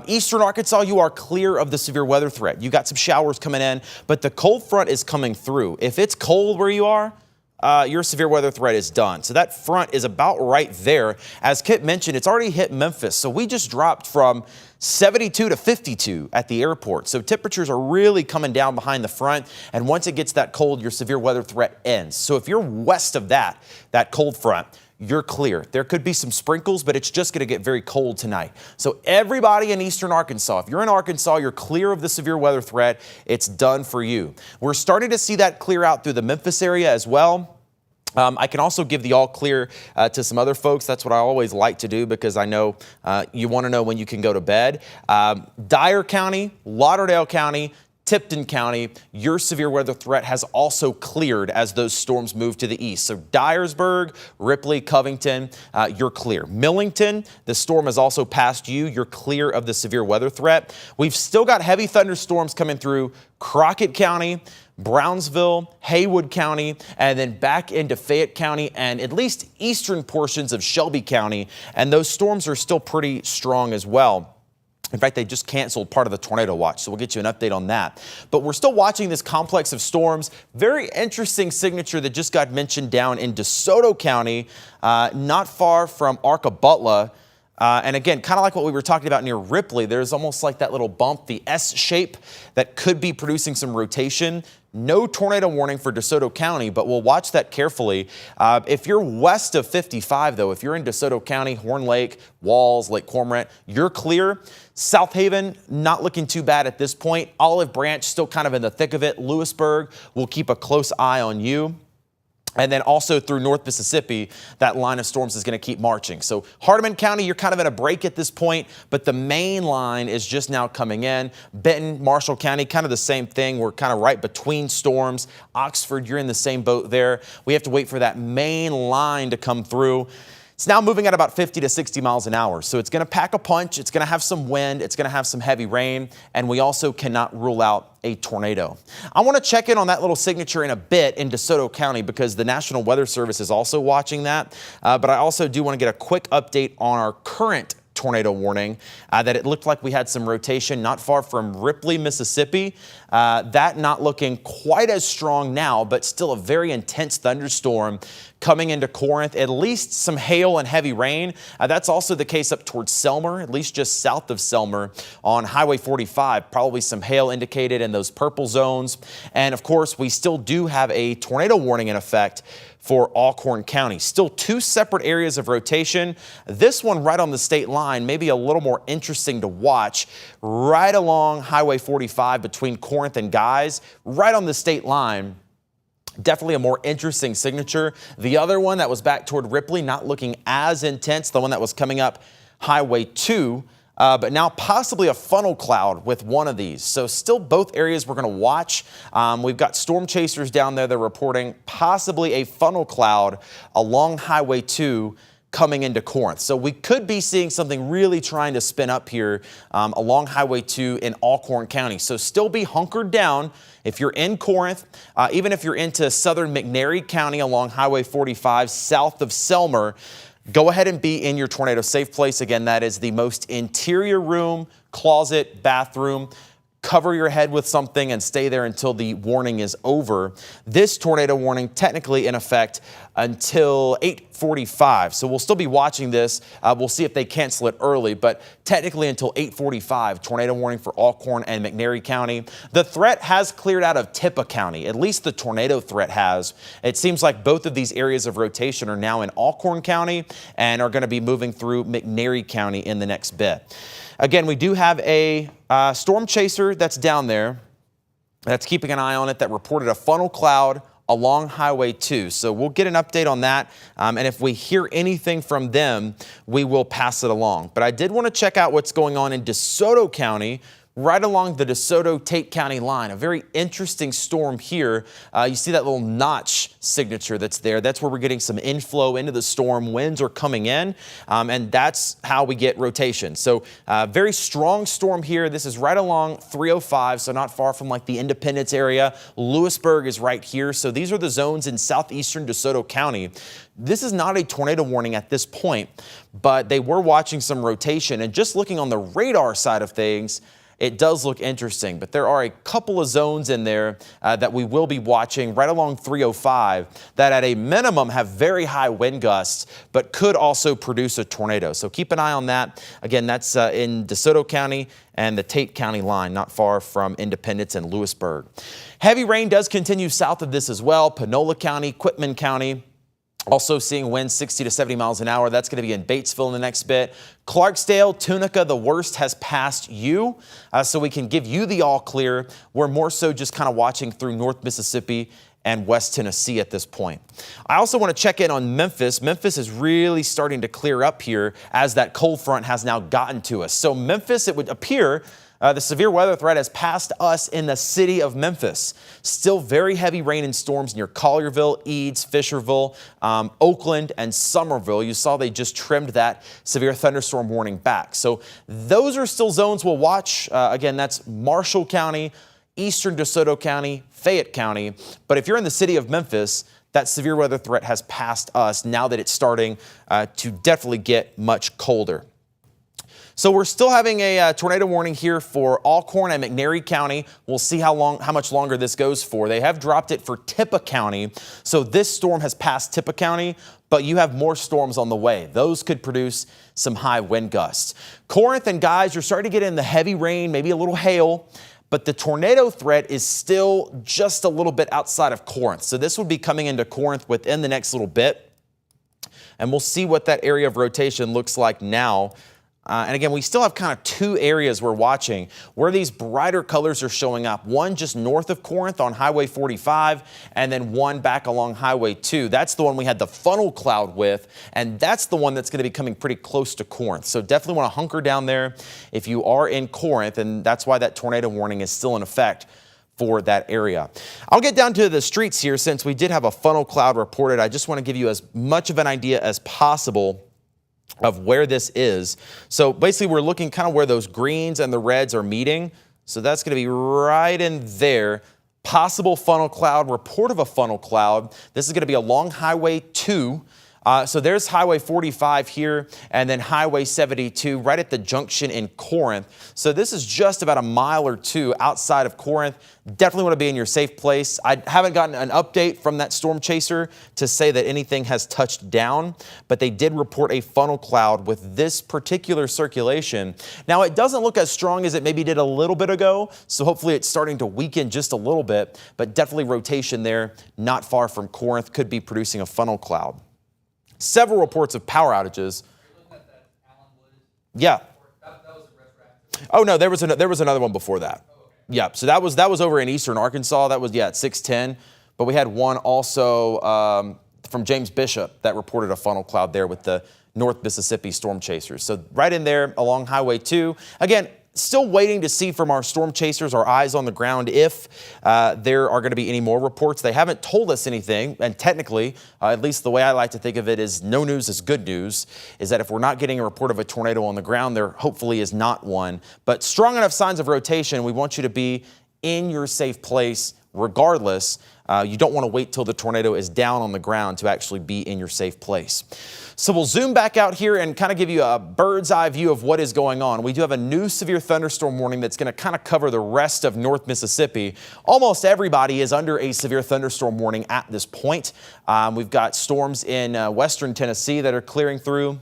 Eastern Arkansas, you are clear of the severe weather threat. You got some showers coming in, but the cold front is coming through. If it's cold where you are, your severe weather threat is done. So that front is about right there. As Kit mentioned, it's already hit Memphis. So we just dropped from 72 to 52 at the airport. So temperatures are really coming down behind the front. And once it gets that cold, your severe weather threat ends. So if you're west of that cold front, you're clear. There could be some sprinkles, but it's just going to get very cold tonight. So everybody in eastern Arkansas, if you're in Arkansas, you're clear of the severe weather threat. It's done for you. We're starting to see that clear out through the Memphis area as well. I can also give the all clear to some other folks. That's what I always like to do because I know you want to know when you can go to bed. Dyer County, Lauderdale County, Tipton County, your severe weather threat has also cleared as those storms move to the east. So Dyersburg, Ripley, Covington, you're clear. Millington, the storm has also passed you. You're clear of the severe weather threat. We've still got heavy thunderstorms coming through Crockett County, Brownsville, Haywood County, and then back into Fayette County and at least eastern portions of Shelby County. And those storms are still pretty strong as well. In fact, they just canceled part of the tornado watch, so we'll get you an update on that. But we're still watching this complex of storms. Very interesting signature that just got mentioned down in DeSoto County, not far from Arca-Butler. And again, kind of like what we were talking about near Ripley, there's almost like that little bump, the S shape, that could be producing some rotation. No tornado warning for DeSoto County, but we'll watch that carefully. If you're west of 55, though, if you're in DeSoto County, Horn Lake, Walls, Lake Cormorant, you're clear. South Haven, not looking too bad at this point. Olive Branch, still kind of in the thick of it. Lewisburg, we'll keep a close eye on you. And then also through North Mississippi, that line of storms is going to keep marching. So Hardeman County, you're kind of in a break at this point, but the main line is just now coming in. Benton, Marshall County, kind of the same thing. We're kind of right between storms. Oxford, you're in the same boat there. We have to wait for that main line to come through. It's now moving at about 50 to 60 miles an hour. So it's going to pack a punch. It's going to have some wind. It's going to have some heavy rain. And we also cannot rule out a tornado. I want to check in on that little signature in a bit in DeSoto County because the National Weather Service is also watching that. But I also do want to get a quick update on our current tornado warning, that it looked like we had some rotation not far from Ripley, Mississippi. That not looking quite as strong now, but still a very intense thunderstorm coming into Corinth, at least some hail and heavy rain. That's also the case up towards Selmer, at least just south of Selmer on Highway 45. Probably some hail indicated in those purple zones. And of course, we still do have a tornado warning in effect for Alcorn County. Still two separate areas of rotation. This one right on the state line, maybe a little more interesting to watch. Right along Highway 45 between Corinth and Guys, right on the state line. Definitely a more interesting signature. The other one that was back toward Ripley, not looking as intense. The one that was coming up Highway 2 but now possibly a funnel cloud with one of these. So still both areas we're going to watch. We've got storm chasers down there. They're reporting possibly a funnel cloud along Highway 2 coming into Corinth. So we could be seeing something really trying to spin up here along Highway 2 in Alcorn County. So still be hunkered down if you're in Corinth, even if you're into southern McNairy County along Highway 45 south of Selmer. Go ahead and be in your tornado safe place. Again, that is the most interior room, closet, bathroom. Cover your head with something and stay there until the warning is over. This tornado warning technically in effect until 8:45. So we'll still be watching this. We'll see if they cancel it early, but technically until 8:45, tornado warning for Alcorn and McNairy County. The threat has cleared out of Tippah County. At least the tornado threat has. It seems like both of these areas of rotation are now in Alcorn County and are going to be moving through McNairy County in the next bit. Again, we do have a storm chaser that's down there that's keeping an eye on it that reported a funnel cloud along Highway 2. So we'll get an update on that. And if we hear anything from them, we will pass it along. But I did want to check out what's going on in DeSoto County, right along the DeSoto-Tate County line. A very interesting storm here. You see that little notch signature that's there. That's where we're getting some inflow into the storm. Winds are coming in, and that's how we get rotation. So very strong storm here. This is right along 305, so not far from like the Independence area. Lewisburg is right here. So these are the zones in southeastern DeSoto County. This is not a tornado warning at this point, but they were watching some rotation. And just looking on the radar side of things, it does look interesting, but there are a couple of zones in there that we will be watching right along 305 that at a minimum have very high wind gusts, but could also produce a tornado. So keep an eye on that. Again, that's in DeSoto County and the Tate County line, not far from Independence and Lewisburg. Heavy rain does continue south of this as well. Panola County, Quitman County. Also seeing winds 60 to 70 miles an hour. That's going to be in Batesville in the next bit. Clarksdale, Tunica, the worst has passed you, so we can give you the all clear. We're more so just kind of watching through North Mississippi and West Tennessee at this point. I also want to check in on Memphis. Memphis is really starting to clear up here as that cold front has now gotten to us. So Memphis, it would appear, the severe weather threat has passed us in the city of Memphis. Still very heavy rain and storms near Collierville, Eads, Fisherville, Oakland, and Somerville. You saw they just trimmed that severe thunderstorm warning back. So those are still zones we'll watch. Again, that's Marshall County, eastern DeSoto County, Fayette County. But if you're in the city of Memphis, that severe weather threat has passed us now that it's starting to definitely get much colder. So we're still having a tornado warning here for Alcorn and McNairy County. We'll see how much longer this goes for. They have dropped it for Tippah County. So this storm has passed Tippah County, but you have more storms on the way. Those could produce some high wind gusts. Corinth and guys, you're starting to get in the heavy rain, maybe a little hail, but the tornado threat is still just a little bit outside of Corinth. So this would be coming into Corinth within the next little bit. And we'll see what that area of rotation looks like now. And again, we still have kind of two areas we're watching where these brighter colors are showing up. One just north of Corinth on Highway 45, and then one back along Highway 2. That's the one we had the funnel cloud with, and that's the one that's going to be coming pretty close to Corinth. So definitely want to hunker down there if you are in Corinth, and that's why that tornado warning is still in effect for that area. I'll get down to the streets here since we did have a funnel cloud reported. I just want to give you as much of an idea as possible of where this is. So basically we're looking kind of where those greens and the reds are meeting. So that's going to be right in there. Possible funnel cloud, report of a funnel cloud. This is going to be along Highway 2. So there's Highway 45 here and then Highway 72 right at the junction in Corinth. So this is just about a mile or two outside of Corinth. Definitely want to be in your safe place. I haven't gotten an update from that storm chaser to say that anything has touched down, but they did report a funnel cloud with this particular circulation. Now it doesn't look as strong as it maybe did a little bit ago, so hopefully it's starting to weaken just a little bit, but definitely rotation there, not far from Corinth, could be producing a funnel cloud. Several reports of power outages. Yeah. Oh no, there was another one before that. Yeah, so that was over in eastern Arkansas. That was at 6:10. But we had one also from James Bishop that reported a funnel cloud there with the North Mississippi storm chasers. So right in there along Highway 2. Again, still waiting to see from our storm chasers, our eyes on the ground, if there are going to be any more reports. They haven't told us anything, and technically, at least the way I like to think of it is no news is good news, is that if we're not getting a report of a tornado on the ground, there hopefully is not one. But strong enough signs of rotation, we want you to be in your safe place regardless. You don't want to wait till the tornado is down on the ground to actually be in your safe place. So we'll zoom back out here and kind of give you a bird's eye view of what is going on. We do have a new severe thunderstorm warning that's going to kind of cover the rest of North Mississippi. Almost everybody is under a severe thunderstorm warning at this point. We've got storms in western Tennessee that are clearing through.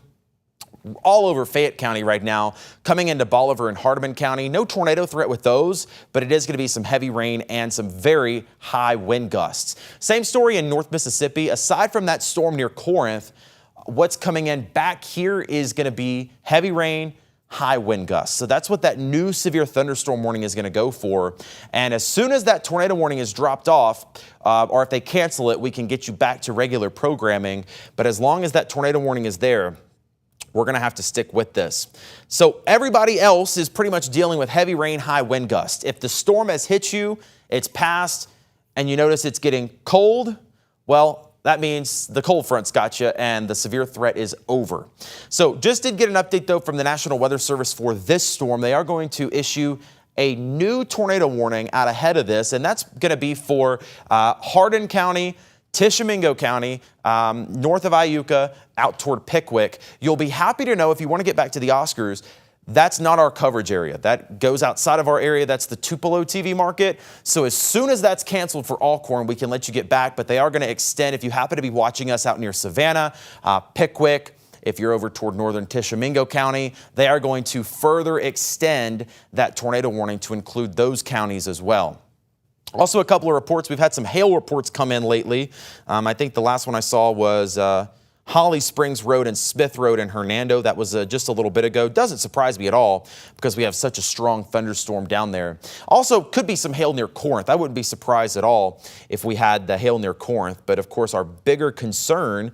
All over Fayette County right now, coming into Bolivar and Hardeman County. No tornado threat with those, but it is going to be some heavy rain and some very high wind gusts. Same story in North Mississippi. Aside from that storm near Corinth, what's coming in back here is going to be heavy rain, high wind gusts. So that's what that new severe thunderstorm warning is going to go for. And as soon as that tornado warning is dropped off, or if they cancel it, we can get you back to regular programming. But as long as that tornado warning is there, we're going to have to stick with this. So everybody else is pretty much dealing with heavy rain, high wind gusts. If the storm has hit you, it's passed, and you notice it's getting cold, well, that means the cold front's got you and the severe threat is over. So just did get an update, though, from the National Weather Service for this storm. They are going to issue a new tornado warning out ahead of this, and that's going to be for Hardin County, Tishomingo County, north of Iuka, out toward Pickwick. You'll be happy to know, if you want to get back to the Oscars, that's not our coverage area. That goes outside of our area. That's the Tupelo TV market. So as soon as that's canceled for Alcorn, we can let you get back, but they are going to extend. If you happen to be watching us out near Savannah, Pickwick, if you're over toward northern Tishomingo County, they are going to further extend that tornado warning to include those counties as well. Also, a couple of reports. We've had some hail reports come in lately. I think the last one I saw was Holly Springs Road and Smith Road in Hernando. That was just a little bit ago. Doesn't surprise me at all because we have such a strong thunderstorm down there. Also, could be some hail near Corinth. I wouldn't be surprised at all if we had the hail near Corinth. But of course, our bigger concern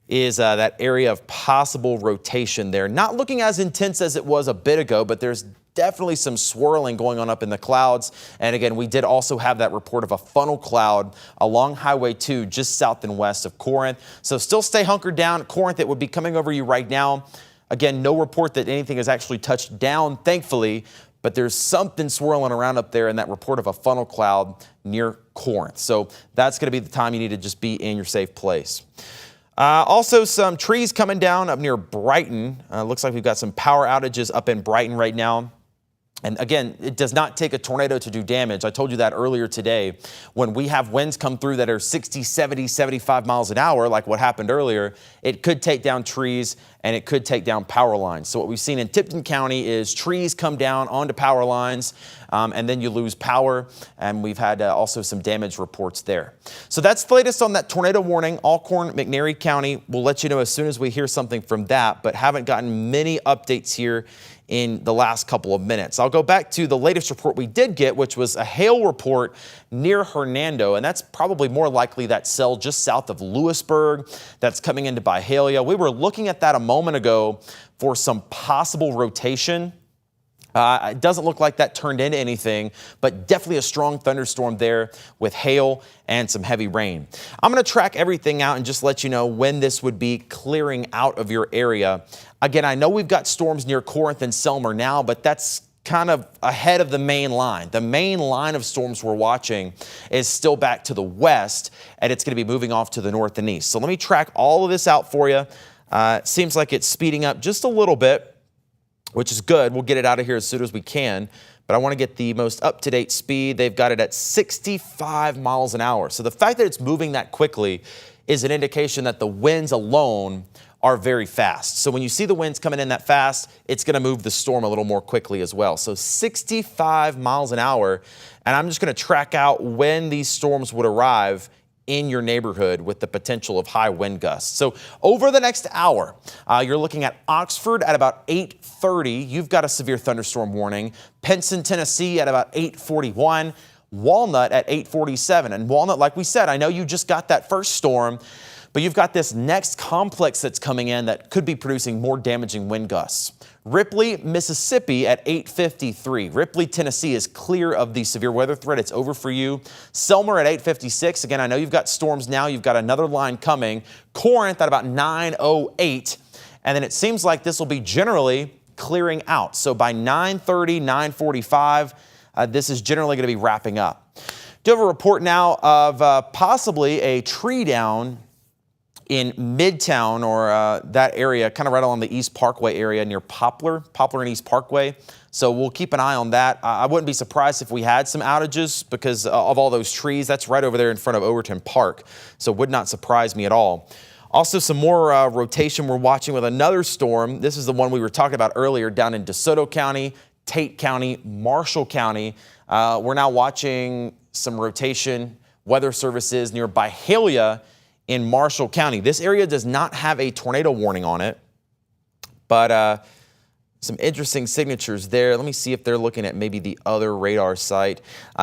is that area of possible rotation there. Not looking as intense as it was a bit ago, but there's definitely some swirling going on up in the clouds. And again, we did also have that report of a funnel cloud along Highway 2 just south and west of Corinth. So still stay hunkered down. Corinth, it would be coming over you right now. Again, no report that anything has actually touched down, thankfully, but there's something swirling around up there in that report of a funnel cloud near Corinth. So that's going to be the time you need to just be in your safe place. Also, some trees coming down up near Brighton. Looks like we've got some power outages up in Brighton right now. And again, it does not take a tornado to do damage. I told you that earlier today. When we have winds come through that are 60, 70, 75 miles an hour, like what happened earlier, it could take down trees and it could take down power lines. So what we've seen in Tipton County is trees come down onto power lines and then you lose power. And we've had also some damage reports there. So that's the latest on that tornado warning. Alcorn, McNairy County. We'll let you know as soon as we hear something from that, but haven't gotten many updates here in the last couple of minutes. I'll go back to the latest report we did get, which was a hail report near Hernando, and that's probably more likely that cell just south of Lewisburg that's coming into Byhalia. We were looking at that a moment ago for some possible rotation. It doesn't look like that turned into anything, but definitely a strong thunderstorm there with hail and some heavy rain. I'm going to track everything out and just let you know when this would be clearing out of your area. Again, I know we've got storms near Corinth and Selmer now, but that's kind of ahead of the main line. The main line of storms we're watching is still back to the west, and it's going to be moving off to the north and east. So let me track all of this out for you. It seems like it's speeding up just a little bit, which is good. We'll get it out of here as soon as we can. But I want to get the most up-to-date speed. They've got it at 65 miles an hour. So the fact that it's moving that quickly is an indication that the winds alone are very fast. So when you see the winds coming in that fast, it's going to move the storm a little more quickly as well. So 65 miles an hour. And I'm just going to track out when these storms would arrive in your neighborhood with the potential of high wind gusts. So over the next hour, you're looking at Oxford at about 8:30. You've got a severe thunderstorm warning. Pinson, Tennessee at about 8:41. Walnut at 8:47. And Walnut, like we said, I know you just got that first storm, But you've got this next complex that's coming in that could be producing more damaging wind gusts. Ripley, Mississippi at 8:53. Ripley, Tennessee is clear of the severe weather threat. It's over for you. Selmer at 8:56. Again, I know you've got storms now. You've got another line coming. Corinth at about 9:08. And then it seems like this will be generally clearing out. So by 9:30, 9:45, this is generally going to be wrapping up. Do have a report now of possibly a tree down in Midtown or that area, kind of right along the East Parkway area near Poplar and East Parkway. So we'll keep an eye on that. I wouldn't be surprised if we had some outages because of all those trees. That's right over there in front of Overton Park. So would not surprise me at all. Also, some more rotation we're watching with another storm. This is the one we were talking about earlier down in DeSoto County, Tate County, Marshall County. We're now watching some rotation. Weather services near Byhalia in Marshall County. This area does not have a tornado warning on it, but some interesting signatures there. Let me see if they're looking at maybe the other radar site.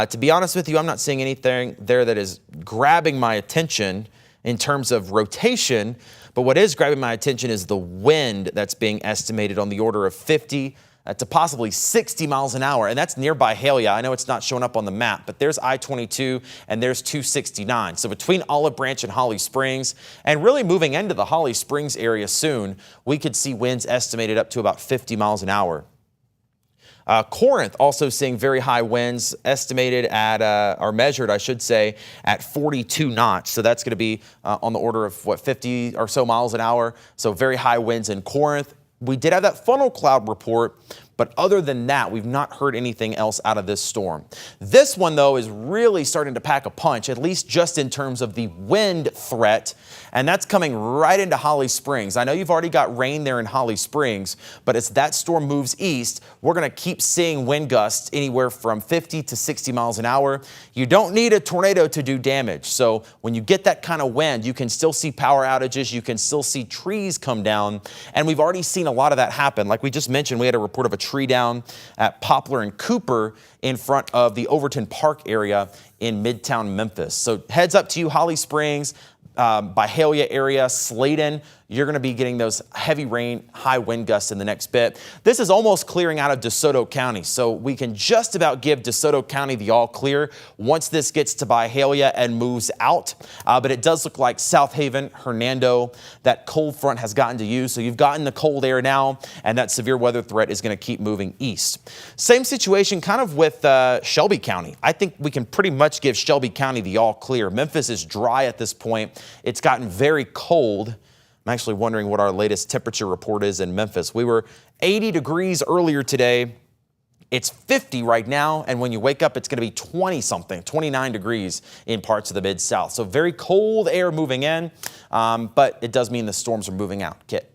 To be honest with you, I'm not seeing anything there that is grabbing my attention in terms of rotation, but what is grabbing my attention is the wind that's being estimated on the order of 50 to possibly 60 miles an hour, and that's near Byhalia. I know it's not showing up on the map, but there's I-22 and there's 269. So between Olive Branch and Holly Springs, and really moving into the Holly Springs area soon, we could see winds estimated up to about 50 miles an hour. Corinth also seeing very high winds estimated at, or measured, I should say, at 42 knots. So that's going to be on the order of, 50 or so miles an hour. So very high winds in Corinth. We did have that funnel cloud report, but other than that, we've not heard anything else out of this storm. This one, though, is really starting to pack a punch, at least just in terms of the wind threat, and that's coming right into Holly Springs. I know you've already got rain there in Holly Springs, but as that storm moves east, we're going to keep seeing wind gusts anywhere from 50 to 60 miles an hour. You don't need a tornado to do damage, so when you get that kind of wind, you can still see power outages, you can still see trees come down, and we've already seen a lot of that happen. Like we just mentioned, we had a report of a tree down at Poplar and Cooper in front of the Overton Park area in Midtown Memphis. So heads up to you, Holly Springs, Byhalia area, Sladen. You're going to be getting those heavy rain, high wind gusts in the next bit. This is almost clearing out of DeSoto County, so we can just about give DeSoto County the all clear once this gets to Byhalia and moves out. But it does look like South Haven, Hernando, that cold front has gotten to you. So you've gotten the cold air now, and that severe weather threat is going to keep moving east. Same situation kind of with Shelby County. I think we can pretty much give Shelby County the all clear. Memphis is dry at this point. It's gotten very cold. I'm actually wondering what our latest temperature report is in Memphis. We were 80 degrees earlier today. It's 50 right now, and when you wake up, it's going to be 20-something, 29 degrees in parts of the Mid-South. So very cold air moving in, but it does mean the storms are moving out. Kit.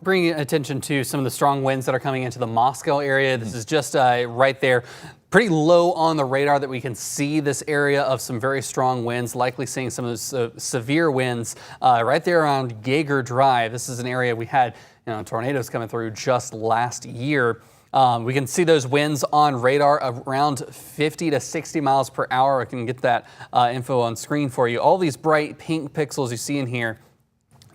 Bringing attention to some of the strong winds that are coming into the Moscow area. This is just right there. Pretty low on the radar that we can see this area of some very strong winds, likely seeing some of those severe winds right there around Jaeger Drive. This is an area we had tornadoes coming through just last year. We can see those winds on radar around 50 to 60 miles per hour. I can get that info on screen for you. All these bright pink pixels you see in here,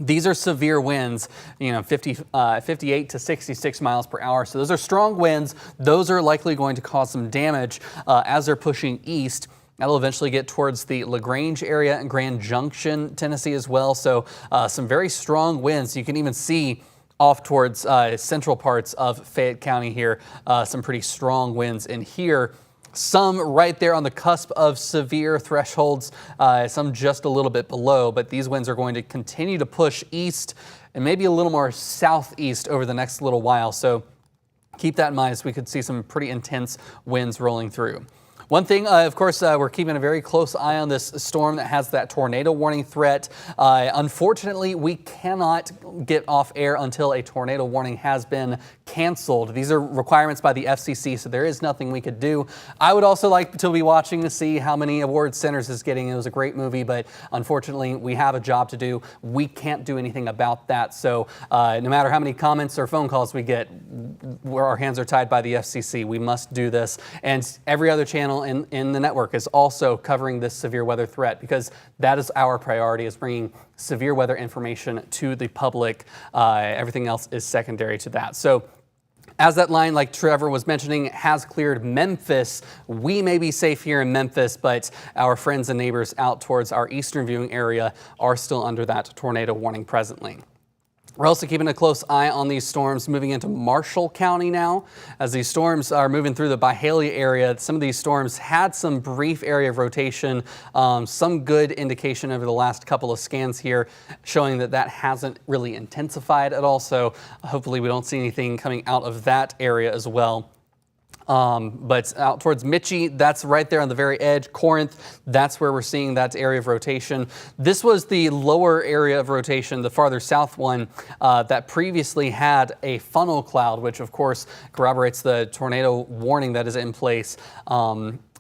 these are severe winds, 58 to 66 miles per hour. So those are strong winds. Those are likely going to cause some damage as they're pushing east. That'll eventually get towards the LaGrange area and Grand Junction, Tennessee as well. So some very strong winds. You can even see off towards central parts of Fayette County here, some pretty strong winds in here. Some right there on the cusp of severe thresholds, some just a little bit below, but these winds are going to continue to push east and maybe a little more southeast over the next little while. So keep that in mind as we could see some pretty intense winds rolling through. One thing, of course, we're keeping a very close eye on this storm that has that tornado warning threat. Unfortunately, we cannot get off air until a tornado warning has been canceled. These are requirements by the FCC, so there is nothing we could do. I would also like to be watching to see how many awards Sinners is getting. It was a great movie, but unfortunately, we have a job to do. We can't do anything about that. So no matter how many comments or phone calls we get, where our hands are tied by the FCC, we must do this. And every other channel channel in the network is also covering this severe weather threat, because that is our priority, is bringing severe weather information to the public. Everything else is secondary to that. So as that line, like Trevor was mentioning, has cleared Memphis, we may be safe here in Memphis, but our friends and neighbors out towards our eastern viewing area are still under that tornado warning presently. We're also keeping a close eye on these storms moving into Marshall County now. As these storms are moving through the Byhalia area, some of these storms had some brief area of rotation, some good indication over the last couple of scans here showing that that hasn't really intensified at all. So hopefully we don't see anything coming out of that area as well. But out towards Mitchie, that's right there on the very edge. Corinth, that's where we're seeing that area of rotation. This was the lower area of rotation, the farther south one, that previously had a funnel cloud, which of course corroborates the tornado warning that is in place.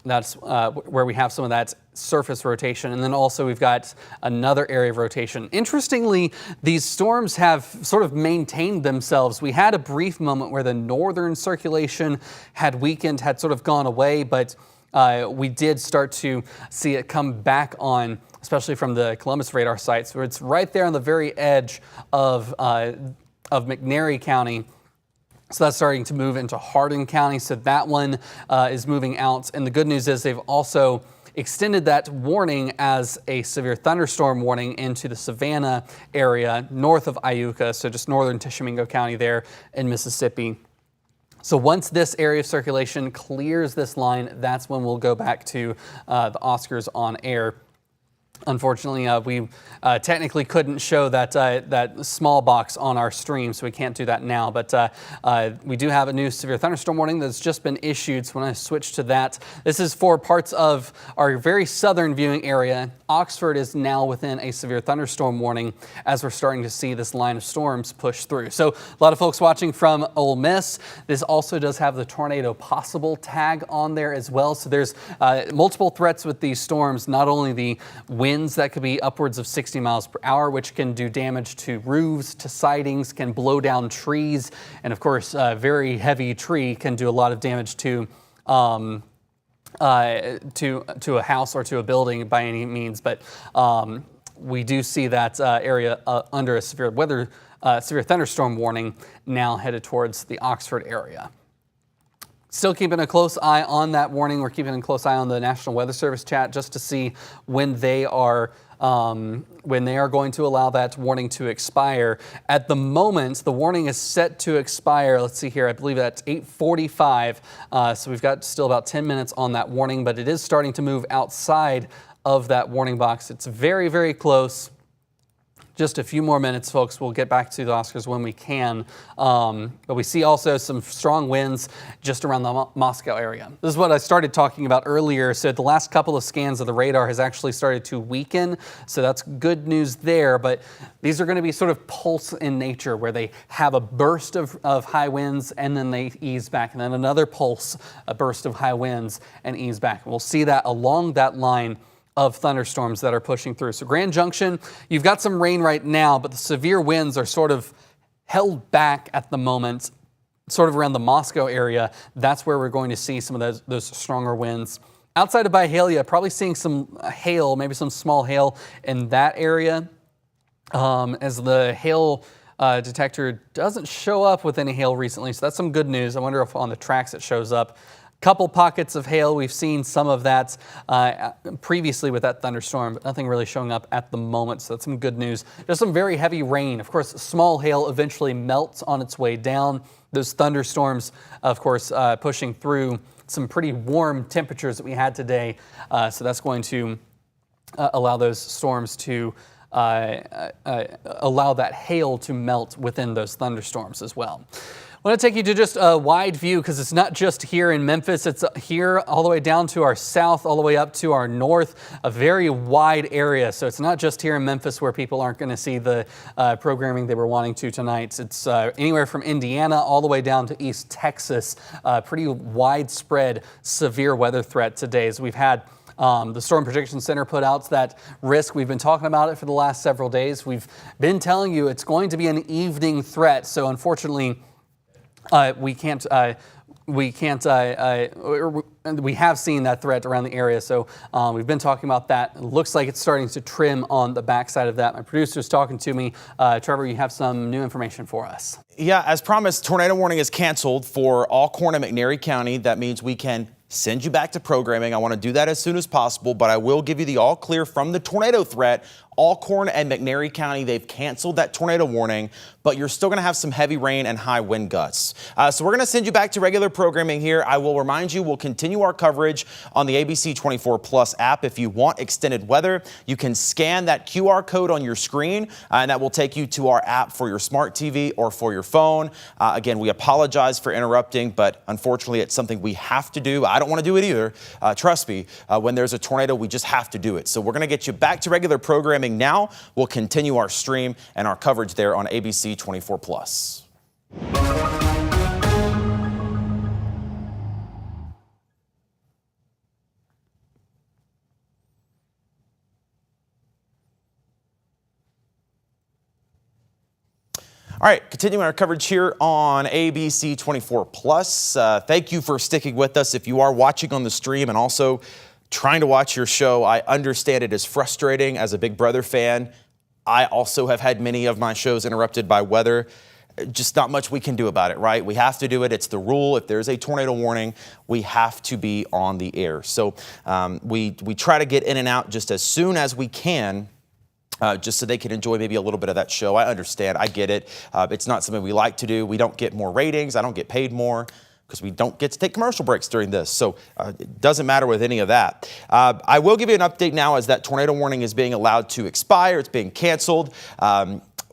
That's where we have some of that surface rotation. And then also we've got another area of rotation. Interestingly, these storms have sort of maintained themselves. We had a brief moment where the northern circulation had weakened, had sort of gone away, but we did start to see it come back on, especially from the Columbus radar sites, where it's right there on the very edge of McNairy County. So that's starting to move into Hardin County. So that one is moving out. And the good news is they've also extended that warning as a severe thunderstorm warning into the Savannah area north of Iuka. So just northern Tishomingo County there in Mississippi. So once this area of circulation clears this line, that's when we'll go back to the Oscars on air. Unfortunately, we technically couldn't show that small box on our stream, so we can't do that now. But we do have a new severe thunderstorm warning that's just been issued. So when I switch to that, this is for parts of our very southern viewing area. Oxford is now within a severe thunderstorm warning as we're starting to see this line of storms push through. So a lot of folks watching from Ole Miss. This also does have the tornado possible tag on there as well. So there's multiple threats with these storms, not only the winds that could be upwards of 60 miles per hour, which can do damage to roofs, to sidings, can blow down trees, and of course, a very heavy tree can do a lot of damage to a house or to a building by any means. But we do see that area under a severe thunderstorm warning now headed towards the Oxford area. Still keeping a close eye on that warning. We're keeping a close eye on the National Weather Service chat just to see when they are going to allow that warning to expire. At the moment, the warning is set to expire. Let's see here. I believe that's 8:45. So we've got still about 10 minutes on that warning, but it is starting to move outside of that warning box. It's very, very close. Just a few more minutes, folks. We'll get back to the Oscars when we can. But we see also some strong winds just around the Moscow area. This is what I started talking about earlier. So the last couple of scans of the radar has actually started to weaken. So that's good news there. But these are going to be sort of pulse in nature, where they have a burst of high winds and then they ease back. And then another pulse, a burst of high winds and ease back. We'll see that along that line of thunderstorms that are pushing through. So Grand Junction, you've got some rain right now, but the severe winds are sort of held back at the moment, sort of around the Moscow area. That's where we're going to see some of those stronger winds. Outside of Byhalia, probably seeing some hail, maybe some small hail in that area. As the hail detector doesn't show up with any hail recently, so that's some good news. I wonder if on the tracks it shows up. Couple pockets of hail. We've seen some of that previously with that thunderstorm, but nothing really showing up at the moment. So that's some good news. There's some very heavy rain. Of course, small hail eventually melts on its way down. Those thunderstorms, of course, pushing through some pretty warm temperatures that we had today. So that's going to allow those storms to allow that hail to melt within those thunderstorms as well. I want to take you to just a wide view, because it's not just here in Memphis. It's here all the way down to our south, all the way up to our north, a very wide area. So it's not just here in Memphis where people aren't going to see the programming they were wanting to tonight. It's anywhere from Indiana all the way down to East Texas. Pretty widespread severe weather threat today, as we've had the Storm Prediction Center put out that risk. We've been talking about it for the last several days. We've been telling you it's going to be an evening threat. So unfortunately, we can't we can't. We have seen that threat around the area, so we've been talking about that. It looks like it's starting to trim on the backside of that. My producer's talking to me. Trevor, you have some new information for us. Yeah, as promised, tornado warning is canceled for Alcorn and McNairy County. That means we can send you back to programming. I want to do that as soon as possible, but I will give you the all clear from the tornado threat. Alcorn and McNairy County, they've canceled that tornado warning, but you're still going to have some heavy rain and high wind gusts. So we're going to send you back to regular programming here. I will remind you, we'll continue our coverage on the ABC24 Plus app. If you want extended weather, you can scan that QR code on your screen, and that will take you to our app for your smart TV or for your phone. Again, we apologize for interrupting, but unfortunately, it's something we have to do. I don't want to do it either. Trust me, when there's a tornado, we just have to do it. So we're going to get you back to regular programming now. We'll continue our stream and our coverage there on ABC24 Plus. All right, continuing our coverage here on ABC24 Plus. Thank you for sticking with us. If you are watching on the stream and also trying to watch your show, I understand it is frustrating as a Big Brother fan. I also have had many of my shows interrupted by weather. Just not much we can do about it, right? We have to do it. It's the rule. If there's a tornado warning, we have to be on the air. So we try to get in and out just as soon as we can, just so they can enjoy maybe a little bit of that show. I understand. I get it. It's not something we like to do. We don't get more ratings. I don't get paid more because we don't get to take commercial breaks during this. So it doesn't matter with any of that. I will give you an update now as that tornado warning is being allowed to expire. It's being canceled.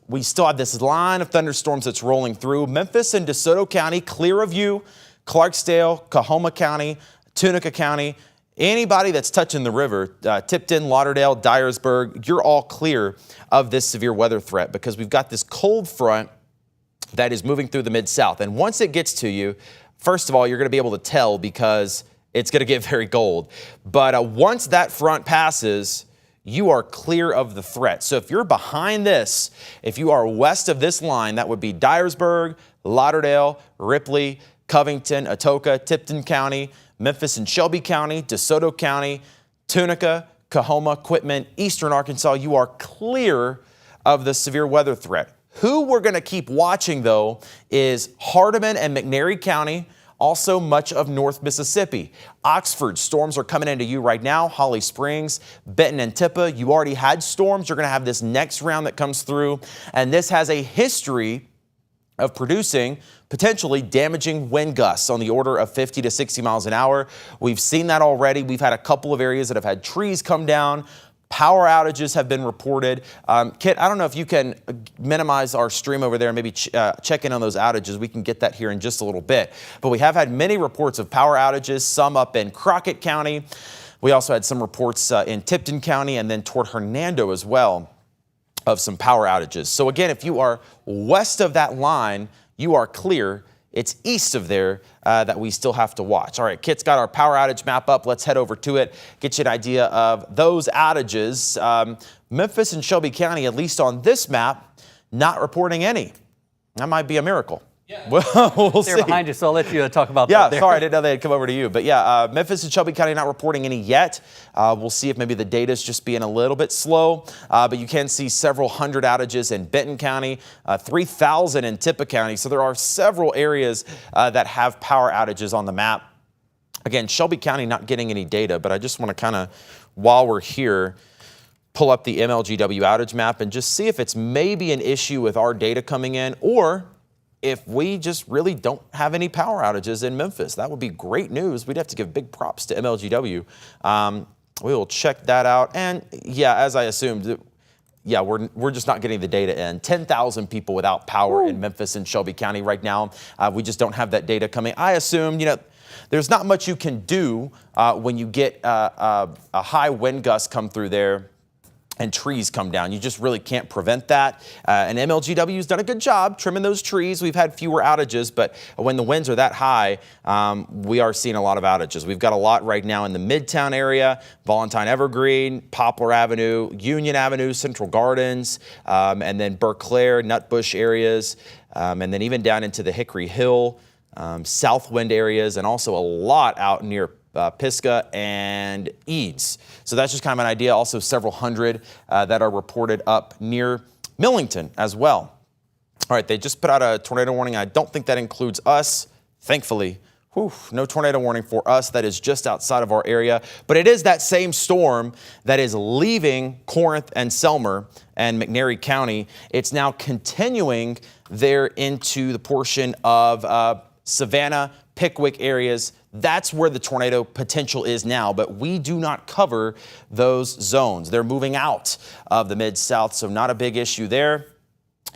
We still have this line of thunderstorms that's rolling through. Memphis and DeSoto County, clear of you. Clarksdale, Coahoma County, Tunica County. Anybody that's touching the river, Tipton, Lauderdale, Dyersburg, you're all clear of this severe weather threat because we've got this cold front that is moving through the Mid-South. And once it gets to you, first of all, you're going to be able to tell because it's going to get very cold. But once that front passes, you are clear of the threat. So if you're behind this, if you are west of this line, that would be Dyersburg, Lauderdale, Ripley, Covington, Atoka, Tipton County, Memphis and Shelby County, DeSoto County, Tunica, Coahoma, Quitman, Eastern Arkansas, you are clear of the severe weather threat. Who we're going to keep watching, though, is Hardeman and McNairy County, also much of North Mississippi. Oxford, storms are coming into you right now. Holly Springs, Benton and Tippa, you already had storms. You're going to have this next round that comes through, and this has a history of producing potentially damaging wind gusts on the order of 50 to 60 miles an hour. We've seen that already. We've had a couple of areas that have had trees come down. Power outages have been reported. Kit, I don't know if you can minimize our stream over there and maybe check in on those outages. We can get that here in just a little bit. But we have had many reports of power outages, some up in Crockett County. We also had some reports in Tipton County and then toward Hernando as well of some power outages. So again, if you are west of that line, you are clear. It's east of there that we still have to watch. All right, Kit's got our power outage map up. Let's head over to it, get you an idea of those outages. Memphis and Shelby County, at least on this map, not reporting any. That might be a miracle. Yeah. Well, we'll see. They're behind you, so I'll let you talk about that. Yeah, sorry, I didn't know they had come over to you. But yeah, Memphis and Shelby County not reporting any yet. We'll see if maybe the data's just being a little bit slow. But you can see several hundred outages in Benton County, 3,000 in Tippa County. So there are several areas that have power outages on the map. Again, Shelby County not getting any data, but I just want to kind of, while we're here, pull up the MLGW outage map and just see if it's maybe an issue with our data coming in, or if we just really don't have any power outages in Memphis. That would be great news. We'd have to give big props to MLGW. We will check that out. And yeah, as I assumed, yeah, we're just not getting the data in. 10,000 people without power in Memphis and Shelby County right now. We just don't have that data coming. I assume, there's not much you can do when you get a high wind gust come through there and trees come down. You just really can't prevent that. And MLGW's done a good job trimming those trees. We've had fewer outages, but when the winds are that high, we are seeing a lot of outages. We've got a lot right now in the Midtown area, Valentine Evergreen, Poplar Avenue, Union Avenue, Central Gardens, and then Berkeley, Nutbush areas, and then even down into the Hickory Hill south wind areas, and also a lot out near Pisgah and Eads. So that's just kind of an idea. Also several hundred that are reported up near Millington as well. All right, they just put out a tornado warning. I don't think that includes us, thankfully. Whew, no tornado warning for us. That is just outside of our area. But it is that same storm that is leaving Corinth and Selmer and McNairy County. It's now continuing there into the portion of Savannah, Pickwick areas. That's where the tornado potential is now, but we do not cover those zones. They're moving out of the Mid-South, so not a big issue there.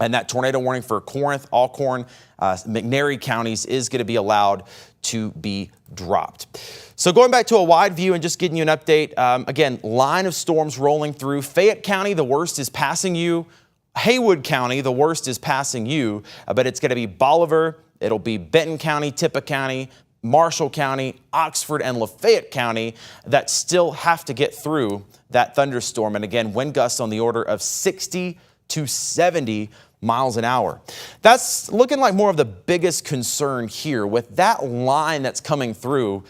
And that tornado warning for Corinth, Alcorn, McNairy counties is going to be allowed to be dropped. So going back to a wide view and just getting you an update, again, line of storms rolling through. Fayette County, the worst is passing you. Haywood County, the worst is passing you, but it's going to be Bolivar. It'll be Benton County, Tippah County, Marshall County, Oxford, and Lafayette County that still have to get through that thunderstorm. And again, wind gusts on the order of 60 to 70 miles an hour. That's looking like more of the biggest concern here. With that line that's coming through,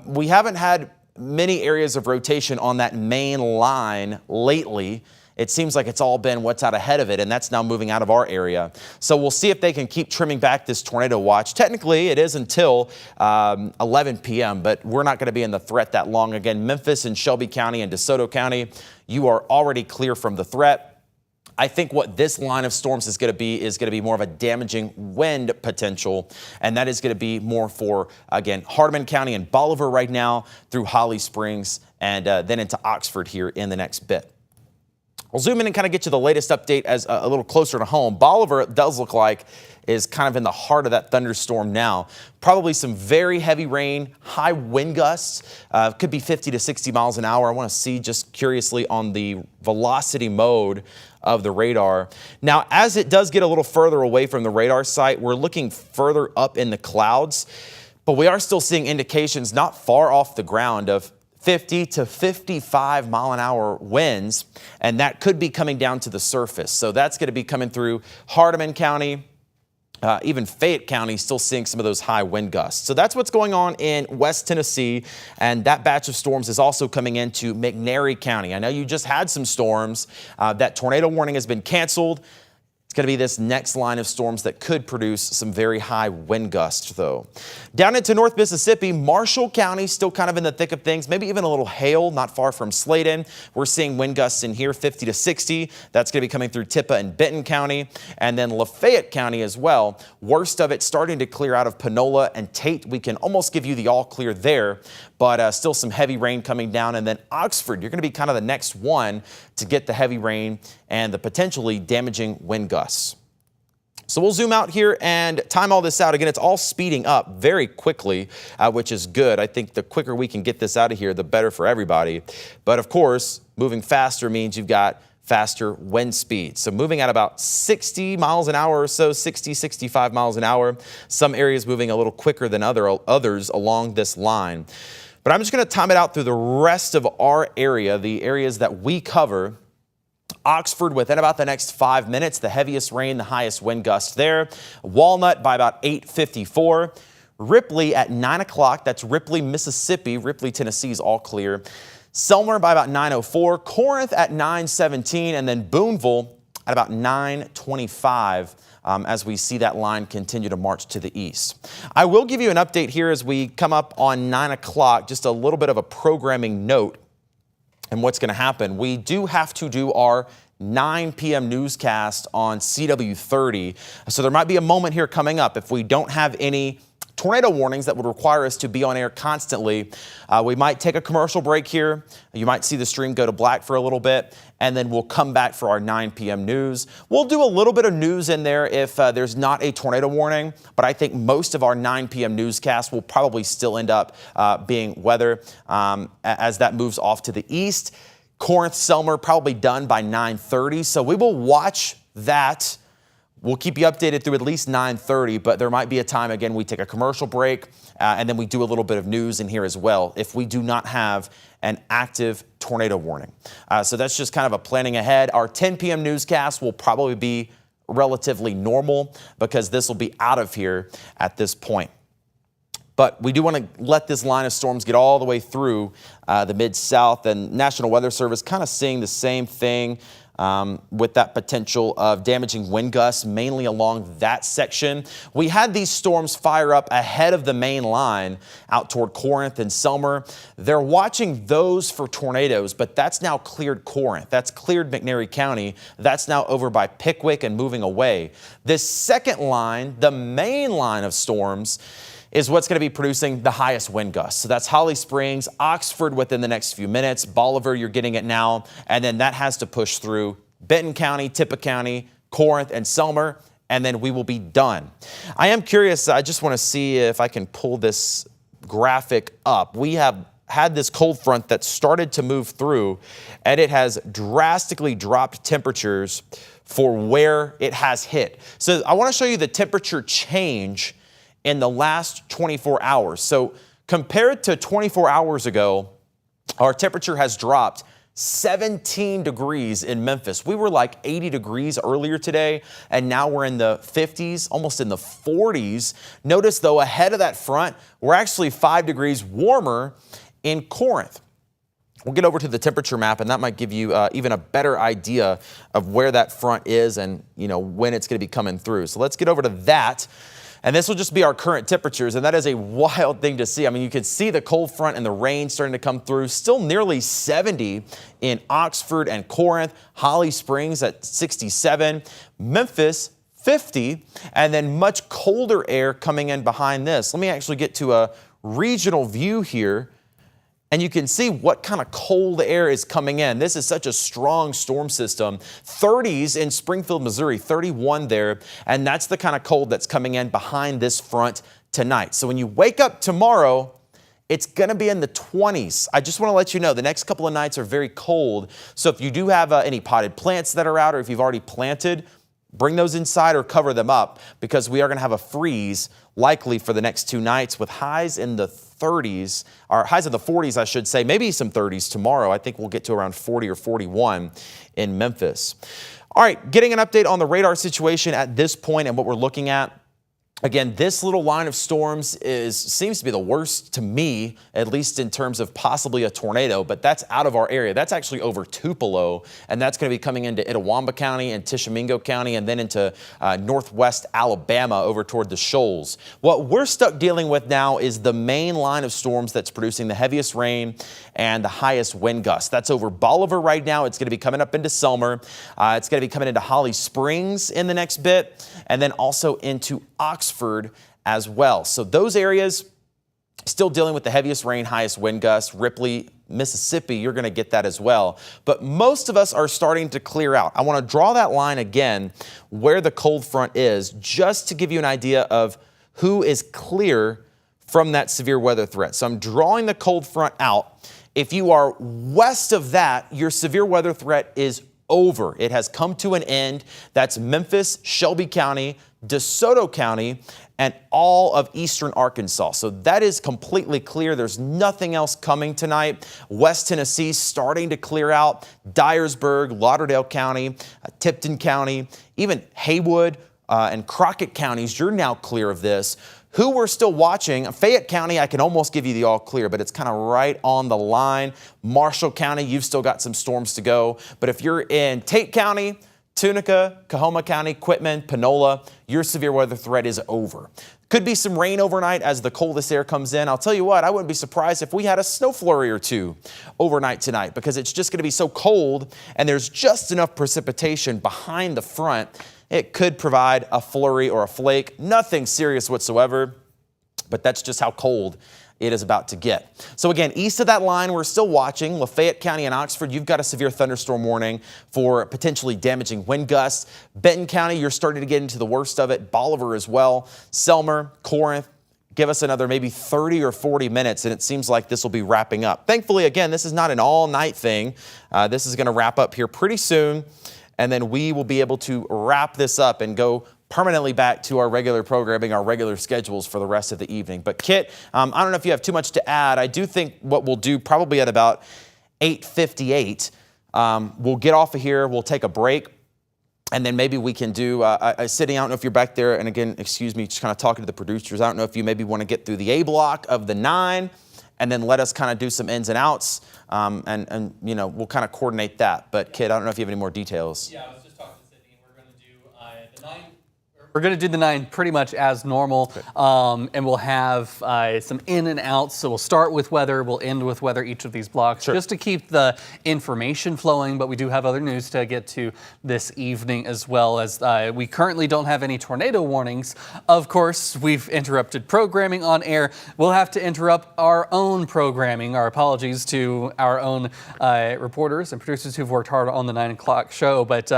we haven't had many areas of rotation on that main line lately. It seems like it's all been what's out ahead of it, and that's now moving out of our area. So we'll see if they can keep trimming back this tornado watch. Technically, it is until 11 p.m., but we're not going to be in the threat that long. Again, Memphis and Shelby County and DeSoto County, you are already clear from the threat. I think what this line of storms is going to be more of a damaging wind potential, and that is going to be more for, again, Hardeman County and Bolivar right now through Holly Springs and then into Oxford here in the next bit. We'll zoom in and kind of get you the latest update as a little closer to home. Bolivar, it does look like, is kind of in the heart of that thunderstorm now. Probably some very heavy rain, high wind gusts, could be 50 to 60 miles an hour. I want to see just curiously on the velocity mode of the radar. Now, as it does get a little further away from the radar site, we're looking further up in the clouds, but we are still seeing indications not far off the ground of 50 to 55 mile an hour winds, and that could be coming down to the surface. So that's going to be coming through Hardeman County, even Fayette County, still seeing some of those high wind gusts. So that's what's going on in West Tennessee, and that batch of storms is also coming into McNairy County. I know you just had some storms. That tornado warning has been canceled. It's going to be this next line of storms that could produce some very high wind gusts, though. Down into North Mississippi, Marshall County still kind of in the thick of things, maybe even a little hail, not far from Sladen. We're seeing wind gusts in here, 50 to 60. That's going to be coming through Tippah and Benton County, and then Lafayette County as well. Worst of it starting to clear out of Panola and Tate. We can almost give you the all clear there, but still some heavy rain coming down. And then Oxford, you're going to be kind of the next one to get the heavy rain and the potentially damaging wind gusts. So we'll zoom out here and time all this out. Again, it's all speeding up very quickly, which is good. I think the quicker we can get this out of here, the better for everybody. But of course, moving faster means you've got faster wind speeds. So moving at about 60 miles an hour or so, 60, 65 miles an hour. Some areas moving a little quicker than others along this line. But I'm just going to time it out through the rest of our area, the areas that we cover. Oxford within about the next 5 minutes, the heaviest rain, the highest wind gust there. Walnut by about 8:54. Ripley at 9 o'clock, that's Ripley, Mississippi. Ripley, Tennessee is all clear. Selmer by about 9:04. Corinth at 9:17, and then Boonville at about 9:25. As we see that line continue to march to the east. I will give you an update here as we come up on 9 o'clock, just a little bit of a programming note and what's going to happen. We do have to do our 9 p.m. newscast on CW30. So there might be a moment here coming up if we don't have any tornado warnings that would require us to be on air constantly. We might take a commercial break here. You might see the stream go to black for a little bit, and then we'll come back for our 9 p.m. news. We'll do a little bit of news in there if there's not a tornado warning, but I think most of our 9 p.m. newscast will probably still end up being weather as that moves off to the east. Corinth, Selmer probably done by 9:30, so we will watch that. We'll keep you updated through at least 9:30, but there might be a time, again, we take a commercial break, and then we do a little bit of news in here as well if we do not have an active tornado warning. So that's just kind of a planning ahead. Our 10 p.m. newscast will probably be relatively normal because this will be out of here at this point. But we do want to let this line of storms get all the way through the Mid-South, and National Weather Service kind of seeing the same thing with that potential of damaging wind gusts, mainly along that section. We had these storms fire up ahead of the main line out toward Corinth and Selmer. They're watching those for tornadoes, but that's now cleared Corinth. That's cleared McNairy County. That's now over by Pickwick and moving away. This second line, the main line of storms, is what's going to be producing the highest wind gusts. So that's Holly Springs, Oxford within the next few minutes. Bolivar, you're getting it now. And then that has to push through Benton County, Tippah County, Corinth, and Selmer. And then we will be done. I am curious. I just want to see if I can pull this graphic up. We have had this cold front that started to move through, and it has drastically dropped temperatures for where it has hit. So I want to show you the temperature change in the last 24 hours. So compared to 24 hours ago, our temperature has dropped 17 degrees in Memphis. We were like 80 degrees earlier today, and now we're in the 50s, almost in the 40s. Notice though, ahead of that front, we're actually 5 degrees warmer in Corinth. We'll get over to the temperature map, and that might give you even a better idea of where that front is and when it's going to be coming through. So let's get over to that. And this will just be our current temperatures, and that is a wild thing to see. I mean, you can see the cold front and the rain starting to come through. Still nearly 70 in Oxford and Corinth. Holly Springs at 67. Memphis, 50. And then much colder air coming in behind this. Let me actually get to a regional view here, and you can see what kind of cold air is coming in. This is such a strong storm system. 30s in Springfield, Missouri, 31 there. And that's the kind of cold that's coming in behind this front tonight. So when you wake up tomorrow, it's going to be in the 20s. I just want to let you know the next couple of nights are very cold. So if you do have any potted plants that are out, or if you've already planted, bring those inside or cover them up, because we are going to have a freeze likely for the next 2 nights with highs in the 30s, or highs in the 40s, I should say, maybe some 30s tomorrow. I think we'll get to around 40 or 41 in Memphis. All right, getting an update on the radar situation at this point and what we're looking at. Again, this little line of storms seems to be the worst to me, at least in terms of possibly a tornado, but that's out of our area. That's actually over Tupelo, and that's going to be coming into Itawamba County and Tishomingo County, and then into northwest Alabama over toward the Shoals. What we're stuck dealing with now is the main line of storms that's producing the heaviest rain and the highest wind gusts. That's over Bolivar right now. It's going to be coming up into Selmer. It's going to be coming into Holly Springs in the next bit, and then also into Oxford as well. So those areas still dealing with the heaviest rain, highest wind gusts. Ripley, Mississippi, you're going to get that as well. But most of us are starting to clear out. I want to draw that line again where the cold front is, just to give you an idea of who is clear from that severe weather threat. So I'm drawing the cold front out. If you are west of that, your severe weather threat is over. It has come to an end. That's Memphis, Shelby County, DeSoto County, and all of eastern Arkansas. So that is completely clear. There's nothing else coming tonight. West Tennessee starting to clear out. Dyersburg, Lauderdale County, Tipton County, even Haywood and Crockett counties, you're now clear of this. Who we're still watching, Fayette County, I can almost give you the all clear, but it's kind of right on the line. Marshall County, you've still got some storms to go. But if you're in Tate County, Tunica, Coahoma County, Quitman, Panola, your severe weather threat is over. Could be some rain overnight as the coldest air comes in. I'll tell you what, I wouldn't be surprised if we had a snow flurry or two overnight tonight, because it's just going to be so cold and there's just enough precipitation behind the front. It could provide a flurry or a flake. Nothing serious whatsoever, but that's just how cold it is about to get. So again, east of that line, we're still watching. Lafayette County and Oxford, you've got a severe thunderstorm warning for potentially damaging wind gusts. Benton County, you're starting to get into the worst of it. Bolivar as well. Selmer, Corinth, give us another maybe 30 or 40 minutes, and it seems like this will be wrapping up. Thankfully, again, this is not an all-night thing. This is going to wrap up here pretty soon, and then we will be able to wrap this up and go permanently back to our regular programming, our regular schedules for the rest of the evening. But Kit, I don't know if you have too much to add. I do think what we'll do probably at about 8:58, we'll get off of here, we'll take a break. And then maybe we can do, Sydney, I don't know if you're back there, and again, excuse me, just kind of talking to the producers. I don't know if you maybe want to get through the A block of the 9 and then let us kind of do some ins and outs, and you know, we'll kind of coordinate that. But Kid, I don't know if you have any more details. Yeah, I was just talking to Sydney. We're going to do the 9. We're going to do the 9 pretty much as normal, and we'll have some in and outs. So we'll start with weather, we'll end with weather, each of these blocks, just to keep the information flowing. But we do have other news to get to this evening, as well as we currently don't have any tornado warnings. Of course, we've interrupted programming on air. We'll have to interrupt our own programming. Our apologies to our own reporters and producers who've worked hard on the 9 o'clock show. But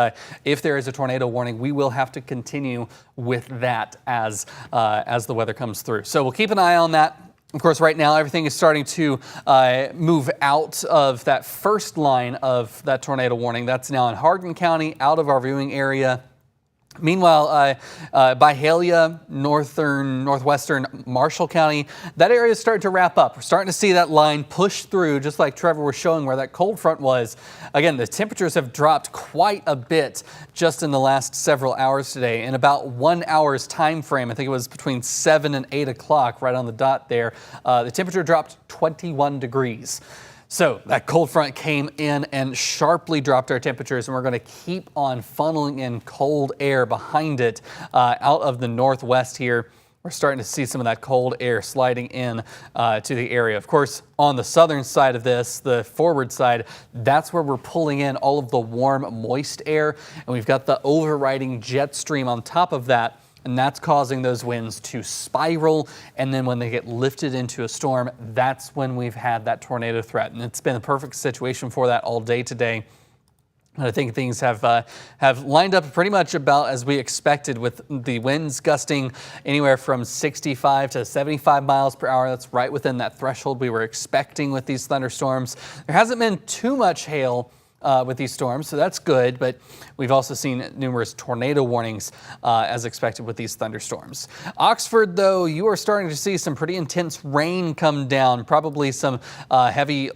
if there is a tornado warning, we will have to continue with that as the weather comes through. So we'll keep an eye on that. Of course, right now, everything is starting to move out of that first line of that tornado warning. That's now in Hardin County, out of our viewing area. Meanwhile, Byhalia, northwestern Marshall County, that area is starting to wrap up. We're starting to see that line push through, just like Trevor was showing where that cold front was. Again, the temperatures have dropped quite a bit just in the last several hours today. In about 1 hour's time frame, I think it was between 7 and 8 o'clock, right on the dot there, the temperature dropped 21 degrees. So that cold front came in and sharply dropped our temperatures, and we're going to keep on funneling in cold air behind it out of the northwest here. We're starting to see some of that cold air sliding in to the area. Of course, on the southern side of this, the forward side, that's where we're pulling in all of the warm, moist air, and we've got the overriding jet stream on top of that. And that's causing those winds to spiral. And then when they get lifted into a storm, that's when we've had that tornado threat. And it's been a perfect situation for that all day today. And I think things have lined up pretty much about as we expected, with the winds gusting anywhere from 65 to 75 miles per hour. That's right within that threshold we were expecting with these thunderstorms. There hasn't been too much hail with these storms, so that's good, but we've also seen numerous tornado warnings as expected with these thunderstorms. Oxford, though, you are starting to see some pretty intense rain come down, probably some heavy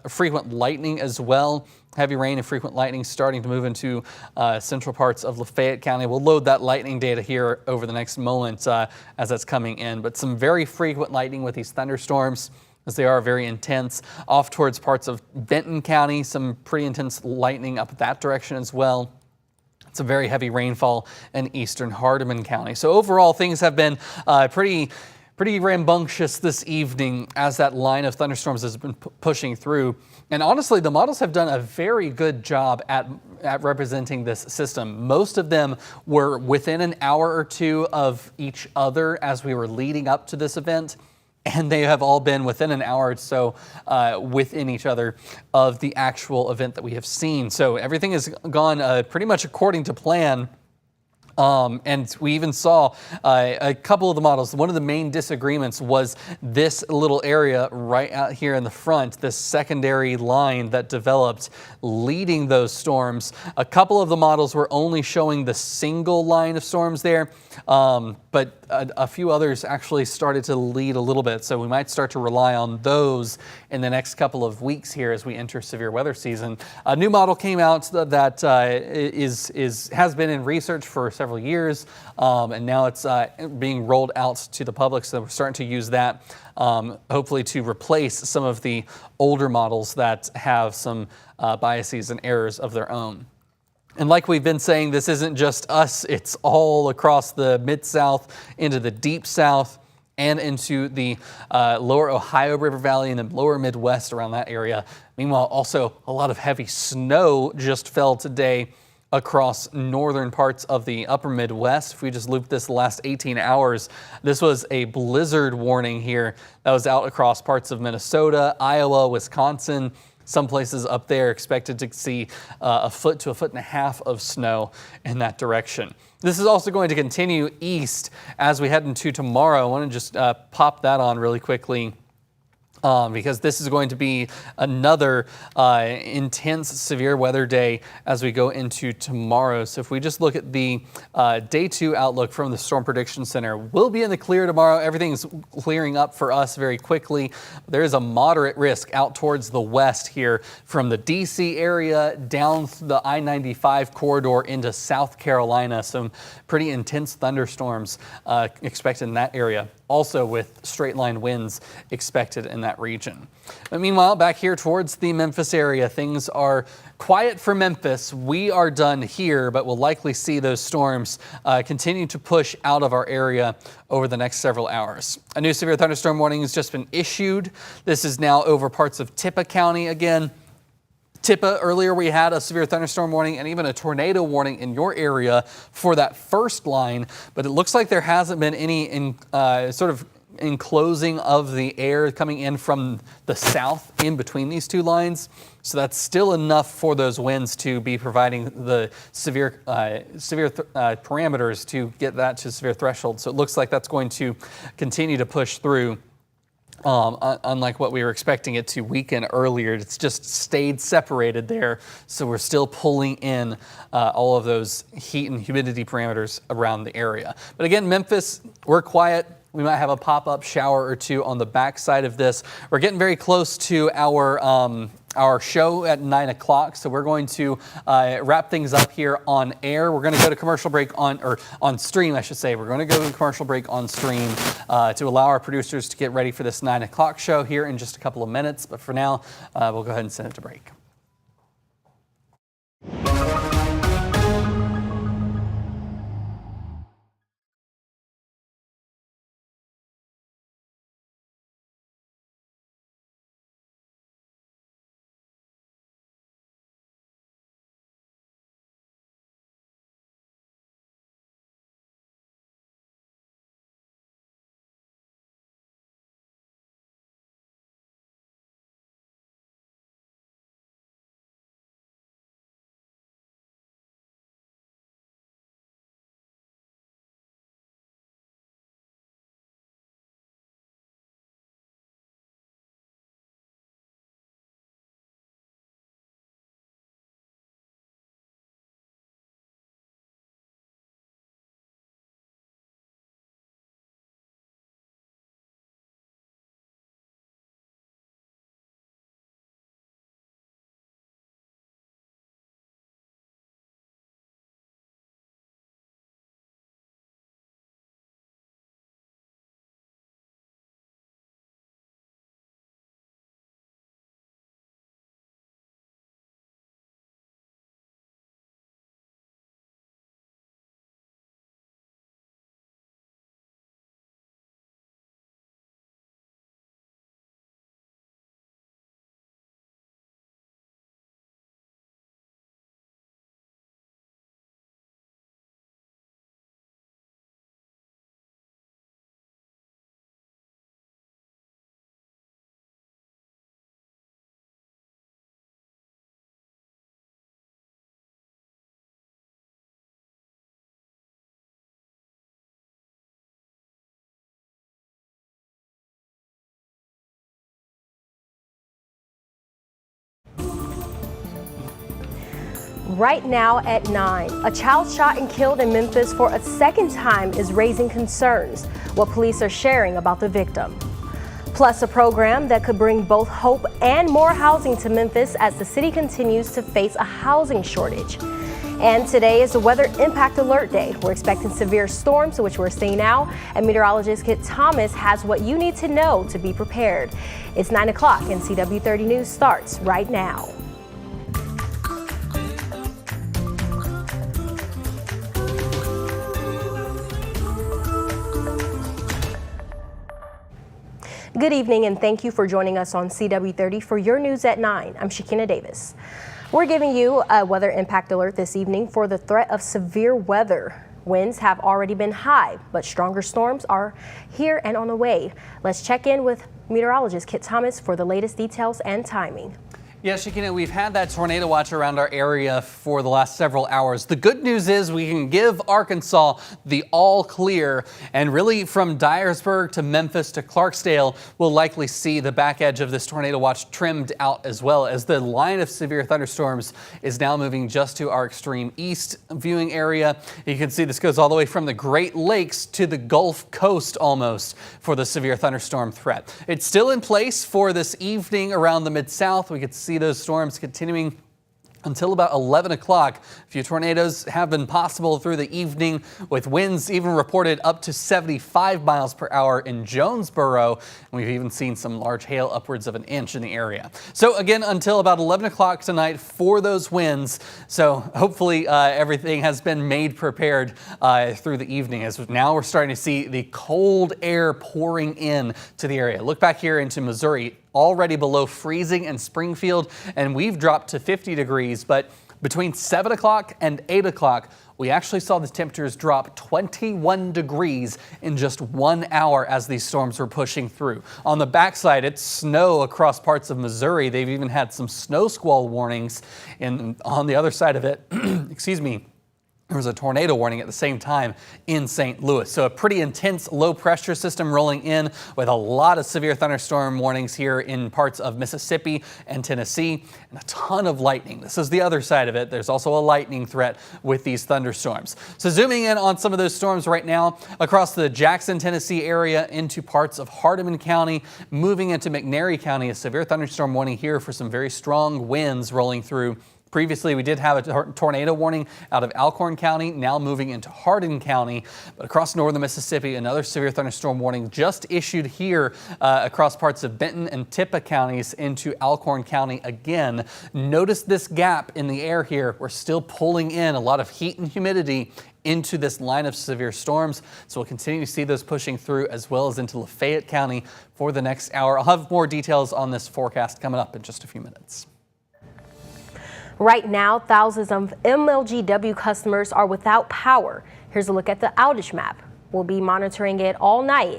frequent lightning as well. Heavy rain and frequent lightning starting to move into central parts of Lafayette County. We'll load that lightning data here over the next moment as that's coming in, but some very frequent lightning with these thunderstorms, as they are very intense. Off towards parts of Benton County, some pretty intense lightning up that direction as well. It's a very heavy rainfall in eastern Hardeman County. So overall, things have been pretty rambunctious this evening as that line of thunderstorms has been pushing through. And honestly, the models have done a very good job at representing this system. Most of them were within an hour or two of each other as we were leading up to this event. And they have all been within an hour or so within each other of the actual event that we have seen. So everything has gone pretty much according to plan. And we even saw a couple of the models. One of the main disagreements was this little area right out here in the front, this secondary line that developed leading those storms. A couple of the models were only showing the single line of storms there, but a few others actually started to lead a little bit. So we might start to rely on those in the next couple of weeks here as we enter severe weather season. A new model came out that has been in research for several years, and now it's being rolled out to the public. So we're starting to use that, hopefully to replace some of the older models that have some biases and errors of their own. And like we've been saying, this isn't just us, it's all across the Mid-South, into the Deep South, and into the lower Ohio River Valley and the lower Midwest around that area. Meanwhile, also a lot of heavy snow just fell today across northern parts of the upper Midwest. If we just loop this the last 18 hours, this was a blizzard warning here that was out across parts of Minnesota, Iowa, Wisconsin. Some places up there expected to see a foot to a foot and a half of snow in that direction. This is also going to continue east as we head into tomorrow. I want to just pop that on really quickly. because this is going to be another intense severe weather day as we go into tomorrow. So if we just look at the day 2 outlook from the Storm Prediction Center, we'll be in the clear tomorrow. Everything's clearing up for us very quickly. There is a moderate risk out towards the west here from the DC area down the I-95 corridor into South Carolina. Some pretty intense thunderstorms expected in that area. Also with straight line winds expected in that region. But meanwhile, back here towards the Memphis area, things are quiet for Memphis. We are done here, but we'll likely see those storms continue to push out of our area over the next several hours. A new severe thunderstorm warning has just been issued. This is now over parts of Tippah County again. Tippah, earlier we had a severe thunderstorm warning and even a tornado warning in your area for that first line, but it looks like there hasn't been any sort of enclosing of the air coming in from the south in between these two lines. So that's still enough for those winds to be providing the severe parameters to get that to severe threshold. So it looks like that's going to continue to push through. Unlike what we were expecting it to weaken earlier, it's just stayed separated there. So we're still pulling in all of those heat and humidity parameters around the area. But again, Memphis, we're quiet. We might have a pop-up shower or two on the backside of this. We're getting very close to our show at 9 o'clock, so we're going to wrap things up here on air. We're going to go to commercial break on stream, I should say. We're going to go to commercial break on stream to allow our producers to get ready for this 9 o'clock show here in just a couple of minutes. But for now, we'll go ahead and send it to break. Right now at 9, a child shot and killed in Memphis for a second time is raising concerns. What police are sharing about the victim. Plus a program that could bring both hope and more housing to Memphis as the city continues to face a housing shortage. And today is the Weather Impact Alert Day. We're expecting severe storms, which we're seeing now, and meteorologist Kit Thomas has what you need to know to be prepared. It's 9 o'clock and CW30 News starts right now. Good evening and thank you for joining us on CW30 for your news at 9. I'm Shakina Davis. We're giving you a weather impact alert this evening for the threat of severe weather. Winds have already been high, but stronger storms are here and on the way. Let's check in with meteorologist Kit Thomas for the latest details and timing. Yeah, Shakina, we've had that tornado watch around our area for the last several hours. The good news is we can give Arkansas the all clear, and really from Dyersburg to Memphis to Clarksdale, we'll likely see the back edge of this tornado watch trimmed out, as well as the line of severe thunderstorms is now moving just to our extreme east viewing area. You can see this goes all the way from the Great Lakes to the Gulf Coast almost for the severe thunderstorm threat. It's still in place for this evening around the Mid-South. We could see those storms continuing until about 11 o'clock. A few tornadoes have been possible through the evening, with winds even reported up to 75 miles per hour in Jonesboro. And we've even seen some large hail upwards of an inch in the area. So again, until about 11 o'clock tonight for those winds. So hopefully everything has been made prepared through the evening, as now we're starting to see the cold air pouring in to the area. Look back here into Missouri, already below freezing in Springfield, and we've dropped to 50 degrees. But between 7 o'clock and 8 o'clock, we actually saw the temperatures drop 21 degrees in just 1 hour as these storms were pushing through. On the backside, it's snow across parts of Missouri. They've even had some snow squall warnings. And on the other side of it, excuse me, there was a tornado warning at the same time in St. Louis. So a pretty intense low pressure system rolling in with a lot of severe thunderstorm warnings here in parts of Mississippi and Tennessee, and a ton of lightning. This is the other side of it. There's also a lightning threat with these thunderstorms. So zooming in on some of those storms right now across the Jackson, Tennessee area into parts of Hardeman County, moving into McNairy County, a severe thunderstorm warning here for some very strong winds rolling through. Previously, we did have a tornado warning out of Alcorn County, now moving into Hardin County. But across northern Mississippi, another severe thunderstorm warning just issued here across parts of Benton and Tippah counties into Alcorn County again. Notice this gap in the air here. We're still pulling in a lot of heat and humidity into this line of severe storms. So we'll continue to see those pushing through, as well as into Lafayette County for the next hour. I'll have more details on this forecast coming up in just a few minutes. Right now, thousands of MLGW customers are without power. Here's a look at the outage map. We'll be monitoring it all night